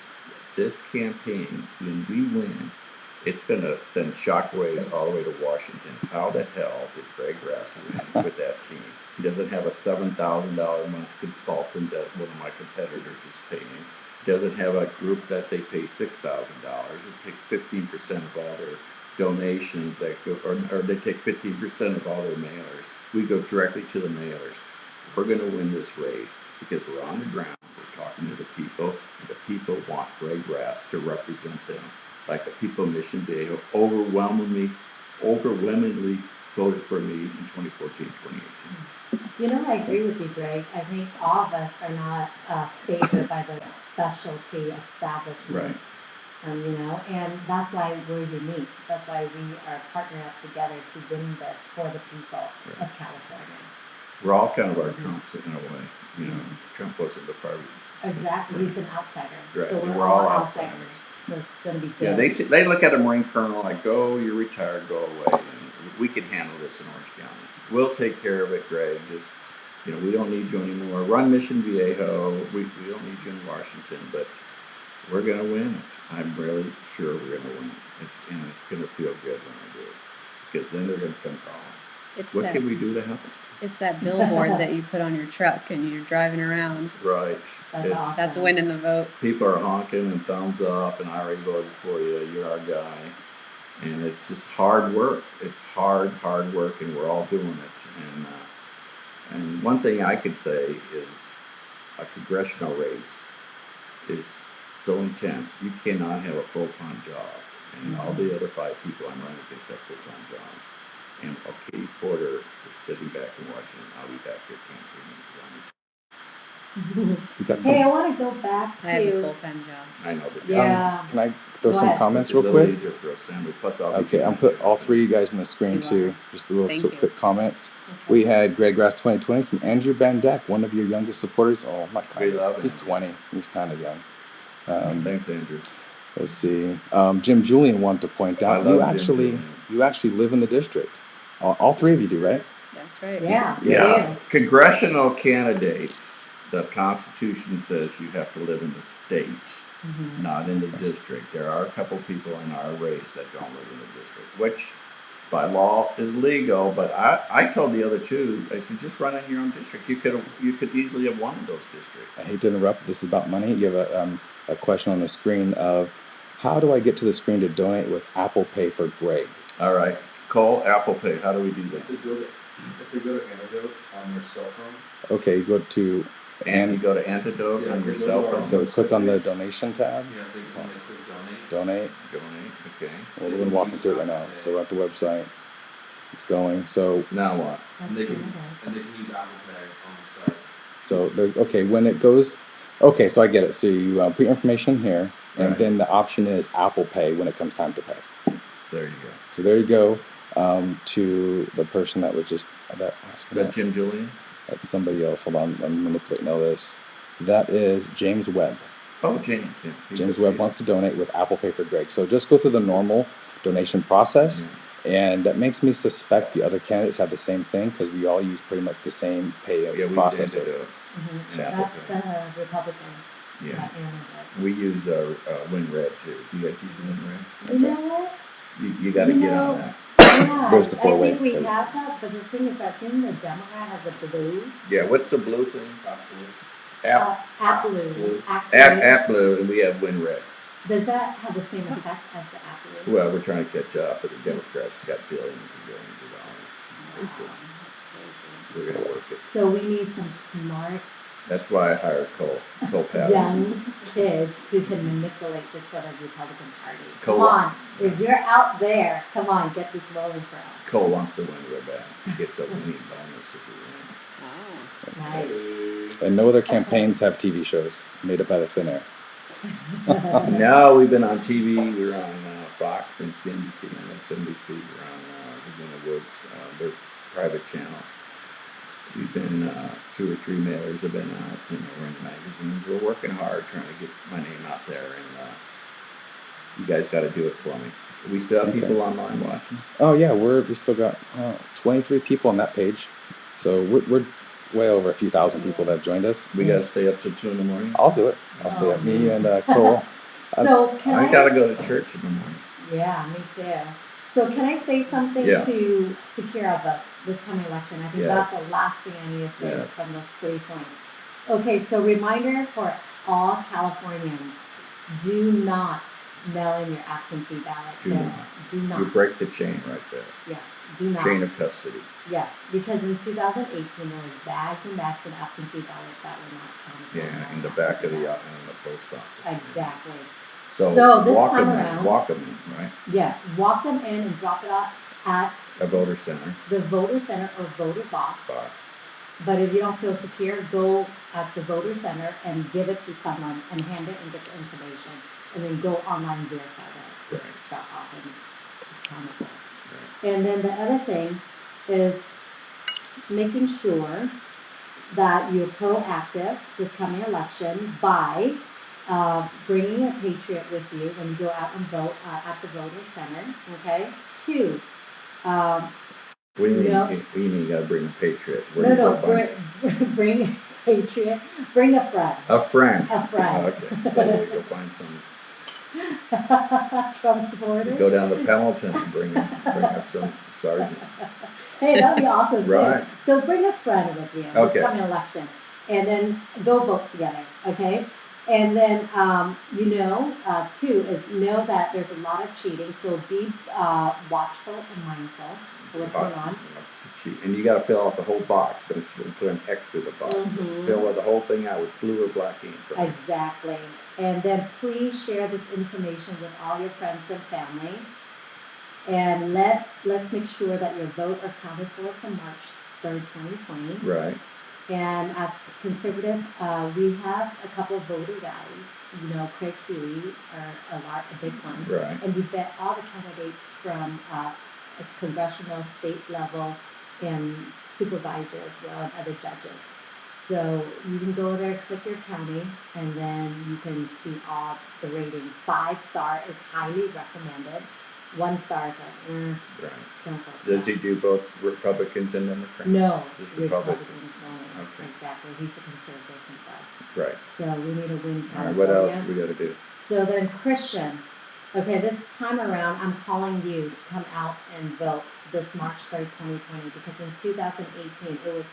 This campaign, when we win, it's going to send shockwaves all the way to Washington. How the hell did Greg Rass win with that team? He doesn't have a $7,000 a month consultant that one of my competitors is paying. He doesn't have a group that they pay $6,000. It takes 15% of all their donations that go, or they take 15% of all their mailers. We go directly to the mailers. We're going to win this race because we're on the ground. We're talking to the people, and the people want Greg Rass to represent them. Like the people of Mission Viejo overwhelmingly voted for me in 2014, 2018. You know, I agree with you, Greg. I think all of us are not favored by the specialty establishment. Right. You know, and that's why we're unique. That's why we are partnering up together to win this for the people of California. We're all kind of our Trumps in a way. You know, Trump wasn't the party. Exactly. He's an outsider. Right. So And we're all outsiders. So it's going to be good. Yeah, they look at a Marine Colonel like, oh, you're retired, go away. And we can handle this in Orange County. We'll take care of it, Greg. Just, you know, we don't need you anymore. Run Mission Viejo. We don't need you in Washington, but we're going to win it. I'm really sure we're going to win it. And it's going to feel good when we do it. Because then they're going to come calling. What can we do to help it? It's that billboard that you put on your truck and you're driving around. Right. That's awesome. That's winning the vote. People are honking and thumbs up, and I already voted for you. You're our guy. And it's just hard work. It's hard work, and we're all doing it. And one thing I could say is a congressional race is so intense. You cannot have a full-time job. And all the other 5 people I'm running against have full-time jobs. And Katie Porter is sitting back and watching. I'll be back here campaigning. Hey, I want to go back to. I have a full-time job. I know. But Yeah. Can I throw some ahead. comments it's a real little quick? easier for assembly. Plus, I'll be Okay, doing I'm it. put all 3 of you guys on the screen too. Just the real Thank you. quick comments. We had Greg Rass 2020 from Andrew Bandeck, one of your youngest supporters. Oh, not We kind love of. He's Andrew. 20. He's kind of young. Thanks, Andrew. Let's see. Jim Julian wanted to point I out love Jim Julian. you actually live in the district. All 3 of you do, right? That's right. Yeah. Yeah. Congressional candidates, the Constitution says you have to live in the state, not in the district. There are a couple people in our race that don't live in the district, which by law is legal. But I told the other 2, I said, just run in your own district. You could easily have won in those districts. I hate to interrupt. This is about money. You have a question on the screen of how do I get to the screen to donate with Apple Pay for Greg? All right. Call Apple Pay. How do we do that? If they go to Antidote on their cell phone. Okay, you go to And you go to Antidote on your cell phone. So click on the donation tab. Yeah, they click donate. Donate. Okay. Well, we're walking through it right now. So we're at the website. It's going. So now what? And they can use Apple Pay on the site. So okay, when it goes, okay, so I get it. So you put your information here, and Right. then the option is Apple Pay when it comes time to pay. There you go. So there you go. To the person that was just asking Is that that. Jim Julian? That's somebody else. Hold on, I'm manipulating all this. That is James Webb. Oh, James. Yeah. James Webb wants to donate with Apple Pay for Greg. So just go through the normal donation process, and that makes me suspect the other candidates have the same thing because we all use pretty much the same pay Yeah, we processor. did it. That's the Republican. Yeah. Anna We use WinRed too. You guys use WinRed? did. You know what? You got to You get know, on that. Yeah, There's the I four-way. think we have that, but the thing is, I think the Democrat has a blue. Yeah, what's the blue thing? App blue. App blue, and we have WinRed. Does that have the same effect as the app blue? Well, we're trying to catch up, but the Democrats got billions and billions of dollars. That's crazy. We're going to work it. So we need some smart That's why I hired Cole Patterson. young kids who can manipulate this for the Republican Party. Come Cole. on, if you're out there, come on, get this rolling for us. Cole wants to win real bad. He gets a winning bonus if he wins. Nice. And no other campaigns have TV shows made up out of thin air. No, we've been on TV. We're on Fox and CNBC and SNBC. We're on Virginia Woods, their private channel. We've been 2 or 3 mailers have been out. We're in magazines. We're working hard trying to get my name out there, and you guys got to do it for me. We still have people online watching. Oh yeah, we still got 23 people on that page, so we're way over a few thousand people that have joined us. We got to stay up till 2 in the morning. I'll do it. I'll stay up. Me and Cole. So can I got to go to church in the morning. Yeah, me too. So can I say something Yeah. to secure our vote this coming election? I think Yes. that's the last thing I need to say Yes. from those 3 points. Okay, so reminder for all Californians, do not mail in your absentee ballot. Do Yes, not. do not. You break the chain right there. Yes, do not. Chain of custody. Yes, because in 2018 there was bags and bags of absentee ballots that were not counted. for Yeah, in the my back of absentee the ballot. in the post office. Exactly. So this walk time them around, in. Walk them in, right? yes, walk them in and drop it off at A voter center. the voter center or voter box. Box. But if you don't feel secure, go at the voter center and give it to someone and hand it and get the information, and then go online and verify that it's got off and it's counted for. And then the other thing is making sure that you're proactive this coming election by bringing a patriot with you when you go out and vote at the voter center. Okay. 2. What do you mean? No. What do you mean you got to bring a patriot? Where do you No, go find bring a patriot. Bring a friend. a friend. A friend. Oh, okay. Then we go find some. Trump supporter. Go down to Pendleton and bring up some sergeant. Hey, that'd be awesome Right. too. So bring a friend with you Okay. this coming election, and then go vote together. Okay. And then, 2 is know that there's a lot of cheating, so be watchful and mindful of what's going on. And you got to fill out the whole box. Don't put an X through the box. Mhm. Fill the whole thing out with blue or black ink. Right? Exactly. And then please share this information with all your friends and family. And let's make sure that your vote are counted for March 3rd, 2020. Right. And as conservative, we have a couple of voter rallies. Craig Huey are a big one. Right. And we vet all the candidates from a congressional, state level, and supervisor as well, and other judges. So you can go there, click your county, and then you can see all the rating. 5-star is highly recommended. 1 star is like, Right. don't go. Does he do both Republicans and Democrats? No, Just Republicans Republicans. only. Okay. Exactly. He's a conservative himself. Right. So we need to win All right. California. What else we got to do? So then Christian, okay, this time around, I'm calling you to come out and vote this March 3rd, 2020, because in 2018, it was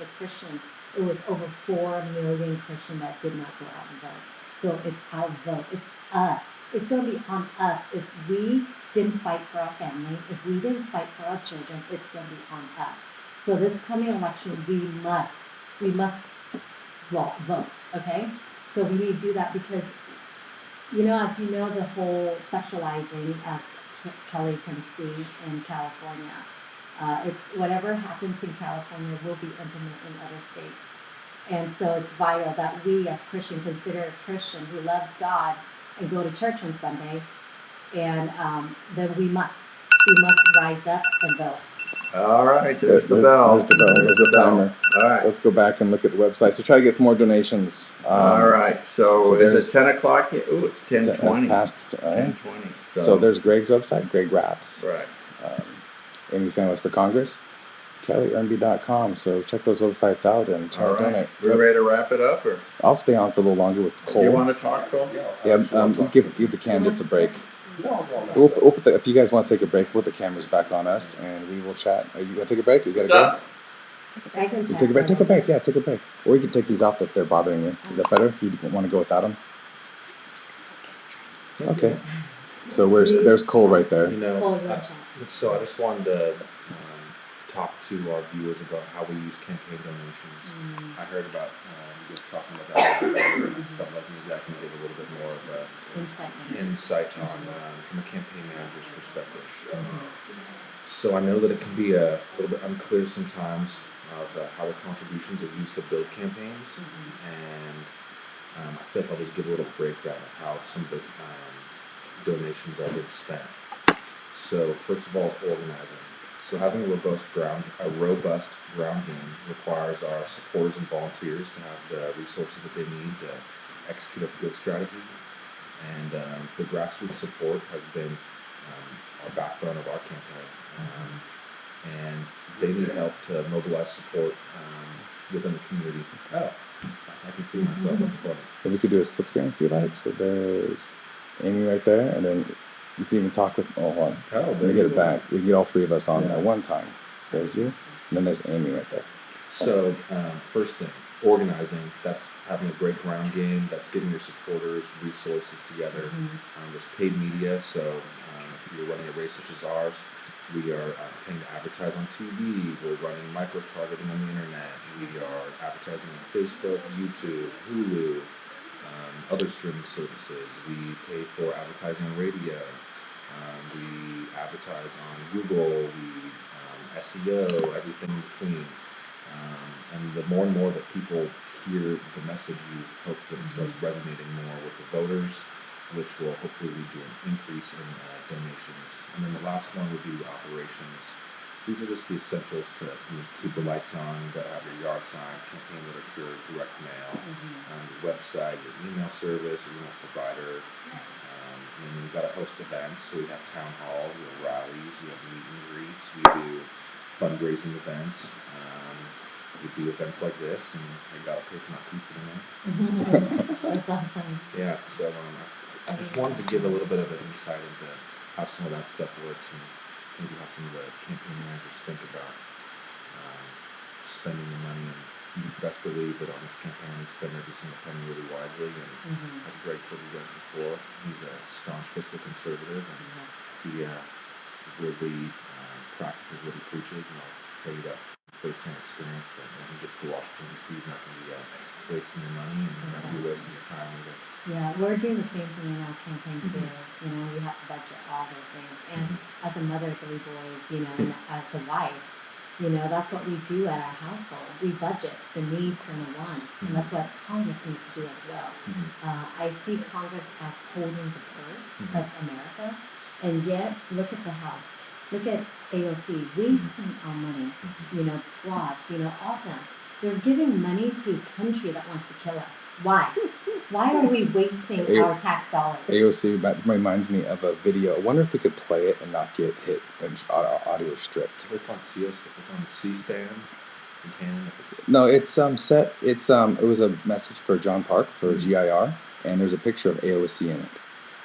it was over 4 million Christian that did not go out and vote. So it's our vote. It's us. It's going to be on us. If we didn't fight for our family, if we didn't fight for our children, it's going to be on us. So this coming election, we must vote, okay? So we need to do that because, as you know, the whole sexualizing, as Kelly can see in California, it's whatever happens in California will be implemented in other states. And so it's vital that we as Christians consider a Christian who loves God and go to church on Sunday, and then we must rise up and vote. All right, there's the bell. There's the bell. There's the timer. All right. Let's go back and look at the website. So try to get some more donations. All right. So is there's- it 10 o'clock yet? Ooh, it's 10:20. That's past, 10:20. So there's Greg's website, Greg Raths. Right. Amy Fan was for Congress. KellyEarnby.com. So check those websites out and try All to right. donate. We ready to wrap it up, or I'll stay on for a little longer with Cole. you want to talk, Cole? Yeah, give the candidates a break. If you guys want to take a break, we'll put the cameras back on us, and we will chat. Are you going to take a break? You got to go? I can check. Take a break. Take a break. Yeah, take a break. Or you can take these off if they're bothering you. Is that better? If you want to go without them. Okay. So there's Cole right there. You know, so I just wanted to talk to our viewers about how we use campaign donations. I heard about you guys talking about that earlier, and I felt like maybe I can give a little bit more of a insight on from a campaign manager's perspective. So I know that it can be a little bit unclear sometimes of how the contributions are used to build campaigns, and I feel like I'll just give a little breakdown of how some of the donations are being spent. So first of all, organizing. So having a robust ground game requires our supporters and volunteers to have the resources that they need to execute a good strategy. And the grassroots support has been our backbone of our campaign. And they need help to mobilize support within the community. Oh, I can see myself. That's funny. And we could do a split screen if you like. So there's Amy right there, and then you can even talk with. Oh, hold on. Let me get it back. We can get all three of us on at one time. There's you, and then there's Amy right there. So first thing, organizing. That's having a great ground game. That's getting your supporters resources together. There's paid media. So if you're running a race such as ours, we are paying to advertise on TV. We're running micro-targeting on the internet. We are advertising on Facebook, YouTube, Hulu, other streaming services. We pay for advertising on radio. We advertise on Google. We SEO, everything in between. And the more and more that people hear the message, you hope that it starts resonating more with the voters, which will hopefully lead to an increase in donations. And then the last one would be operations. So these are just the essentials to keep the lights on. You got to have your yard signs, campaign literature, direct mail, your website, your email service, your email provider. And we've got to host events. So we have town halls, we have rallies, we have meet and greets, we do fundraising events. We do events like this, and I got to pay for my pizza tonight. That's awesome. Yeah, so I just wanted to give a little bit of an insight into how some of that stuff works, and maybe how some of the campaign managers think about spending the money. And you best believe that on this campaign we spend every single penny really wisely. And as Greg told you guys before, he's a staunch fiscal conservative, and he really practices what he preaches. And I'll tell you that first-hand experience that when he gets to Washington D.C., he's not going to be wasting your money, and you're not going to be wasting your time either. Yeah, we're doing the same thing in our campaign too. You know, we have to budget all those things. And as a mother of 3 boys, you know, and as a wife, you know, that's what we do at our household. We budget the needs and the wants, and that's what Congress needs to do as well. I see Congress as holding the purse of America, and yet look at the House. Look at AOC wasting our money. You know, squads. You know, all of them. They're giving money to a country that wants to kill us. Why? Why are we wasting our tax dollars? AOC reminds me of a video. I wonder if we could play it and not get hit and audio stripped. It's on C-SPAN. You can. No, it's set. It's it was a message for John Park for GIR, and there's a picture of AOC in it.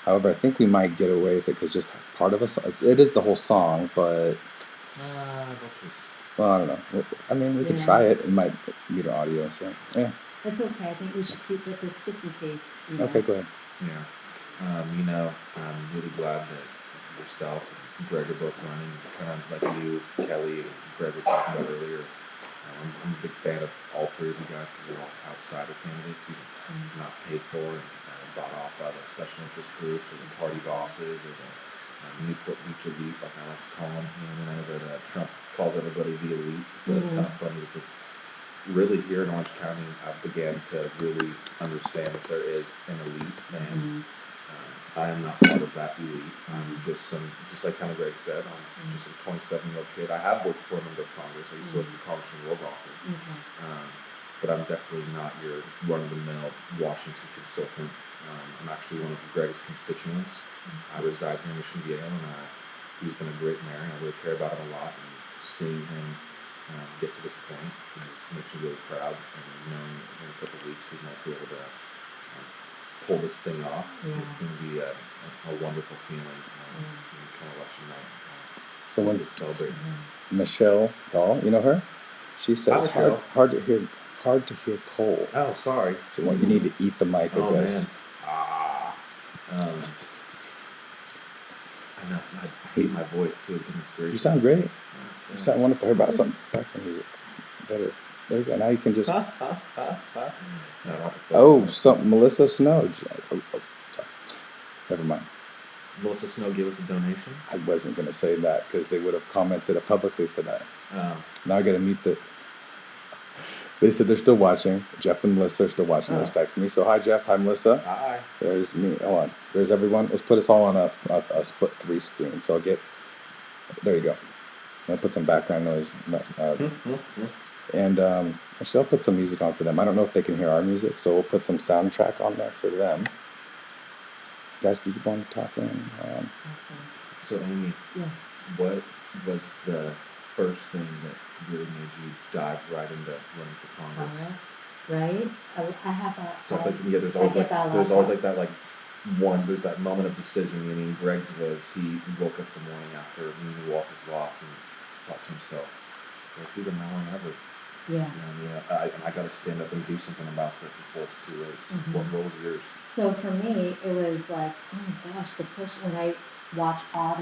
However, I think we might get away with it because just part of us. It is the whole song, but well, I don't know. I mean, we could try it. It might mute our audio. So yeah. It's okay. I think we should keep with this just in case. You know. Okay, go ahead. Yeah. You know, I'm really glad that yourself and Greg are both running. Kind of like you, Kelly, and Greg were talking about earlier. I'm a big fan of all 3 of you guys because you're all outsider candidates, even not paid for and bought off by the special interest groups or the party bosses or the Newport Beach elite, like I like to call them. You know, I know that Trump calls everybody the elite, but it's kind of funny because really here in Orange County, I've began to really understand that there is an elite, and I am not part of that elite. I'm just like kind of Greg said, I'm just a 27-year-old kid. I have worked for a member of Congress. I used to work for Congressman Rogoff. But I'm definitely not your run-of-the-mill Washington consultant. I'm actually one of Greg's constituents. I reside here in Mission Viejo, and he's been a great mayor, and I really care about him a lot. And seeing him get to this point. And it just makes me really proud, and knowing that in a couple of weeks we might be able to pull this thing off. Yeah. It's going to be a wonderful feeling kind of election night. So when celebrate. Michelle Gall, you know her? She says Hi, hard to hear Cole. Oh, sorry. So you need to eat the mic, I guess. Man. I know. I hate my voice too. Goodness gracious. You sound great. You sound wonderful. Hear about something back when you better. There you go. Now you can just. Oh, something. Melissa Snow. Sorry. Never mind. Melissa Snow gave us a donation. I wasn't going to say that because they would have commented publicly for that. Now I got to mute the. They said they're still watching. Jeff and Melissa are still watching. They're texting me. So hi, Jeff. Hi, Melissa. Hi. There's me. Hold on. There's everyone. Let's put us all on a split 3 screen. So I'll get. There you go. I'll put some background noise. And actually, I'll put some music on for them. I don't know if they can hear our music, so we'll put some soundtrack on there for them. You guys keep on talking. So, Amy, Yes. what was the first thing that really made you dive right into running for Congress? Right? I have a. So, there's always there's that moment of decision. I mean, Greg's was he woke up the morning after meeting Walter's loss and thought to himself, well, it's either now or never. Yeah. And I got to stand up and do something about this before it's too late. So what was yours? So for me, it was like, oh my gosh, the push when I watch all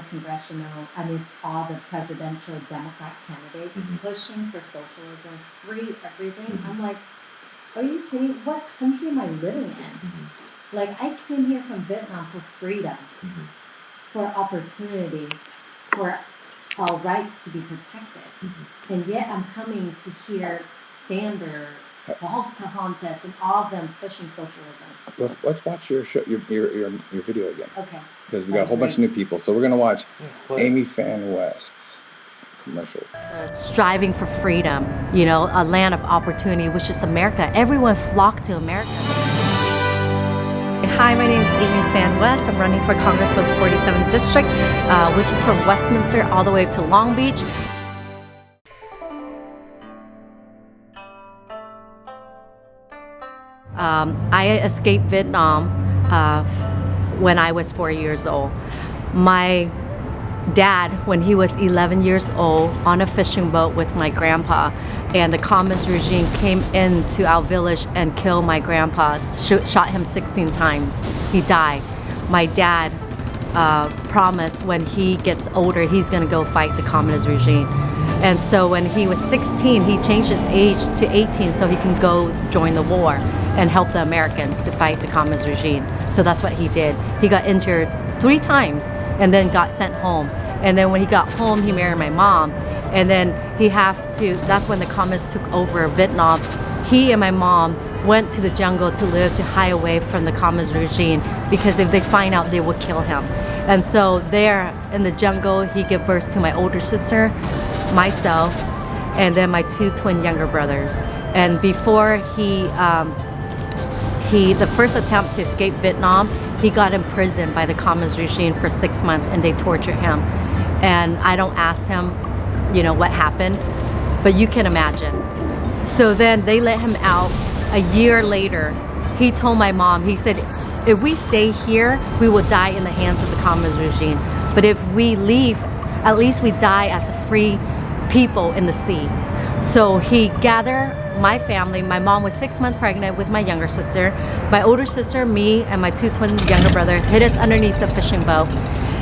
all the presidential Democrat candidates pushing for socialism, free everything. I'm like, are you kidding? What country am I living in? Like, I came here from Vietnam for freedom, for opportunity, for our rights to be protected. And yet I'm coming to hear Sander, Pocahontas, and all of them pushing socialism. Let's watch your show, your video again. Okay. Because we got a whole bunch of new people. So we're going to watch Amy Fan West's commercial. Striving for freedom, a land of opportunity, which is America. Everyone flocked to America. Hi, my name is Amy Fan West. I'm running for Congress for the 47th District, which is from Westminster all the way up to Long Beach. I escaped Vietnam when I was 4 years old. My dad, when he was 11 years old, on a fishing boat with my grandpa, and the communist regime came into our village and killed my grandpa, shot him 16 times. He died. My dad promised when he gets older, he's gonna go fight the communist regime. And so when he was 16, he changed his age to 18 so he can go join the war and help the Americans to fight the communist regime. So that's what he did. He got injured 3 times and then got sent home. And then when he got home, he married my mom. And then that's when the communists took over Vietnam. He and my mom went to the jungle to live, to hide away from the communist regime, because if they find out, they would kill him. And so there in the jungle, he gave birth to my older sister, myself, and then my 2 twin younger brothers. And before the first attempt to escape Vietnam, he got imprisoned by the communist regime for 6 months, and they tortured him. And I don't ask him, what happened, but you can imagine. So then they let him out. A year later, he told my mom, he said, if we stay here, we will die in the hands of the communist regime. But if we leave, at least we die as a free people in the sea. So he gathered my family. My mom was 6 months pregnant with my younger sister. My older sister, me, and my 2 twin younger brother hid us underneath the fishing boat,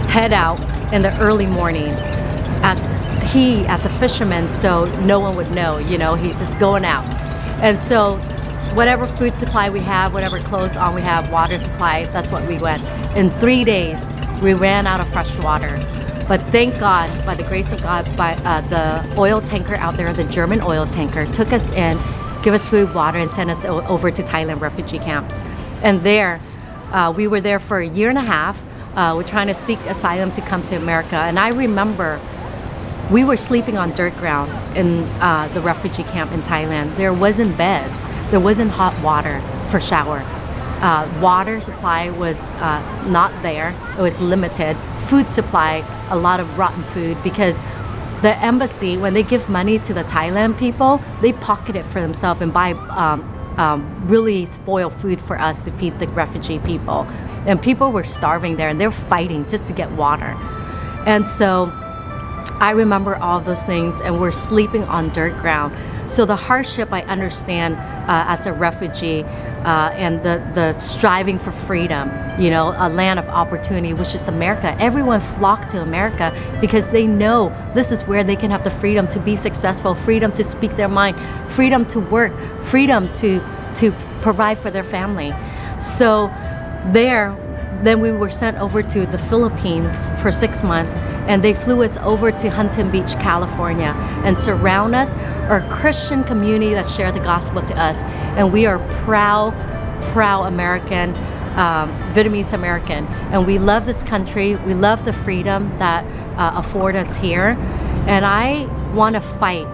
head out in the early morning. As a fisherman, so no one would know, he's just going out. And so whatever food supply we have, whatever clothes on we have, water supply, that's what we went. In 3 days, we ran out of fresh water. But thank God, by the grace of God, by the oil tanker out there, the German oil tanker, took us in, give us food, water, and sent us over to Thailand refugee camps. And there, we were there for a year and a half. We're trying to seek asylum to come to America. And I remember we were sleeping on dirt ground in the refugee camp in Thailand. There wasn't beds. There wasn't hot water for shower. Water supply was not there. It was limited. Food supply, a lot of rotten food, because the embassy, when they give money to the Thailand people, they pocket it for themselves and buy really spoiled food for us to feed the refugee people. And people were starving there and they're fighting just to get water. And so I remember all those things, and we're sleeping on dirt ground. So the hardship I understand as a refugee, and the striving for freedom, a land of opportunity, which is America. Everyone flocked to America because they know this is where they can have the freedom to be successful, freedom to speak their mind, freedom to work, freedom to provide for their family. So then we were sent over to the Philippines for 6 months, and they flew us over to Huntington Beach, California, and surround us are a Christian community that share the gospel to us. And we are proud American, Vietnamese American. And we love this country. We love the freedom that afford us here. And I want to fight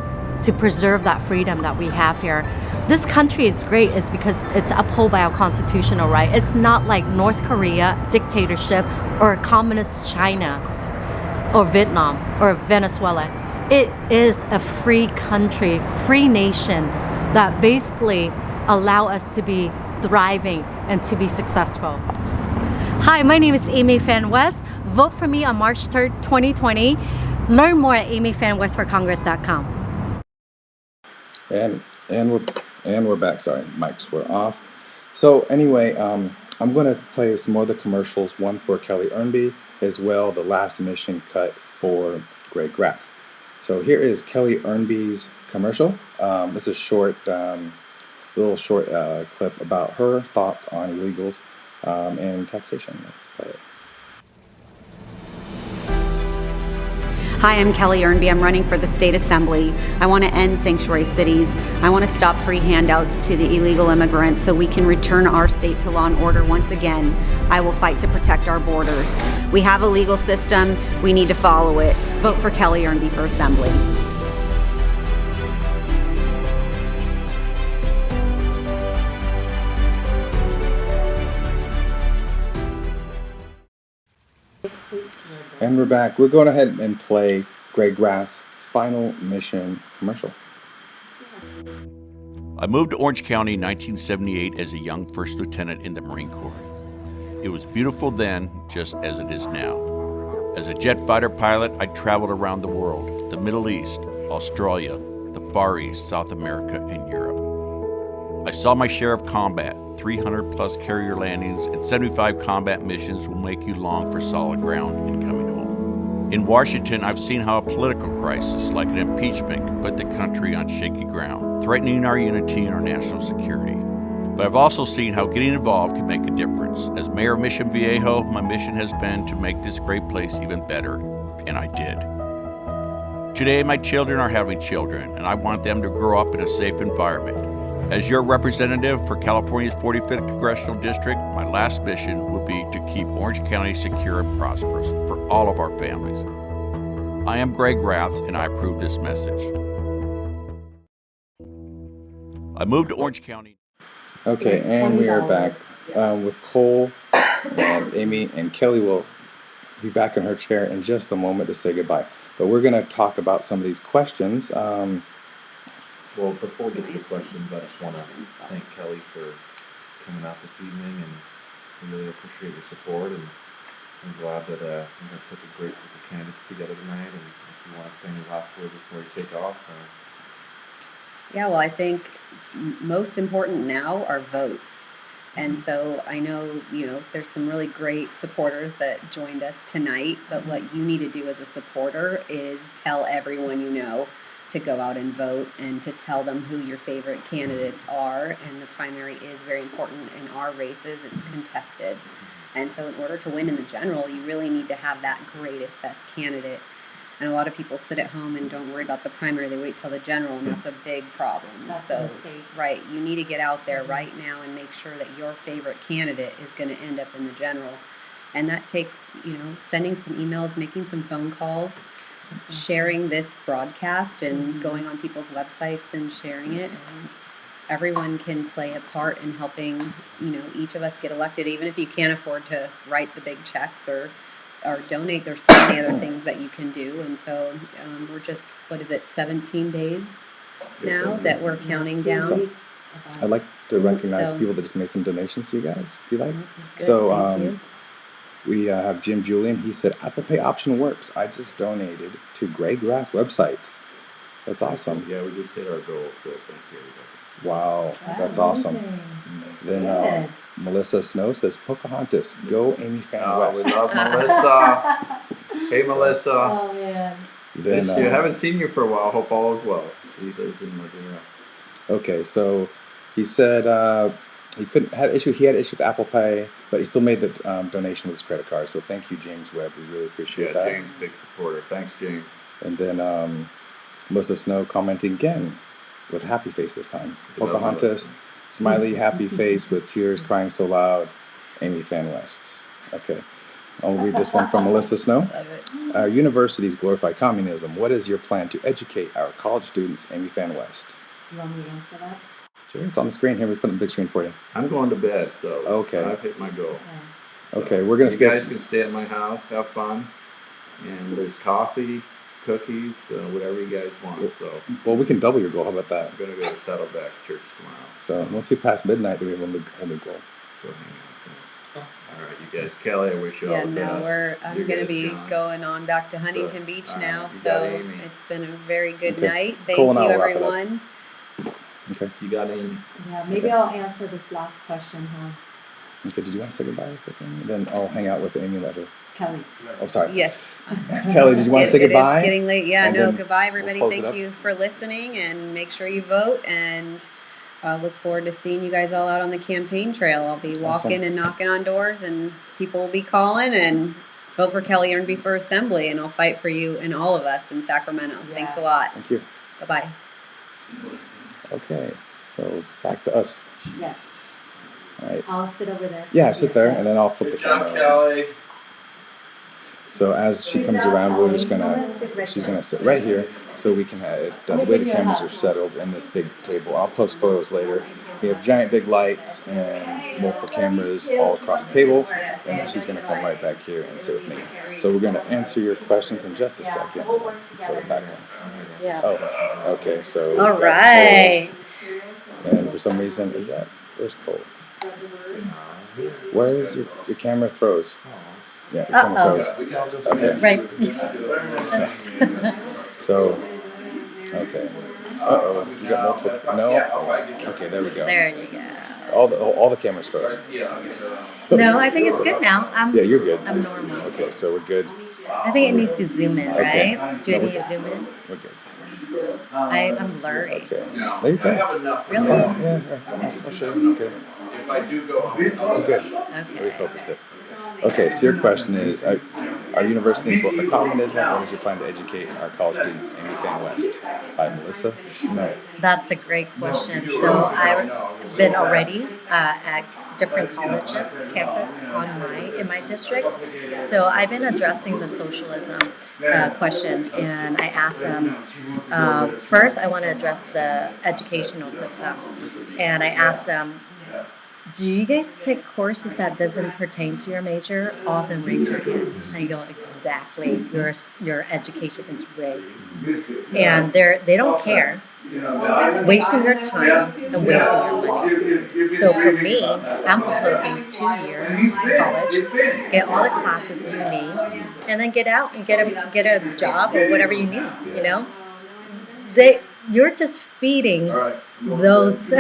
to preserve that freedom that we have here. This country is great is because it's upheld by our constitutional right. It's not like North Korea, dictatorship, or communist China, or Vietnam, or Venezuela. It is a free country, free nation that basically allow us to be thriving and to be successful. Hi, my name is Amy Fan West. Vote for me on March 3rd, 2020. Learn more at amyfanwestforcongress.com. And we're back. Sorry, mics were off. So anyway, I'm going to play some more of the commercials. One for Kelly Earnby, as well the last mission cut for Greg Grass. So here is Kelly Earnby's commercial. It's a little short clip about her thoughts on illegals and taxation. Let's play it. Hi, I'm Kelly Earnby. I'm running for the state assembly. I want to end sanctuary cities. I want to stop free handouts to the illegal immigrants so we can return our state to law and order once again. I will fight to protect our borders. We have a legal system. We need to follow it. Vote for Kelly Earnby for assembly. And we're back. We're going ahead and play Greg Grass' final mission commercial. I moved to Orange County in 1978 as a young first lieutenant in the Marine Corps. It was beautiful then, just as it is now. As a jet fighter pilot, I traveled around the world, the Middle East, Australia, the Far East, South America, and Europe. I saw my share of combat. 300 plus carrier landings and 75 combat missions will make you long for solid ground in coming home. In Washington, I've seen how a political crisis like an impeachment can put the country on shaky ground, threatening our unity and our national security. But I've also seen how getting involved can make a difference. As mayor of Mission Viejo, my mission has been to make this great place even better, and I did. Today, my children are having children, and I want them to grow up in a safe environment. As your representative for California's 45th Congressional District, my last mission will be to keep Orange County secure and prosperous for all of our families. I am Greg Raths, and I approve this message. I moved to Orange County. Okay, and we are back with Cole and Amy, and Kelly will be back in her chair in just a moment to say goodbye. But we're going to talk about some of these questions. Well, before we get to the questions, I just want to thank Kelly for coming out this evening, and we really appreciate your support, and I'm glad that we had such a great group of candidates together tonight, and if you want to say any last word before you take off. Yeah, well, I think most important now are votes. And so I know, there's some really great supporters that joined us tonight, but what you need to do as a supporter is tell everyone you know to go out and vote and to tell them who your favorite candidates are. And the primary is very important in our races. It's contested. And so in order to win in the general, you really need to have that greatest, best candidate. And a lot of people sit at home and don't worry about the primary. They wait till the general, and that's a big problem. That's a mistake. Right, you need to get out there right now and make sure that your favorite candidate is going to end up in the general. And that takes, sending some emails, making some phone calls, sharing this broadcast and going on people's websites and sharing it. And everyone can play a part in helping, each of us get elected, even if you can't afford to write the big checks or or donate. There's so many other things that you can do, and so we're just, what is it, 17 days now that we're counting down. So, I'd like to recognize So- people that just made some donations to you guys, if you like. Good, So, thank you. we have Jim Julian. He said, Apple Pay option works. I just donated to Greg Rath's website. That's awesome. Yeah, we just hit our goal, so thank you, everybody. Wow, that's awesome. Then Good. Melissa Snow says, Pocahontas, go Amy Fan Oh, West. we love Melissa. Hey, Melissa. Oh, man. Then, Miss you. Haven't seen you for a while. Hope all is well. See, there's in Modena. okay, so he said he had issue with Apple Pay, but he still made the donation with his credit card. So thank you, James Webb. We really appreciate that. James, big supporter. Thanks, James. And then Melissa Snow commenting again with happy face this time. Pocahontas, smiley happy face with tears crying so loud. Amy Fan West. Okay. I'll read this one from Melissa Snow. Our universities glorify communism. What is your plan to educate our college students, Amy Fan West? You want me to answer that? Sure, it's on the screen here. We put it on the big screen for you. I'm going to bed, so Okay. I've hit my goal. Okay, we're gonna you stay. guys can stay at my house, have fun, and there's coffee, cookies, whatever you guys want. So Well, we can double your goal. How about that? I'm gonna go to Saddleback Church tomorrow. So once we pass midnight, then we have a whole new goal. Go hang out. All right, you guys. Kelly, I wish you Yeah, all the no, best. I'm You going to guys, be John. going on back to Huntington Beach all right, now, you got so Amy. it's been a very good Okay. night. Thank Cole and you, I will wrap it up. everyone. Okay. You got Amy? Yeah, maybe I'll answer this last question, huh? Okay. Did you want to say goodbye quickly? Then I'll hang out with Amy later. Kelly. Oh, sorry. Yes. Kelly, did you want to say goodbye? It is getting late. Yeah, And no, then goodbye, we'll everybody. close it Thank up? you for listening, and make sure you vote, and look forward to seeing you guys all out on the campaign trail. I'll be walking Awesome. and knocking on doors, and people will be calling, and vote for Kelly Ernby for Assembly, and I'll fight for you and all of us in Sacramento. Thanks a lot. Thank you. Bye-bye. Okay. So back to us. Yes. All right. I'll sit over there. Yeah, sit there, and then I'll flip the camera. Kelly. So as she comes around, we're just gonna, she's gonna sit right here, so we can have it, the way the cameras are settled in this big table. I'll post photos later. We have giant big lights and multiple cameras all across the table, and then she's gonna come right back here and sit with me. So we're gonna answer your questions in just a second. Put it back on. Yeah. Oh, okay, so. we've All got right. Cole. And for some reason, where's Cole? Where's your camera froze? Yeah, your camera froze. Okay. Right. So, okay. Uh-oh, you got multiple, no? Okay, there we go. There you go. All the cameras froze. No, I think it's good now. Yeah, you're good. I'm normal. Okay, so we're good. I think it needs to zoom in, Okay. right? Do you need to zoom in? We're good. I'm blurry. Okay. No, you can. Really? Yeah, I'll show you. Okay. If I do go on, Good. We focused it. Okay, so your question is, our university for communism, what is your plan to educate our college students, Amy Fan West? By Melissa Snow. That's a great question. So I've been already at different colleges, campus in my district. So I've been addressing the socialism question, and I asked them, first I want to address the educational system. And I asked them, do you guys take courses that doesn't pertain to your major? All of them raise their hand. And I go, exactly. Your education is rigged. And they don't care. Wasting your time and wasting your money. So for me, I'm proposing 2 years college, get all the classes you need, and then get out and get a job or whatever you need. You know, you're just feeding those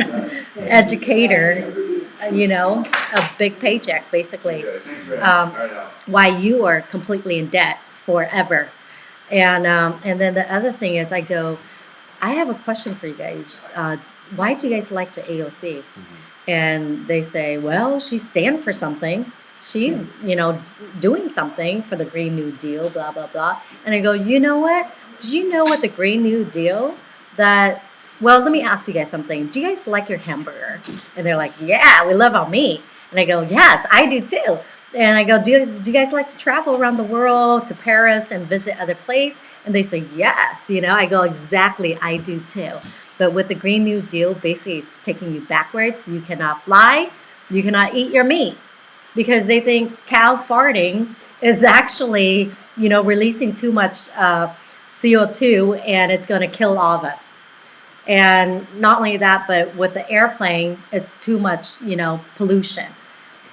educator, you know, a big paycheck basically. Why you are completely in debt forever. And then the other thing is, I go, I have a question for you guys. Why do you guys like the AOC? And they say, well, she stands for something. She's, you know, doing something for the Green New Deal, blah, blah, blah. And I go, you know what? Do you know what the Green New Deal well, let me ask you guys something. Do you guys like your hamburger? And they're like, yeah, we love our meat. And I go, yes, I do too. And I go, do you guys like to travel around the world to Paris and visit other places? And they say, yes. You know, I go, exactly, I do too. But with the Green New Deal, basically it's taking you backwards. You cannot fly. You cannot eat your meat. Because they think cow farting is actually, releasing too much CO2, and it's going to kill all of us. And not only that, but with the airplane, it's too much, pollution.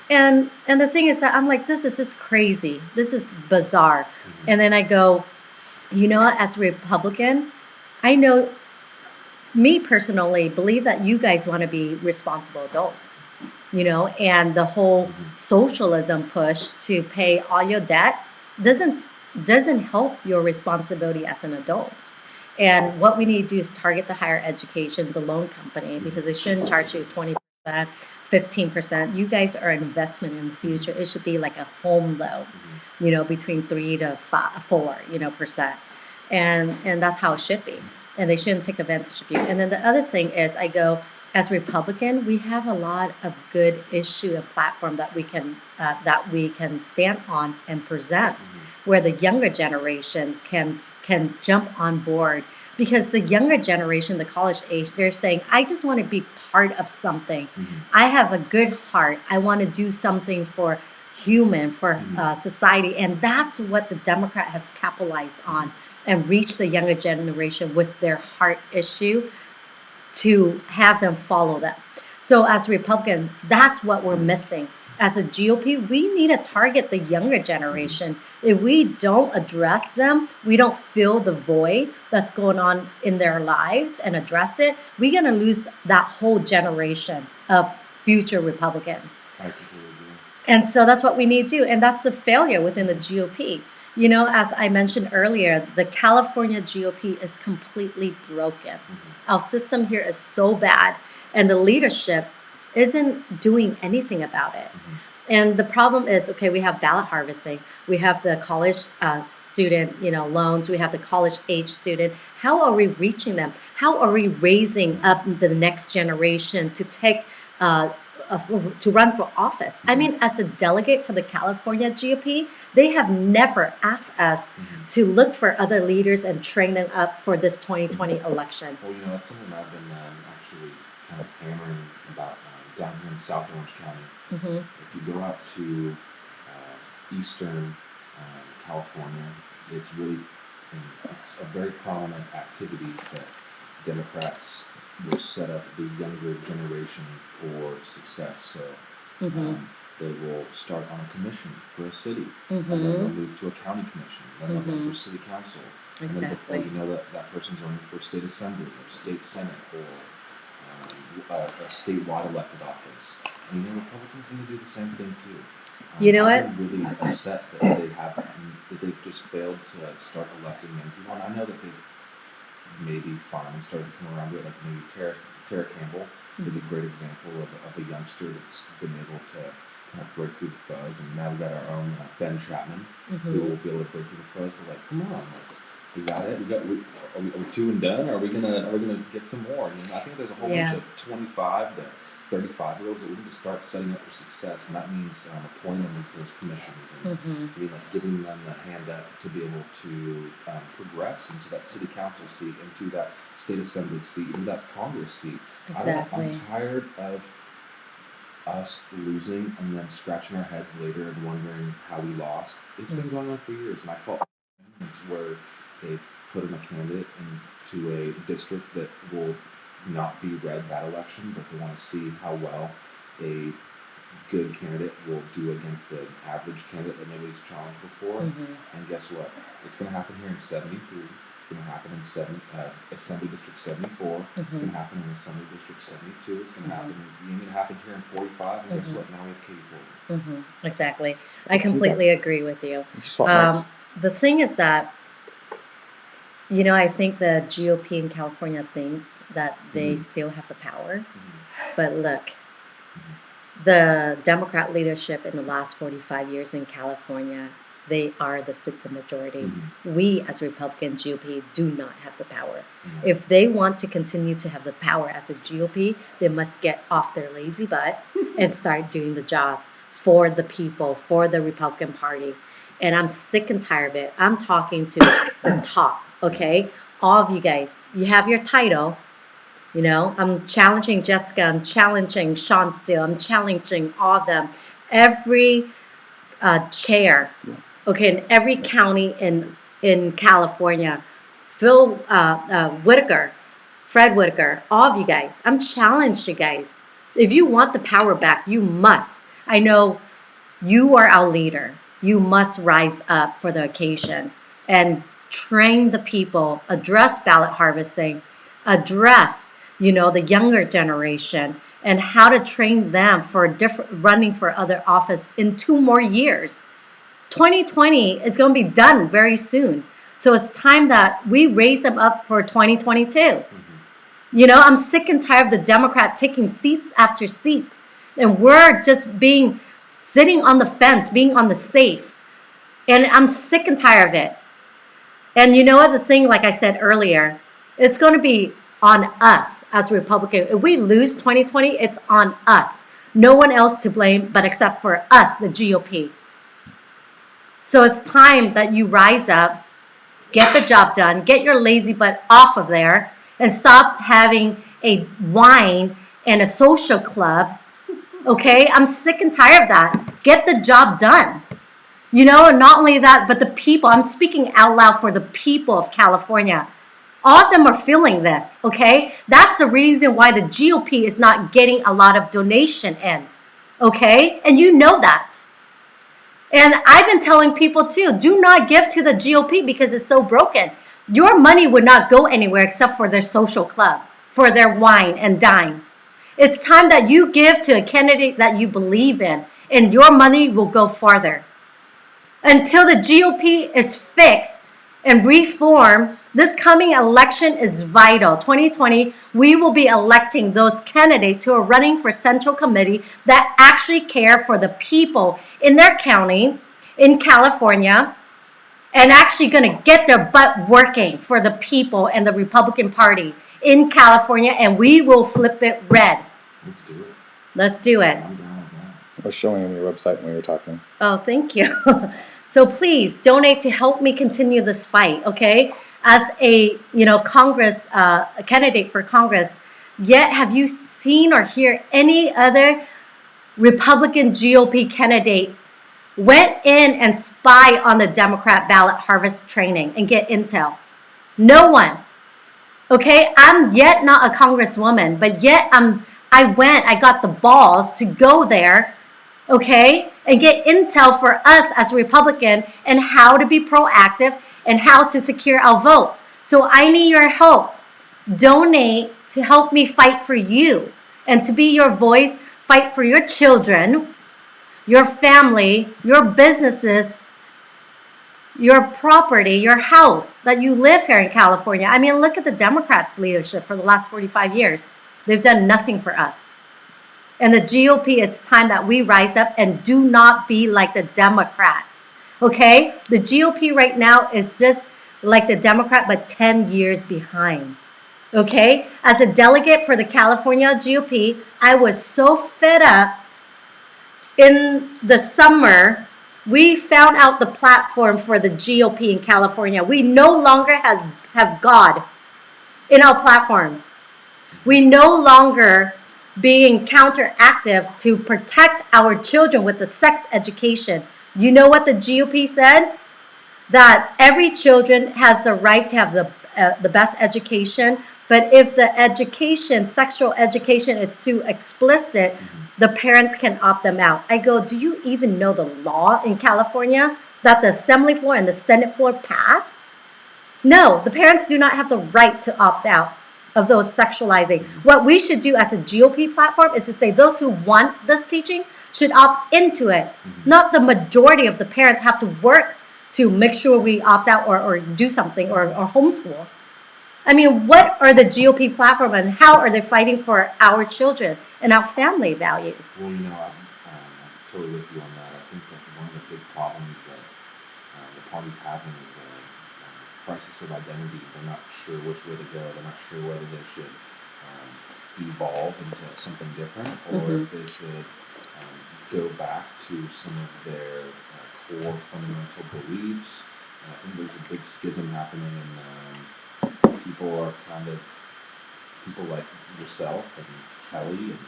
And the thing is that I'm like, this is just crazy. This is bizarre. And then I go, as a Republican, I know, me personally, believe that you guys want to be responsible adults, and the whole socialism push to pay all your debts doesn't help your responsibility as an adult. And what we need to do is target the higher education, the loan company, because they shouldn't charge you 20%, 15%. You guys are an investment in the future. It should be like a home loan, between 3 to 4, percent. And that's how it should be. And they shouldn't take advantage of you. And then the other thing is, I go, as Republican, we have a lot of good issue and platform that we can stand on and present, where the younger generation can jump on board. Because the younger generation, the college age, they're saying, I just want to be part of something. I have a good heart. I want to do something for society. And that's what the Democrat has capitalized on and reach the younger generation with their heart issue, to have them follow them. So as Republicans, that's what we're missing. As a GOP, we need to target the younger generation. If we don't address them, we don't fill the void that's going on in their lives and address it, we're going to lose that whole generation of future Republicans. I completely agree. And so that's what we need to do. And that's the failure within the GOP. As I mentioned earlier, the California GOP is completely broken. Our system here is so bad, and the leadership isn't doing anything about it. And the problem is, okay, we have ballot harvesting. We have the college student, loans. We have the college age student. How are we reaching them? How are we raising up the next generation to take to run for office? I mean, as a delegate for the California GOP, they have never asked us to look for other leaders and train them up for this 2020 election. Well, that's something I've been actually kind of hammering about down here in South Orange County. If you go out to eastern California, it's a very prominent activity that Democrats will set up the younger generation for success. So they will start on a commission for a city, and then they'll move to a county commission, then they'll run for city council. And then before you know that person's running for state assembly or state senate or a statewide elected office. And Republicans need to do the same thing too. You know what? I'm really upset that they've just failed to start electing young people. And I know that they've maybe finally started to come around to it. Like maybe Tara Campbell is a great example of a youngster that's been able to kind of break through the fuzz. And now we've got our own Ben Chapman who will be able to break through the fuzz. But come on, is that it? Are we two and done? Or are we gonna get some more? I think there's a whole bunch of 25 to 35-year-olds that we need to start setting up for success, and that means appointing them to those commissions and giving them the hand up to be able to progress into that city council seat, into that state assembly seat, into that Congress seat. Exactly. I'm tired of us losing and then scratching our heads later and wondering how we lost. It's been going on for years, and I call it's where they put in a candidate into a district that will not be red that election, but they want to see how well a good candidate will do against an average candidate that nobody's challenged before. And guess what? It's going to happen here in 73. It's going to happen in Assembly District 74. It's going to happen in Assembly District 72. It's going to happen here in 45. And guess what? Now we have Katie Porter. Exactly. I completely agree with you. The thing is that I think the GOP in California thinks that they still have the power. But look, the Democrat leadership in the last 45 years in California, they are the supermajority. We, as Republican GOP, do not have the power. If they want to continue to have the power as a GOP, they must get off their lazy butt and start doing the job for the people, for the Republican Party. And I'm sick and tired of it. I'm talking to the top. Okay, all of you guys, you have your title. I'm challenging Jessica. I'm challenging Sean Steele. I'm challenging all of them. Every chair okay, in every county in California. Phil Whitaker, Fred Whitaker, all of you guys, I'm challenged you guys. If you want the power back, you must. I know you are our leader. You must rise up for the occasion and train the people, address ballot harvesting, address, the younger generation and how to train them for running for other office in 2 more years. 2020 is going to be done very soon. So it's time that we raise them up for 2022. I'm sick and tired of the Democrat taking seats after seats. And we're just sitting on the fence, being on the safe. And I'm sick and tired of it. And you know what the thing, like I said earlier, it's going to be on us as Republicans. If we lose 2020, it's on us. No one else to blame but except for us, the GOP. So it's time that you rise up, get the job done, get your lazy butt off of there, and stop having a wine and a social club. Okay? I'm sick and tired of that. Get the job done. And not only that, but the people, I'm speaking out loud for the people of California. All of them are feeling this, okay? That's the reason why the GOP is not getting a lot of donation in, okay? And you know that. And I've been telling people too, do not give to the GOP because it's so broken. Your money would not go anywhere except for their social club, for their wine and dine. It's time that you give to a candidate that you believe in, and your money will go farther. Until the GOP is fixed and reformed, this coming election is vital. 2020, we will be electing those candidates who are running for Central Committee that actually care for the people in their county, in California, and actually going to get their butt working for the people and the Republican Party in California, and we will flip it red. Let's do it. Let's do it. I'm down with that. I was showing on your website when we were talking. Oh, thank you. So please donate to help me continue this fight, okay? As a, Congress, a candidate for Congress, yet have you seen or hear any other Republican GOP candidate went in and spy on the Democrat ballot harvest training and get intel? No one. Okay, I'm yet not a congresswoman, but yet I got the balls to go there, okay, and get intel for us as a Republican and how to be proactive and how to secure our vote. So I need your help. Donate to help me fight for you and to be your voice, fight for your children, your family, your businesses, your property, your house that you live here in California. I mean, look at the Democrats' leadership for the last 45 years. They've done nothing for us. And the GOP, it's time that we rise up and do not be like the Democrats, okay? The GOP right now is just like the Democrat, but 10 years behind, okay? As a delegate for the California GOP, I was so fed up. In the summer, we found out the platform for the GOP in California. We no longer have God in our platform. We no longer being counteractive to protect our children with the sex education. You know what the GOP said? That every children has the right to have the best education, but if the education, sexual education, is too explicit, the parents can opt them out. I go, do you even know the law in California that the Assembly floor and the Senate floor pass? No, the parents do not have the right to opt out of those sexualizing. What we should do as a GOP platform is to say those who want this teaching should opt into it. Not the majority of the parents have to work to make sure we opt out or do something or homeschool. I mean, what are the GOP platform and how are they fighting for our children and our family values? Well, I'm totally with you on that. I think that one of the big problems that the party's having is a crisis of identity. They're not sure which way to go. They're not sure whether they should evolve into something different or if they should go back to some of their core fundamental beliefs. And I think there's a big schism happening in people like yourself and Kelly and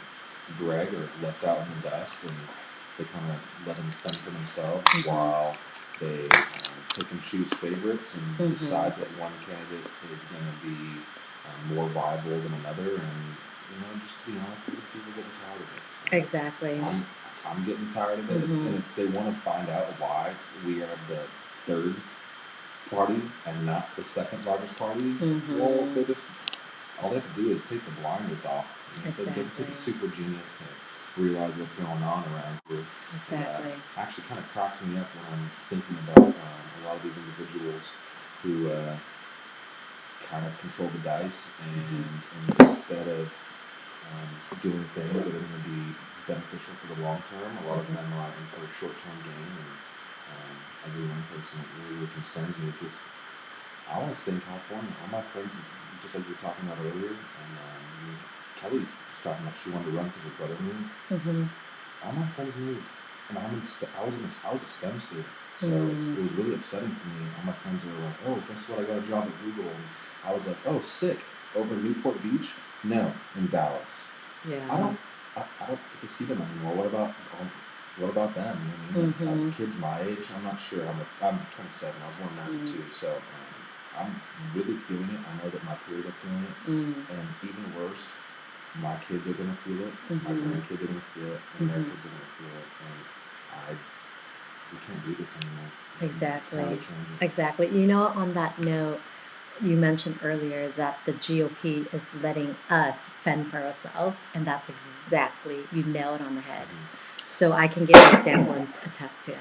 Greg are left out in the dust and they kind of let them fend for themselves while they pick and choose favorites and decide that one candidate is going to be more viable than another. And just to be honest, I think people are getting tired of it. Exactly. I'm getting tired of it. And if they want to find out why we are the third party and not the second largest party, well, all they have to do is take the blinders off. It doesn't take a super genius to realize what's going on around here. Exactly. Actually kind of cracks me up when I'm thinking about a lot of these individuals who kind of control the dice, and instead of doing things that are going to be beneficial for the long term, a lot of them are in for a short-term gain. And as a young person, it really concerns me because I want to stay in California. All my friends, just like you were talking about earlier, and Kelly's was talking about she wanted to run because her brother moved. All my friends moved, and I was a STEM student, so it was really upsetting for me. All my friends were like, "Oh, guess what? I got a job at Google," and I was like, "Oh, sick." Over in Newport Beach? No, in Dallas. Yeah. I don't get to see them anymore. What about them? You know what I mean? Kids my age, I'm not sure. I'm 27. I was born in '92, so I'm really feeling it. I know that my peers are feeling it, and even worse, my kids are gonna feel it. My grandkids are gonna feel it, and their kids are gonna feel it. And we can't do this anymore. Exactly. It's changing. Exactly. On that note, you mentioned earlier that the GOP is letting us fend for ourselves, and that's exactly, you nailed it on the head. So I can give an example and attest to it.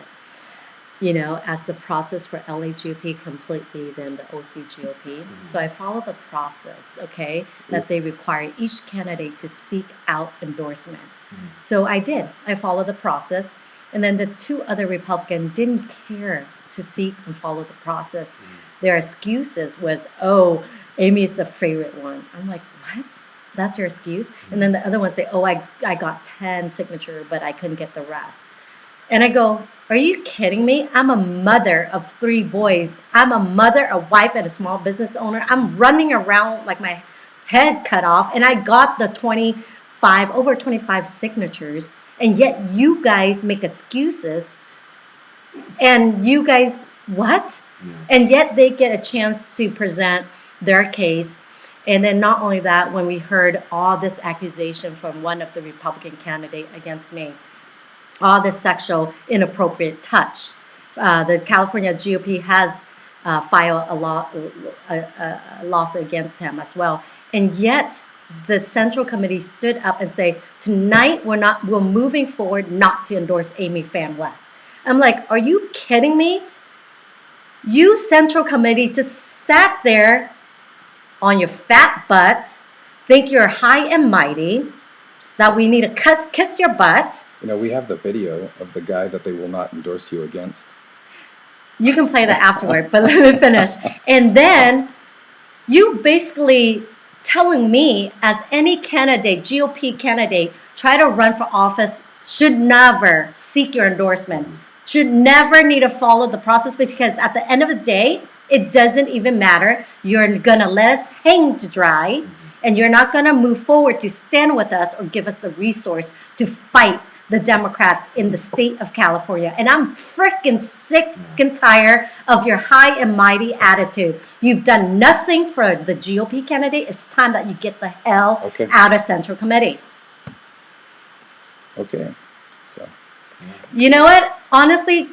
As the process for LA GOP completely, then the OC GOP. So I follow the process, okay, that they require each candidate to seek out endorsement. So I did. I followed the process. And then the two other Republicans didn't care to seek and follow the process. Their excuses was, "Oh, Amy's the favorite one." I'm like, "What? That's your excuse?" And then the other one say, "Oh, I got 10 signatures, but I couldn't get the rest." And I go, "Are you kidding me? I'm a mother of 3 boys. I'm a mother, a wife, and a small business owner. I'm running around like my head cut off, and I got the over 25 signatures. And yet you guys make excuses, and you guys, what?" And yet they get a chance to present their case. And then not only that, when we heard all this accusation from one of the Republican candidate against me, all this sexual inappropriate touch, the California GOP has filed a lawsuit against him as well. And yet the Central Committee stood up and say, "Tonight we're moving forward not to endorse Amy Fan West." I'm like, "Are you kidding me? You Central Committee just sat there on your fat butt, think you're high and mighty, that we need to kiss your butt." We have the video of the guy that they will not endorse you against. You can play that afterward, but let me finish. And then you basically telling me, as any candidate, GOP candidate, try to run for office, should never seek your endorsement, should never need to follow the process, because at the end of the day, it doesn't even matter. You're going to let us hang to dry, and you're not going to move forward to stand with us or give us the resource to fight the Democrats in the state of California. And I'm freaking sick and tired of your high and mighty attitude. You've done nothing for the GOP candidate. It's time that you get the hell out of Central Committee. Okay. So. You know what? Honestly,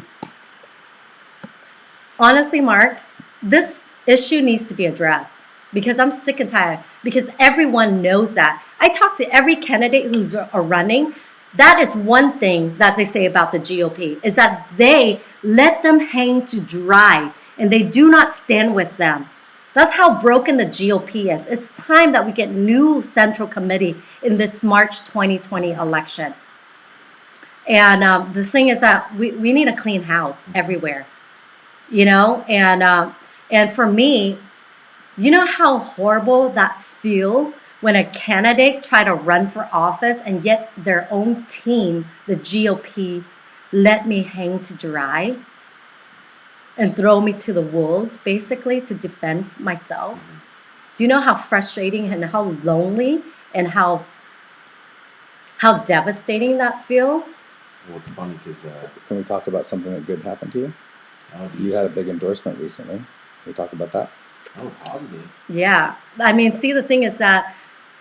Mark, this issue needs to be addressed, because I'm sick and tired, because everyone knows that. I talk to every candidate who's running. That is one thing that they say about the GOP, is that they let them hang to dry and they do not stand with them. That's how broken the GOP is. It's time that we get new Central Committee in this March 2020 election. And the thing is that we need a clean house everywhere, and for me, you know how horrible that feels when a candidate try to run for office and yet their own team, the GOP, let me hang to dry and throw me to the wolves, basically, to defend myself. Do you know how frustrating and how lonely and how devastating that feels? Well, it's funny because... Can we talk about something that good happened to you? Oh, You had a big endorsement recently. Can we talk about that? Oh, positive. Yeah. I mean, see, the thing is that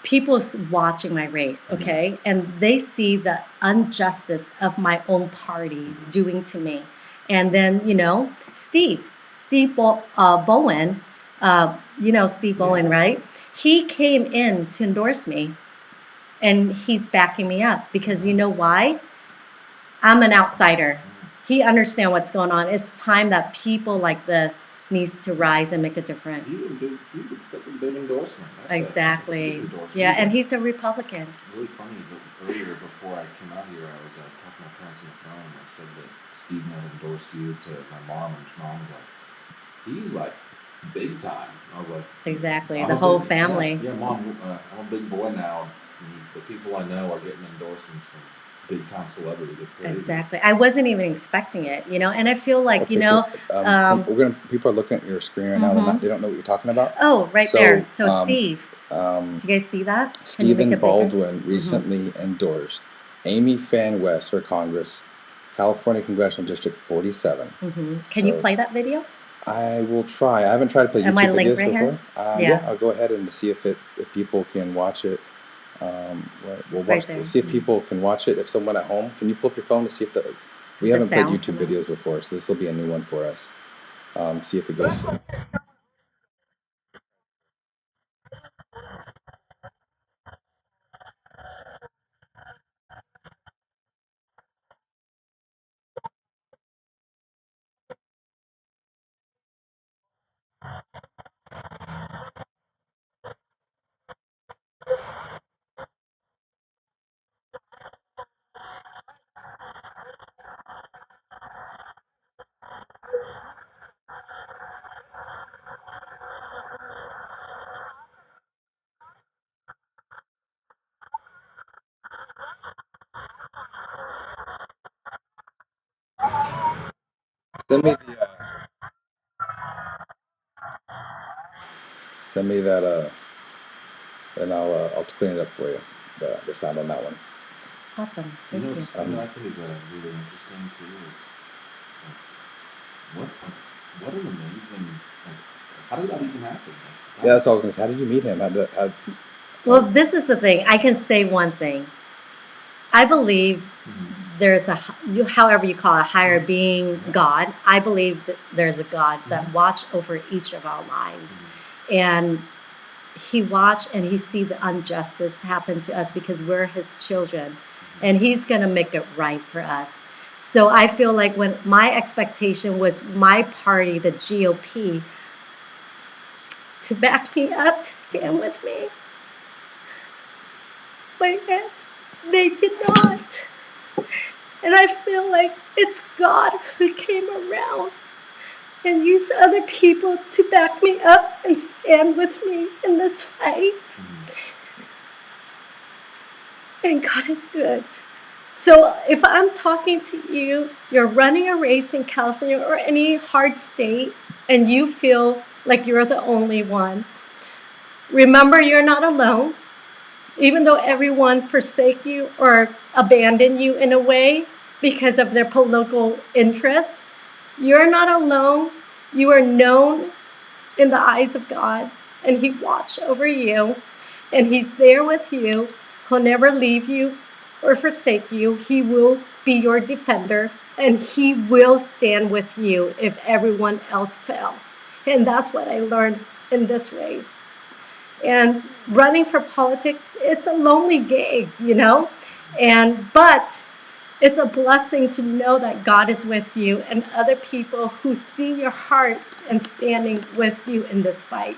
people's watching my race, okay? And they see the injustice of my own party doing to me. And then, Steve Bowen, Steve Bowen, right? He came in to endorse me, and he's backing me up because you know why? I'm an outsider. He understands what's going on. It's time that people like this needs to rise and make a difference. That's a big endorsement. Exactly. That's a big endorsement. Yeah, and he's a Republican. Really funny is that earlier before I came out here, I was talking to my parents on the phone, and I said that Steve had endorsed you to my mom, and my mom was like, he's like big time. And I was like, exactly, the whole family. Yeah, Mom, I'm a big boy now. And the people I know are getting endorsements from big time celebrities. It's crazy. Exactly. I wasn't even expecting it, and I feel like, People are looking at your screen right now. They don't know what you're talking about. Oh, right there. So Steve, do you guys see that? Stephen Baldwin recently endorsed Amy Fan West for Congress, California Congressional District 47. Can you play that video? I will try. I haven't tried to play Am I YouTube linked videos right before. here? Yeah, I'll go ahead and see if people can watch it. We'll see if people can watch it. If someone at home, can you pull up your phone to see if we haven't played YouTube videos before, so this will be a new one for us. See if it goes. Send me that, and I'll clean it up for you. The sound on that one. Awesome. Thank you. What I think is really interesting too is what an amazing. How did that even happen? Yeah, that's all I was going to say. How did you meet him? Well, this is the thing. I can say one thing. I believe there's however you call it, higher being, God. I believe that there's a God that watch over each of our lives. And he watch and he see the injustice happen to us because we're his children. And he's going to make it right for us. So I feel like when my expectation was my party, the GOP, to back me up, to stand with me, but yet they did not. And I feel like it's God who came around and used other people to back me up and stand with me in this fight. And God is good. So if I'm talking to you, you're running a race in California or any hard state, and you feel like you're the only one, remember you're not alone. Even though everyone forsake you or abandon you in a way because of their political interests, you're not alone. You are known in the eyes of God, and he watches over you, and he's there with you. He'll never leave you or forsake you. He will be your defender, and he will stand with you if everyone else fell. And that's what I learned in this race. And running for politics, it's a lonely gig, but it's a blessing to know that God is with you and other people who see your hearts and standing with you in this fight.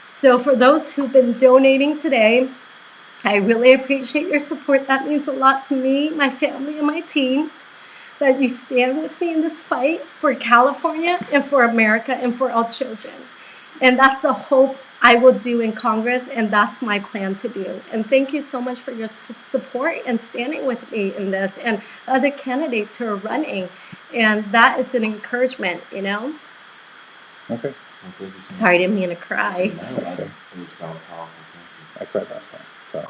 So for those who've been donating today, I really appreciate your support. That means a lot to me, my family, and my team, that you stand with me in this fight for California and for America and for all children. And that's the hope I will do in Congress, and that's my plan to do. And thank you so much for your support and standing with me in this, and other candidates who are running. And that is an encouragement, Okay. Well, Sorry, I didn't mean to cry. It's okay. It was powerful. I cried last time. Sorry.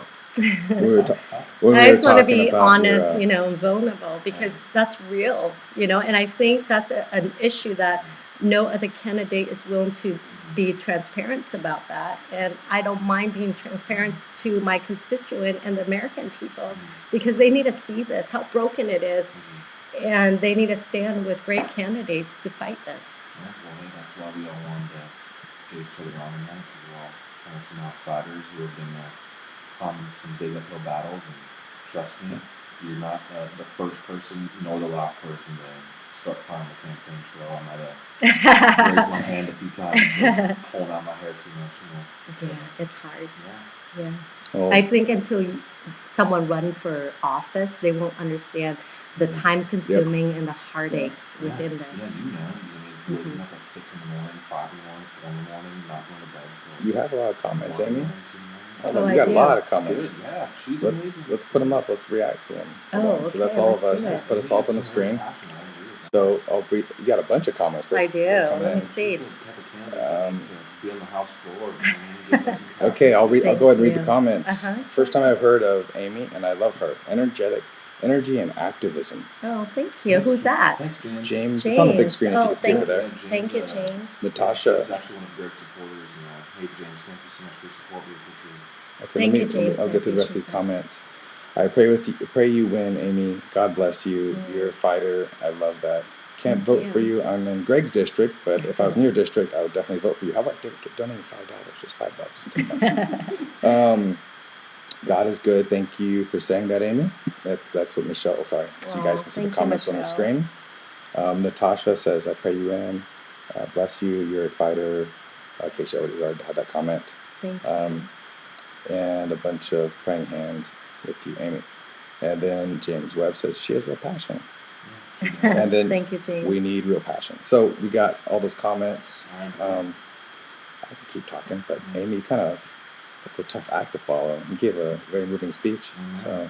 when I we were just want to talking be about your, honest, and vulnerable because that's real, and I think that's an issue that no other candidate is willing to be transparent about that. And I don't mind being transparent to my constituent and the American people because they need to see this, how broken it is, and they need to stand with great candidates to fight this. Yeah, well, hey, that's why we all wanted to get each other on tonight, because we're all kind of some outsiders who have been common some big uphill battles, and trust me, you're not the first person nor the last person to start climbing the campaign trail. I might have raised my hand a few times, pulling out my hair too much, Yeah, it's hard. Yeah. Oh. I think until someone run for office, they won't understand the time consuming and the heartaches within this. Yeah, waking up at 6 in the morning, 5 in the morning, 4 in the morning, not going to bed until You have a lot of comments, 1 in the Amy. morning, 2 in the morning. You got a lot of comments. Good, yeah, she's Let's amazing. put them up. Let's react to them. So that's Okay, all of let's us. do Let's it. put us all up on the screen. So you got a bunch of comments. That I do. coming Let me in. see. Be on the house floor. Okay, I'll go ahead and read the you. comments. Uh-huh. First time I've heard of Amy, and I love her. Energy and activism. Oh, thank you. Who's that? Thanks, James. James. It's on the big screen if you Oh, can see over there. Thank you, James. Natasha. He's actually one of Greg's supporters. Hey, James, thank you so much for your support. We appreciate it. Okay, Thank you, James. I'll get through the rest of these comments. I pray you win, Amy. God bless you. You're a fighter. I love that. Can't vote for you. I'm in Greg's district, but if I was in your district, I would definitely vote for you. How about donating $5? Just $5. $10. God is good. Thank you for saying that, Amy. That's what Michelle. Oh, sorry, so you guys can see the comments on the screen. Natasha says, "I pray you win. Bless you. You're a fighter." Okay, she already had that comment. Thank you. And a bunch of praying hands with you, Amy. And then James Webb says she has real passion. And then Thank you, James. we need real passion. So we got all those comments. I could keep talking, but Amy it's a tough act to follow. You gave a very moving speech. So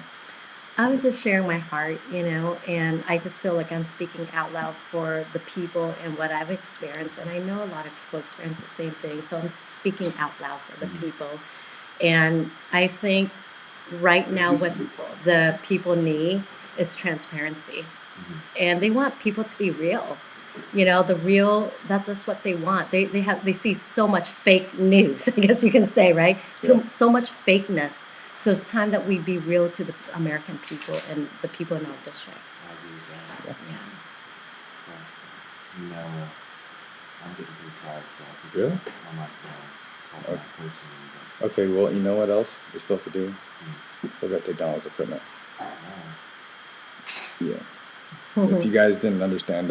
I was just sharing my heart, and I just feel like I'm speaking out loud for the people and what I've experienced. And I know a lot of people experience the same thing. So I'm speaking out loud for the people. And I think right now what the people need is transparency. And they want people to be real. The real, that's what they want. They see so much fake news, I guess you can say, right? So much fakeness. So it's time that we be real to the American people and the people in our district. I agree with that. Yeah. I'm getting pretty tired, so I think Really? I might call that person. Okay, well, you know what else we still have to do? We still got to take down all this equipment. Yeah. If you guys didn't understand,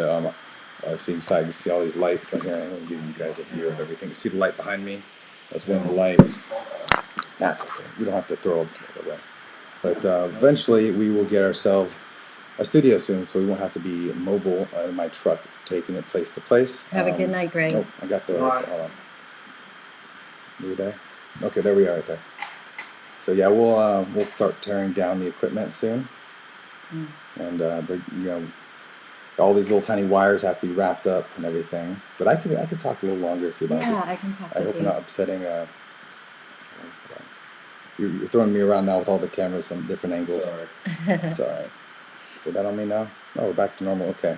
see inside, you see all these lights on here. I'm going to give you guys a view of everything. You see the light behind me? That's one of the lights. That's okay. We don't have to throw it away. But eventually, we will get ourselves a studio soon, so we won't have to be mobile in my truck, taking it place to place. Have a good night, Greg. Oh, I got hold on. Are we there? Okay, there we are right there. So yeah, we'll start tearing down the equipment soon. And all these little tiny wires have to be wrapped up and everything. But I could talk a little longer if you'd like. Yeah, I can talk. I hope I'm not upsetting. You're throwing me around now with all the cameras from different angles. Sorry. It's all right. So that on me now? Oh, we're back to normal. Okay.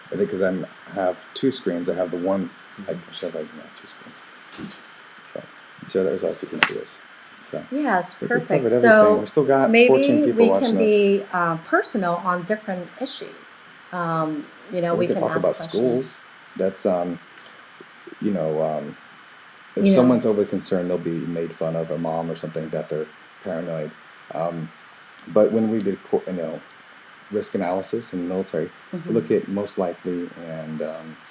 I think because I have two screens. I have the one. I should have two screens. So there's also you can see us. So, yeah, it's we perfect. covered everything. So we still got maybe 14 people we watching can be personal on different issues. We can talk ask about questions. schools. That's if someone's overly concerned, they'll be made fun of, a mom or something, that they're paranoid. But when we did risk analysis in the military, we look at most likely and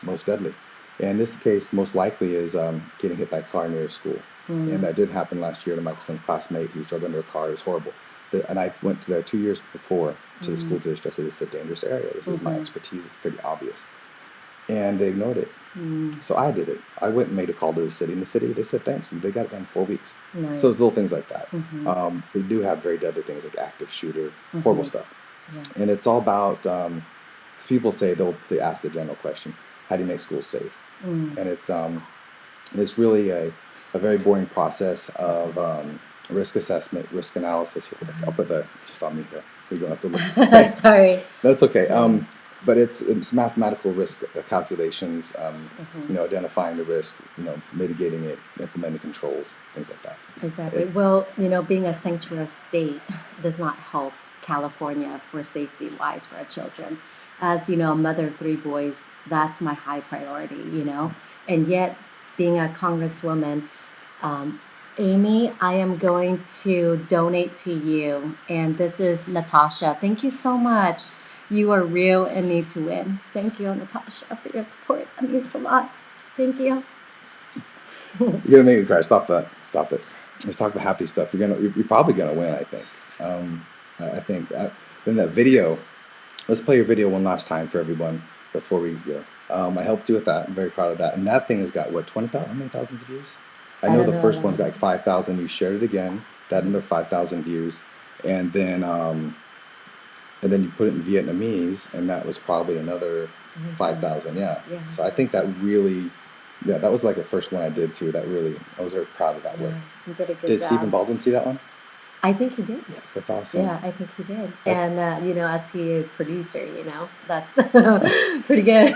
most deadly. And in this case, most likely is getting hit by a car near a school. And that did happen last year to my son's classmate. He was drove under a car. It was horrible. And I went to there 2 years before to the school district. I said, this is a dangerous area. This is my expertise. It's pretty obvious. And they ignored it. So I did it. I went and made a call to the city. And the city, they said, thanks. They got it done in 4 weeks. Nice. So it's little things like that. We do have very deadly things like active shooter, horrible stuff. Yeah. And it's all about, because people say, they ask the general question, how do you make schools safe? And it's really a very boring process of risk assessment, risk analysis. I'll put the just on me there. You don't have to look. Sorry. That's okay. Sorry. But it's mathematical risk calculations. Mhm. Identifying the risk. Mitigating it, implementing controls, things like that. Exactly. Well, being a sanctuary state does not help California for safety wise for our children. As you know, a mother of three boys, that's my high priority. And yet, being a congresswoman, um, Amy, I am going to donate to you. And this is Natasha. Thank you so much. You are real and need to win. Thank you, Natasha, for your support. That means a lot. Thank you. You're gonna make me cry. Stop that. Stop it. Let's talk about happy stuff. You're probably gonna win. I think. I think in that video. Let's play your video one last time for everyone before we go. I helped you with that. I'm very proud of that. And that thing has got what 20,000? How many thousands of views? I know don't the know first that. one's got like 5,000. You shared it again. That another 5,000 views, and then you put it in Vietnamese, and that was probably another 5,000. Yeah. Yeah. So I think that really, yeah, that was like the first one I did too. I was very proud of that work. You did a good Did job. Stephen Baldwin see that one? I think he did. Yes, that's awesome. Yeah, I think he did. That's- And as he a producer, that's pretty good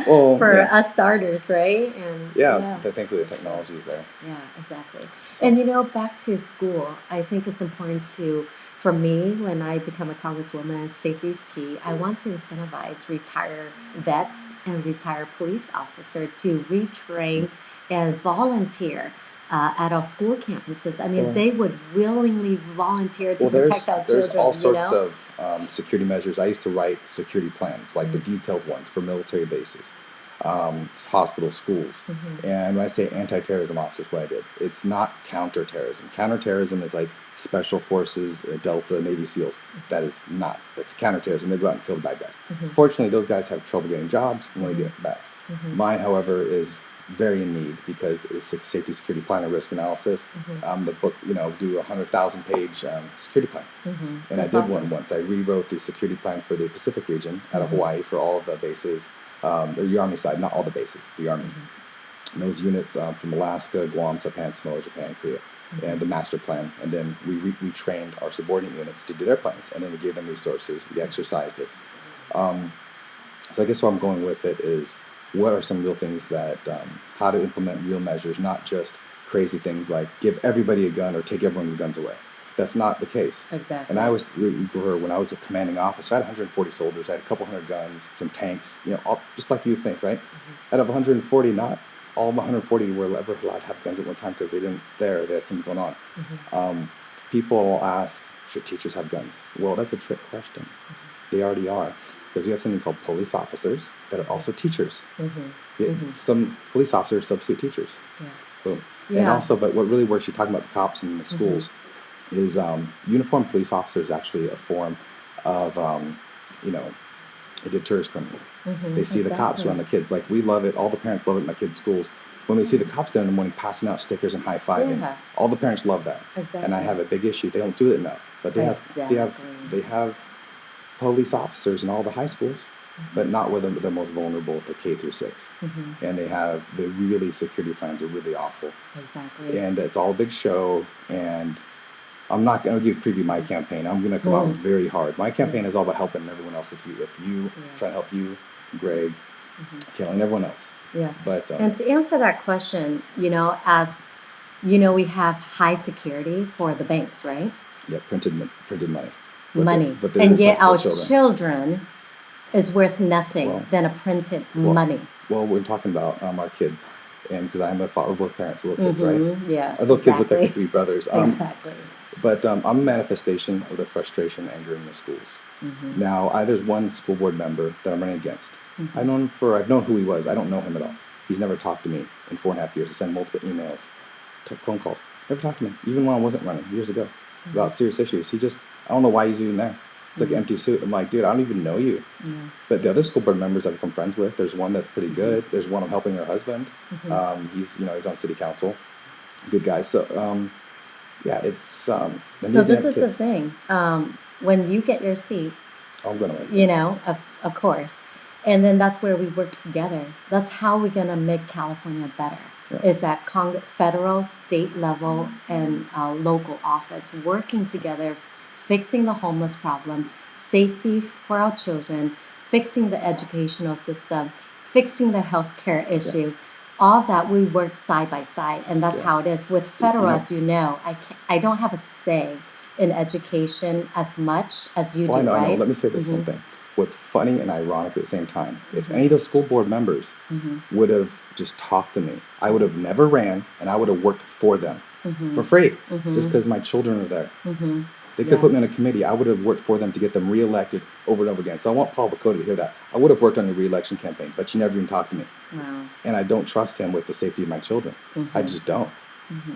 Well, for yeah. us starters, right? And Yeah, thankfully the technology is there. yeah, exactly. And back to school, I think it's important for me, when I become a congresswoman, safety is key. I want to incentivize retired vets and retired police officers to retrain and volunteer at our school campuses. I mean, Well- they would willingly volunteer to Well, protect our children. there's all sorts of security measures. I used to write security plans, like the detailed ones for military bases, hospitals, schools. And when I say anti-terrorism officers, what I did, it's not counterterrorism. Counterterrorism is like special forces, Delta, Navy SEALs. That's counterterrorism. They go out and kill the bad guys. Fortunately, those guys have trouble getting jobs when they get back. Mine, however, is very in need because it's a safety security plan and risk analysis. The book, do 100,000 page security plan. And That's I did awesome. one once. I rewrote the security plan for the Pacific region out of Hawaii for all of the bases, the Army side, not all the bases, the Army. And those units from Alaska, Guam, Japan, Samoa, Japan, Korea, and the master plan. And then we trained our subordinate units to do their plans, and then we gave them resources. We exercised it. So I guess where I'm going with it is, what are some real things that, how to implement real measures, not just crazy things like give everybody a gun or take everyone's guns away. That's not the case. Exactly. And when I was a commanding officer, I had 140 soldiers, I had a couple hundred guns, some tanks, all, just like you think, right? Out of 140, not all 140 were ever allowed to have guns at one time because they had something going on. People ask, should teachers have guns? Well, that's a trick question. They already are. Because we have something called police officers that are also teachers. Some police officers substitute teachers. Yeah. So, Yeah. And also, but what really works, you're talking about the cops in the schools, is uniformed police officers actually a form of, a deterrence criminal. They see the cops around the kids. Like, we love it. All the parents love it in my kids' schools. When we see the cops there in the morning passing out stickers and high-fiving, Yeah. all the parents love that. Exactly. And I have a big issue. They don't do it enough. But they have police officers in all the high schools, but not where they're most vulnerable, the K through 6. And they have the really security plans are really awful. Exactly. And it's all a big show. And I'm not going to preview my campaign. I'm going to come out very hard. My campaign is all about helping everyone else with you, trying to help you, Greg, killing everyone else. Yeah. But and to answer that question, as we have high security for the banks, right? Yeah, printed money. But And yet our children. children is worth nothing than a printed money. Well, we're talking about our kids, and because I'm a father, we're both parents, little kids, right? Yes, Our little kids look like exactly. the three brothers. Exactly. But I'm a manifestation of the frustration, anger in the schools. Now, there's one school board member that I'm running against. I've known who he was. I don't know him at all. He's never talked to me in 4.5 years. I sent multiple emails, took phone calls. Never talked to me, even when I wasn't running years ago, about serious issues. I don't know why he's even there. It's like an empty suit. I'm like, dude, I don't even know you. But the other school board members I've become friends with, there's one that's pretty good. There's one I'm helping her husband. He's on city council. Good guy. So, it's... so this is the thing. When you get your seat, I'm going to of course. And then that's where we work together. That's how we're going to make California better. is that federal, state level, and local office working together, fixing the homeless problem, safety for our children, fixing the educational system, fixing the healthcare issue. All that we work side by side, and that's how it is with federal. As you know, I don't have a say in education as much as you do, I know. right? Let me say this one thing. What's funny and ironic at the same time, if any of those school board members would have just talked to me, I would have never ran, and I would have worked for them for free, just because my children are there. They could have put me on a committee. I would have worked for them to get them reelected over and over again. So I want Paul Bakota to hear that. I would have worked on the reelection campaign, but you never even talked to me. Wow. And I don't trust him with the safety of my children. I just don't.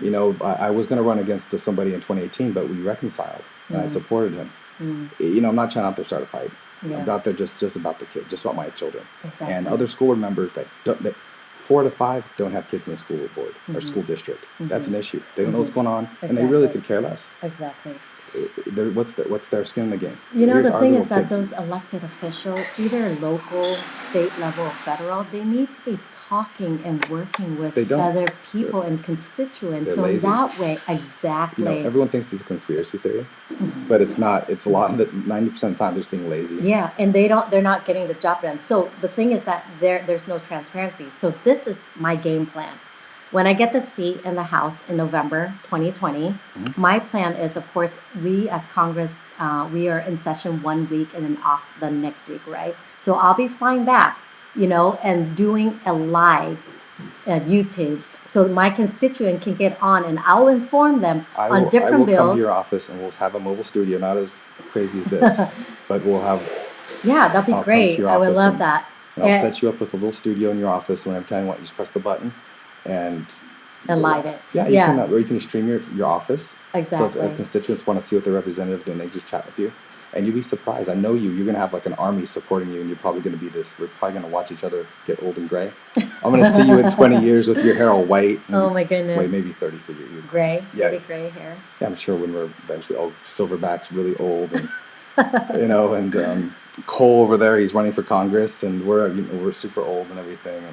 You know, I was going to run against somebody in 2018, but we reconciled, and I supported him. You know, I'm not trying out there to start a fight. I'm out there just about the kid, just about my children. Exactly. And other school board members that 4 to 5 don't have kids in the school board or school district. That's an issue. They don't know what's going on, and they really could care less. Exactly. What's their skin in the game? You know, Here's the our thing little is that kids. those elected officials, either local, state level, or federal, they need to be talking and working with They don't. other people and constituents. They're So lazy. in that way, exactly. You know, everyone thinks it's a conspiracy theory, but it's not. It's a lot. 90% of the time, they're just being lazy. Yeah, and they're not getting the job done. So the thing is that there's no transparency. So this is my game plan. When I get the seat in the House in November 2020, my plan is, of course, we as Congress, we are in session 1 week and then off the next week, right? So I'll be flying back, you know, and doing a live at YouTube. So my constituent can get on and I'll inform them on different bills. I will come to your office and we'll have a mobile studio, not as crazy as this, but we'll have. Yeah, that'd be great. I would love that. And I'll set you up with a little studio in your office. Whenever time you want, you just press the button and live it. Yeah, you can, or you can stream your office. Exactly. So if constituents want to see what their representative doing, they just chat with you. And you'd be surprised. I know you. You're going to have like an army supporting you, and you're probably going to be this. We're probably going to watch each other get old and gray. I'm going to see you in 20 years with your hair all white. Oh my goodness. Wait, maybe 30 for you. Gray? Yeah. Maybe gray hair. Yeah, I'm sure when we're eventually all silverbacks, really old, and you know, and Cole over there, he's running for Congress, and we're super old and everything.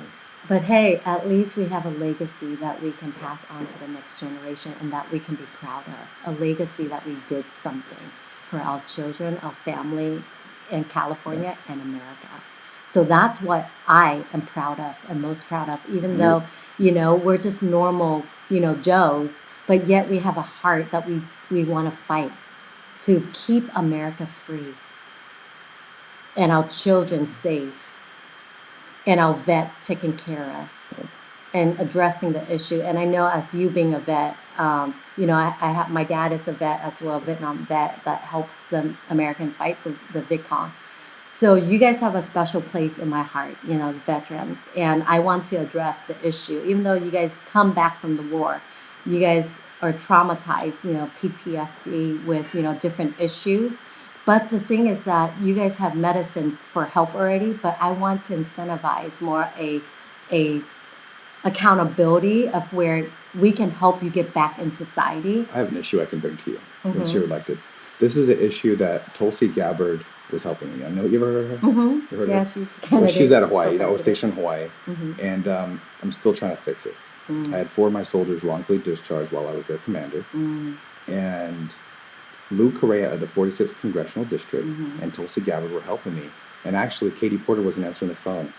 But hey, at least we have a legacy that we can pass on to the next generation and that we can be proud of. A legacy that we did something for our children, our family in California and America. So that's what I am proud of and most proud of, even though, you know, we're just normal, you know, Joes, but yet we have a heart that we want to fight to keep America free and our children safe. And our vet taken care of, and addressing the issue. And I know, as you being a vet, you know, I have my dad is a vet as well, Vietnam vet that helps the American fight the VidCon. So you guys have a special place in my heart, you know, the veterans, and I want to address the issue. Even though you guys come back from the war, you guys are traumatized, you know, PTSD with, you know, different issues. But the thing is that you guys have medicine for help already, but I want to incentivize more a accountability of where we can help you get back in society. I have an issue I can bring to you once you're elected. This is an issue that Tulsi Gabbard was helping me. I know you ever heard of her? You heard of her? She's well, she was at Hawaii. I was stationed in Hawaii, and I'm still trying to fix it. I had 4 of my soldiers wrongfully discharged while I was their commander, and Lou Correa of the 46th Congressional District and Tulsi Gabbard were helping me. And actually, Katie Porter wasn't answering the phone.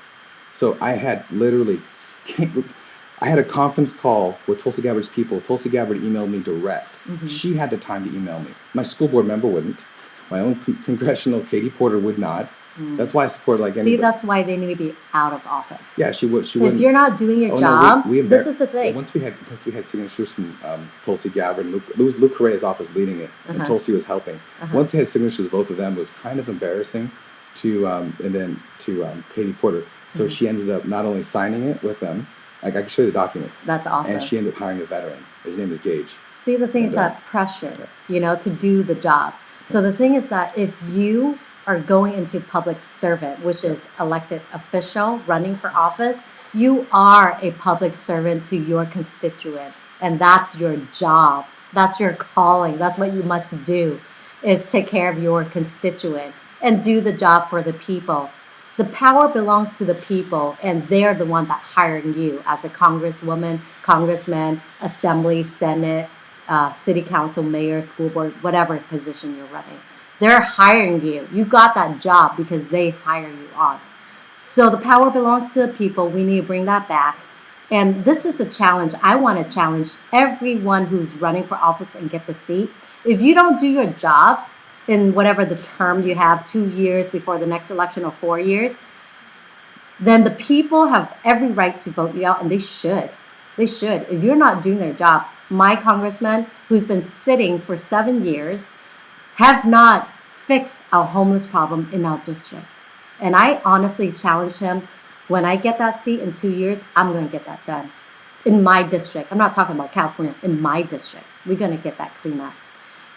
So I had I had a conference call with Tulsi Gabbard's people. Tulsi Gabbard emailed me direct. She had the time to email me. My school board member wouldn't. My own congressional, Katie Porter, would not. That's why I support like anybody. See, that's why they need to be out of office. Yeah, she would. If you're not doing your job, this is the thing. Once we had signatures from Tulsi Gabbard, and Lou Correa's office leading it, and Tulsi was helping. Once they had signatures, both of them, it was kind of embarrassing to Katie Porter. So she ended up not only signing it with them, like I can show you the documents. That's awesome. And she ended up hiring a veteran. His name is Gage. See, the thing is that pressure, you know, to do the job. So the thing is that if you are going into public servant, which is elected official running for office, you are a public servant to your constituent, and that's your job. That's your calling. That's what you must do, is take care of your constituent and do the job for the people. The power belongs to the people, and they're the one that hiring you as a congresswoman, congressman, assembly, senate, city council, mayor, school board, whatever position you're running. They're hiring you. You got that job because they hire you on. So the power belongs to the people. We need to bring that back. And this is a challenge. I want to challenge everyone who's running for office and get the seat. If you don't do your job in whatever the term you have, 2 years before the next election or 4 years, then the people have every right to vote you out, and they should. They should. If you're not doing their job, my congressman, who's been sitting for 7 years, have not fixed our homeless problem in our district. And I honestly challenge him, when I get that seat in 2 years, I'm going to get that done. In my district. I'm not talking about California. In my district. We're going to get that clean up.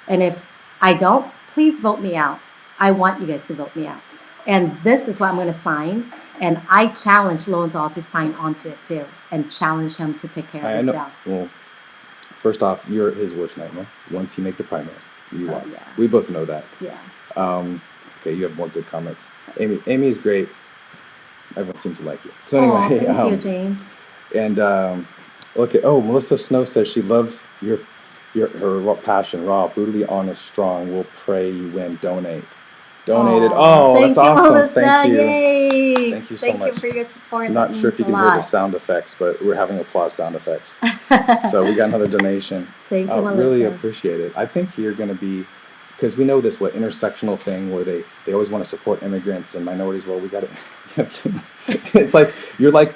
And if I don't, please vote me out. I want you guys to vote me out. And this is what I'm going to sign. And I challenge Lowenthal to sign onto it too. And challenge him to take care of his job. Well, first off, you're his worst nightmare. Once you make the primary, you are. Yeah. We both know that. Yeah. Okay, you have more good comments. Amy is great. Everyone seems to like you. So anyway, thank you, James. And okay. Oh, Melissa Snow says she loves her passion, raw, brutally honest, strong. We'll pray you win. Donated. Oh, that's awesome. Melissa. Thank you. Yay. Thank you so much. Thank you for your support. I'm not sure if you can hear the sound effects, but we're having applause sound effects. So we got another donation. Thank you, Melissa. Really appreciate it. I think you're going to be, because we know this intersectional thing where they always want to support immigrants and minorities. Well, we got to. It's like you're like,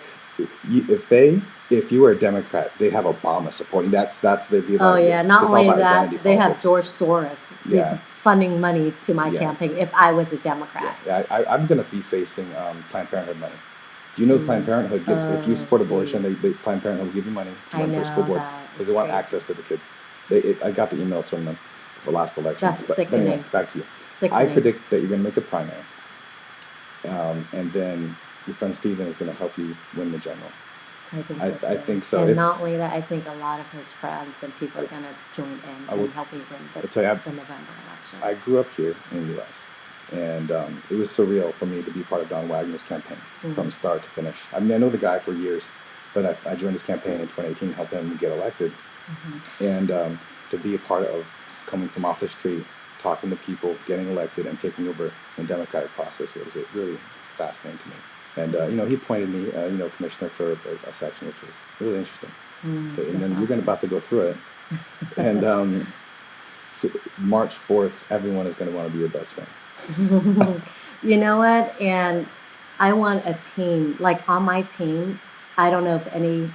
if you were a Democrat, they'd have Obama supporting. They'd be like. Oh yeah, not only that, they have politics. George Soros. Yeah. He's funding money to my campaign. If I was a Democrat. Yeah, I'm going to be facing Planned Parenthood money. Do you know Planned Parenthood gives, if you support abortion, Planned Parenthood will give you money to run for school board because they want access to the kids. I got the emails from them for last election. That's sickening. Anyway, back to you. Sickening. I predict that you're going to make the primary, and then your friend Steven is going to help you win the general. I think so. And not only that, I think a lot of his friends and people are going to join in and help me win the November election. I grew up here in the U.S., and it was surreal for me to be part of Don Wagner's campaign from start to finish. I mean, I know the guy for years, but I joined his campaign in 2018, helped him get elected, and to be a part of coming from off the street, talking to people, getting elected, and taking over the democratic process was really fascinating to me. And he appointed me, commissioner for a section, which was really interesting. And then awesome. You're about to go through it, and so March 4th, everyone is going to want to be your best friend. You know what? And I want a team. Like on my team, I don't know if any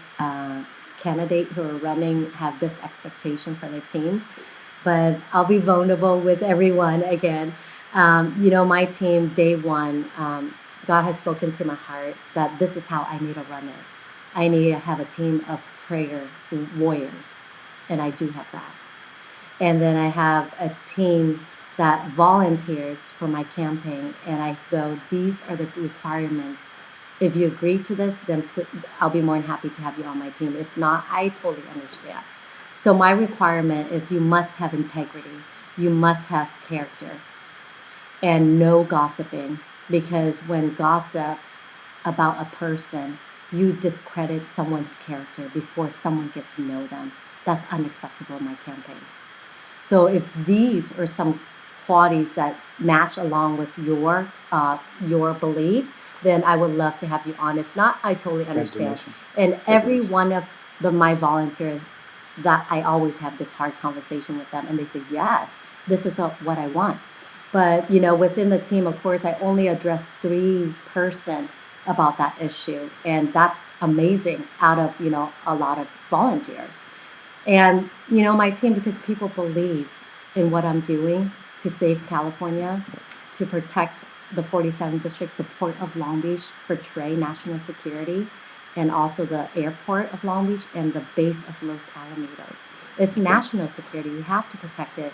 candidate who are running have this expectation for the team, but I'll be vulnerable with everyone again. My team, day one. God has spoken to my heart that this is how I need to run it. I need to have a team of prayer warriors, and I do have that. And then I have a team that volunteers for my campaign, and I go, these are the requirements. If you agree to this, then I'll be more than happy to have you on my team. If not, I totally understand. So my requirement is you must have integrity. You must have character, and no gossiping. Because when gossip about a person, you discredit someone's character before someone gets to know them. That's unacceptable in my campaign. So if these are some qualities that match along with your belief, then I would love to have you on. If not, I totally understand. And every one of my volunteers, that I always have this hard conversation with them, and they say, yes, this is what I want. But, within the team, of course, I only address 3 person about that issue. And that's amazing out of, a lot of volunteers. And, my team, because people believe in what I'm doing to save California, to protect the 47th district, the Port of Long Beach for trade, national security, and also the airport of Long Beach and the base of Los Alamitos. It's national security. We have to protect it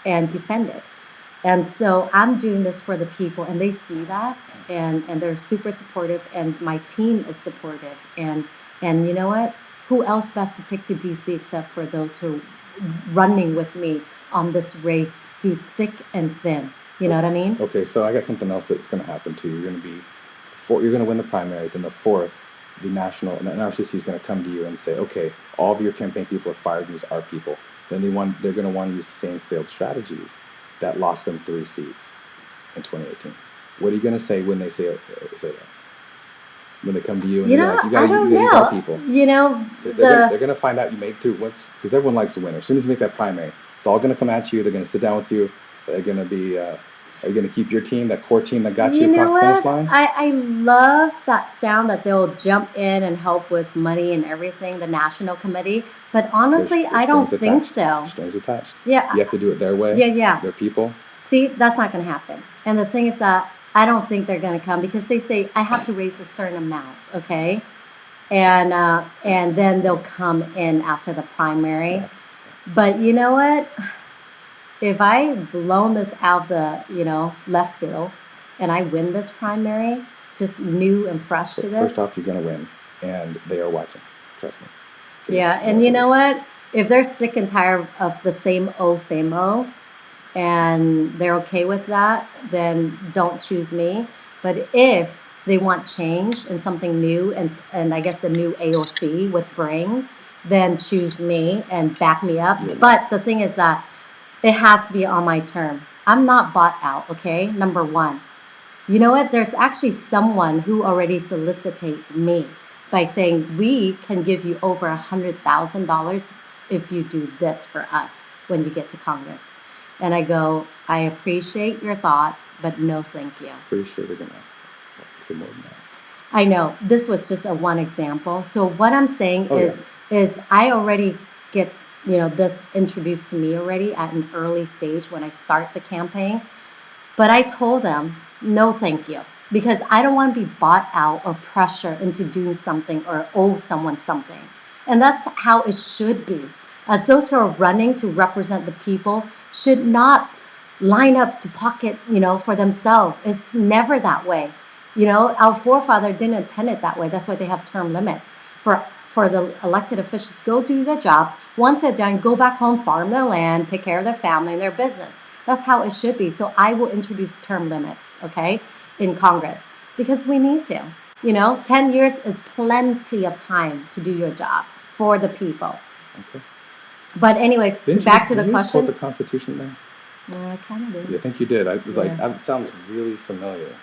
and defend it. And so I'm doing this for the people, and they see that, and they're super supportive, and my team is supportive. And you know what? Who else best to take to DC except for those who are running with me on this race through thick and thin? You know what I mean? Okay, so I got something else that's going to happen to you. You're going to be you're going to win the primary. Then the fourth, the NRCC is going to come to you and say, okay, all of your campaign people are fired. These are people. Then they're going to want to use the same failed strategies that lost them 3 seats in 2018. What are you going to say when they say that? When they come to you and You you're know, like, I don't these are know. people. You know, Because they're going to find out you made it through once, because everyone likes a winner. As soon as you make that primary, it's all going to come at you. They're going to sit down with you. They're going to be, are you going to keep your team, that core team that got you across the finish line? I love that sound that they'll jump in and help with money and everything, the national committee. But honestly, There's I don't strings think attached. so. Strings attached. Yeah. You have to do it their way. Yeah. Their people. See, that's not going to happen. And the thing is that I don't think they're going to come because they say I have to raise a certain amount, okay? And then they'll come in after the primary. But you know what? If I blown this out of the left field and I win this primary, just new and fresh to this. First off, you're going to win, and they are watching. Trust me. Yeah, and you know what? If they're sick and tired of the same O, and they're okay with that, then don't choose me. But if they want change and something new, and I guess the new AOC would bring, then choose me and back me up. Yeah. But the thing is that it has to be on my term. I'm not bought out, okay? Number one. You know what? There's actually someone who already solicited me by saying, we can give you over $100,000 if you do this for us when you get to Congress. And I go, I appreciate your thoughts, but no thank you. Pretty sure they're going to do more than that. I know. This was just a one example. So what I'm saying is I already get this introduced to me already at an early stage when I start the campaign. But I told them, no thank you, because I don't want to be bought out or pressured into doing something or owe someone something. And that's how it should be. As those who are running to represent the people should not line up to pocket, for themselves. It's never that way. Our forefather didn't intend it that way. That's why they have term limits for the elected officials to go do their job. Once they're done, go back home, farm their land, take care of their family and their business. That's how it should be. So I will introduce term limits, okay, in Congress because we need to. 10 years is plenty of time to do your job for the people. Okay. But anyways, back to the question. Did you quote the Constitution there? Yeah, I kind of did. Yeah, I think you did. I was like, that sounds really familiar.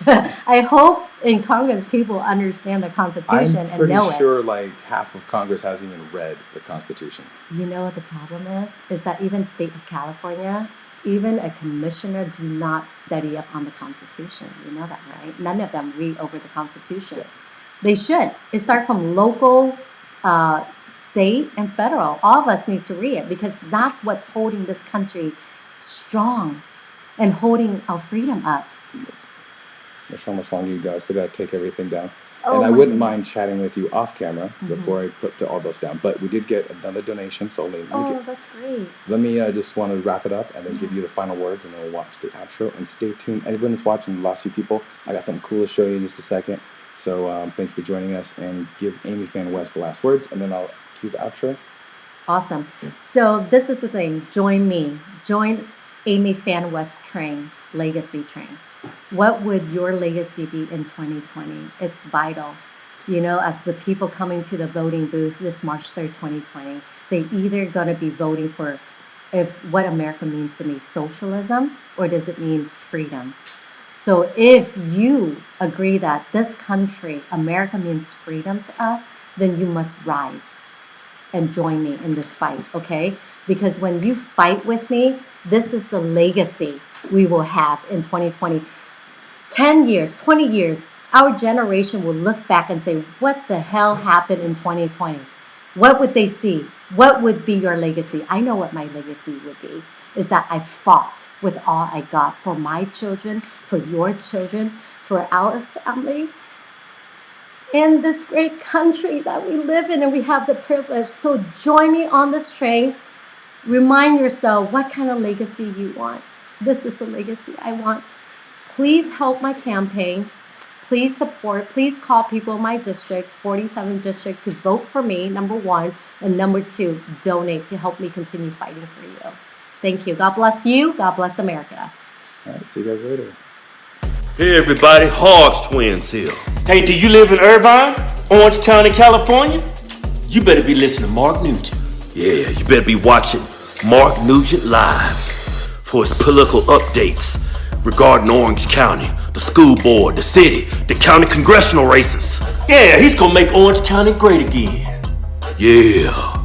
I hope in Congress people understand the Constitution and know it. I'm pretty sure like half of Congress hasn't even read the Constitution. You know what the problem is that even state of California, even a commissioner do not study up on the Constitution. You know that, right? None of them read over the Constitution. Yeah. They should. It starts from local, state, and federal. All of us need to read it because that's what's holding this country strong and holding our freedom up. There's how much longer you go. I still got to take everything down. Oh, and I my wouldn't goodness. mind chatting with you off camera before I put all those down. But we did get another donation, so That's great. let me just want to wrap it up and then give you the final words, and then we'll watch the outro. And stay tuned. Everyone that's watching, the last few people, I got something cool to show you in just a second. So thank you for joining us, and give Amy Fan West the last words, and then I'll cue the outro. Awesome. So this is the thing. Join me. Join Amy Fan West train, legacy train. What would your legacy be in 2020? It's vital. As the people coming to the voting booth this March 3rd, 2020, they either going to be voting for what America means to me, socialism, or does it mean freedom? So if you agree that this country, America, means freedom to us, then you must rise and join me in this fight, okay? Because when you fight with me, this is the legacy we will have in 2020. 10 years, 20 years, our generation will look back and say, what the hell happened in 2020? What would they see? What would be your legacy? I know what my legacy would be, is that I fought with all I got for my children, for your children, for our family, in this great country that we live in and we have the privilege. So join me on this train. Remind yourself what kind of legacy you want. This is the legacy I want. Please help my campaign. Please support. Please call people in my district, 47 district, to vote for me, number one. And number two, donate to help me continue fighting for you. Thank you. God bless you. God bless America. All right. See you guys later. Hey everybody, Hogs Twins here. Hey, do you live in Irvine, Orange County, California? You better be listening to Mark Nugent. Yeah, you better be watching Mark Nugent Live for his political updates regarding Orange County, the school board, the city, the county congressional races. Yeah, he's gonna make Orange County great again. Yeah.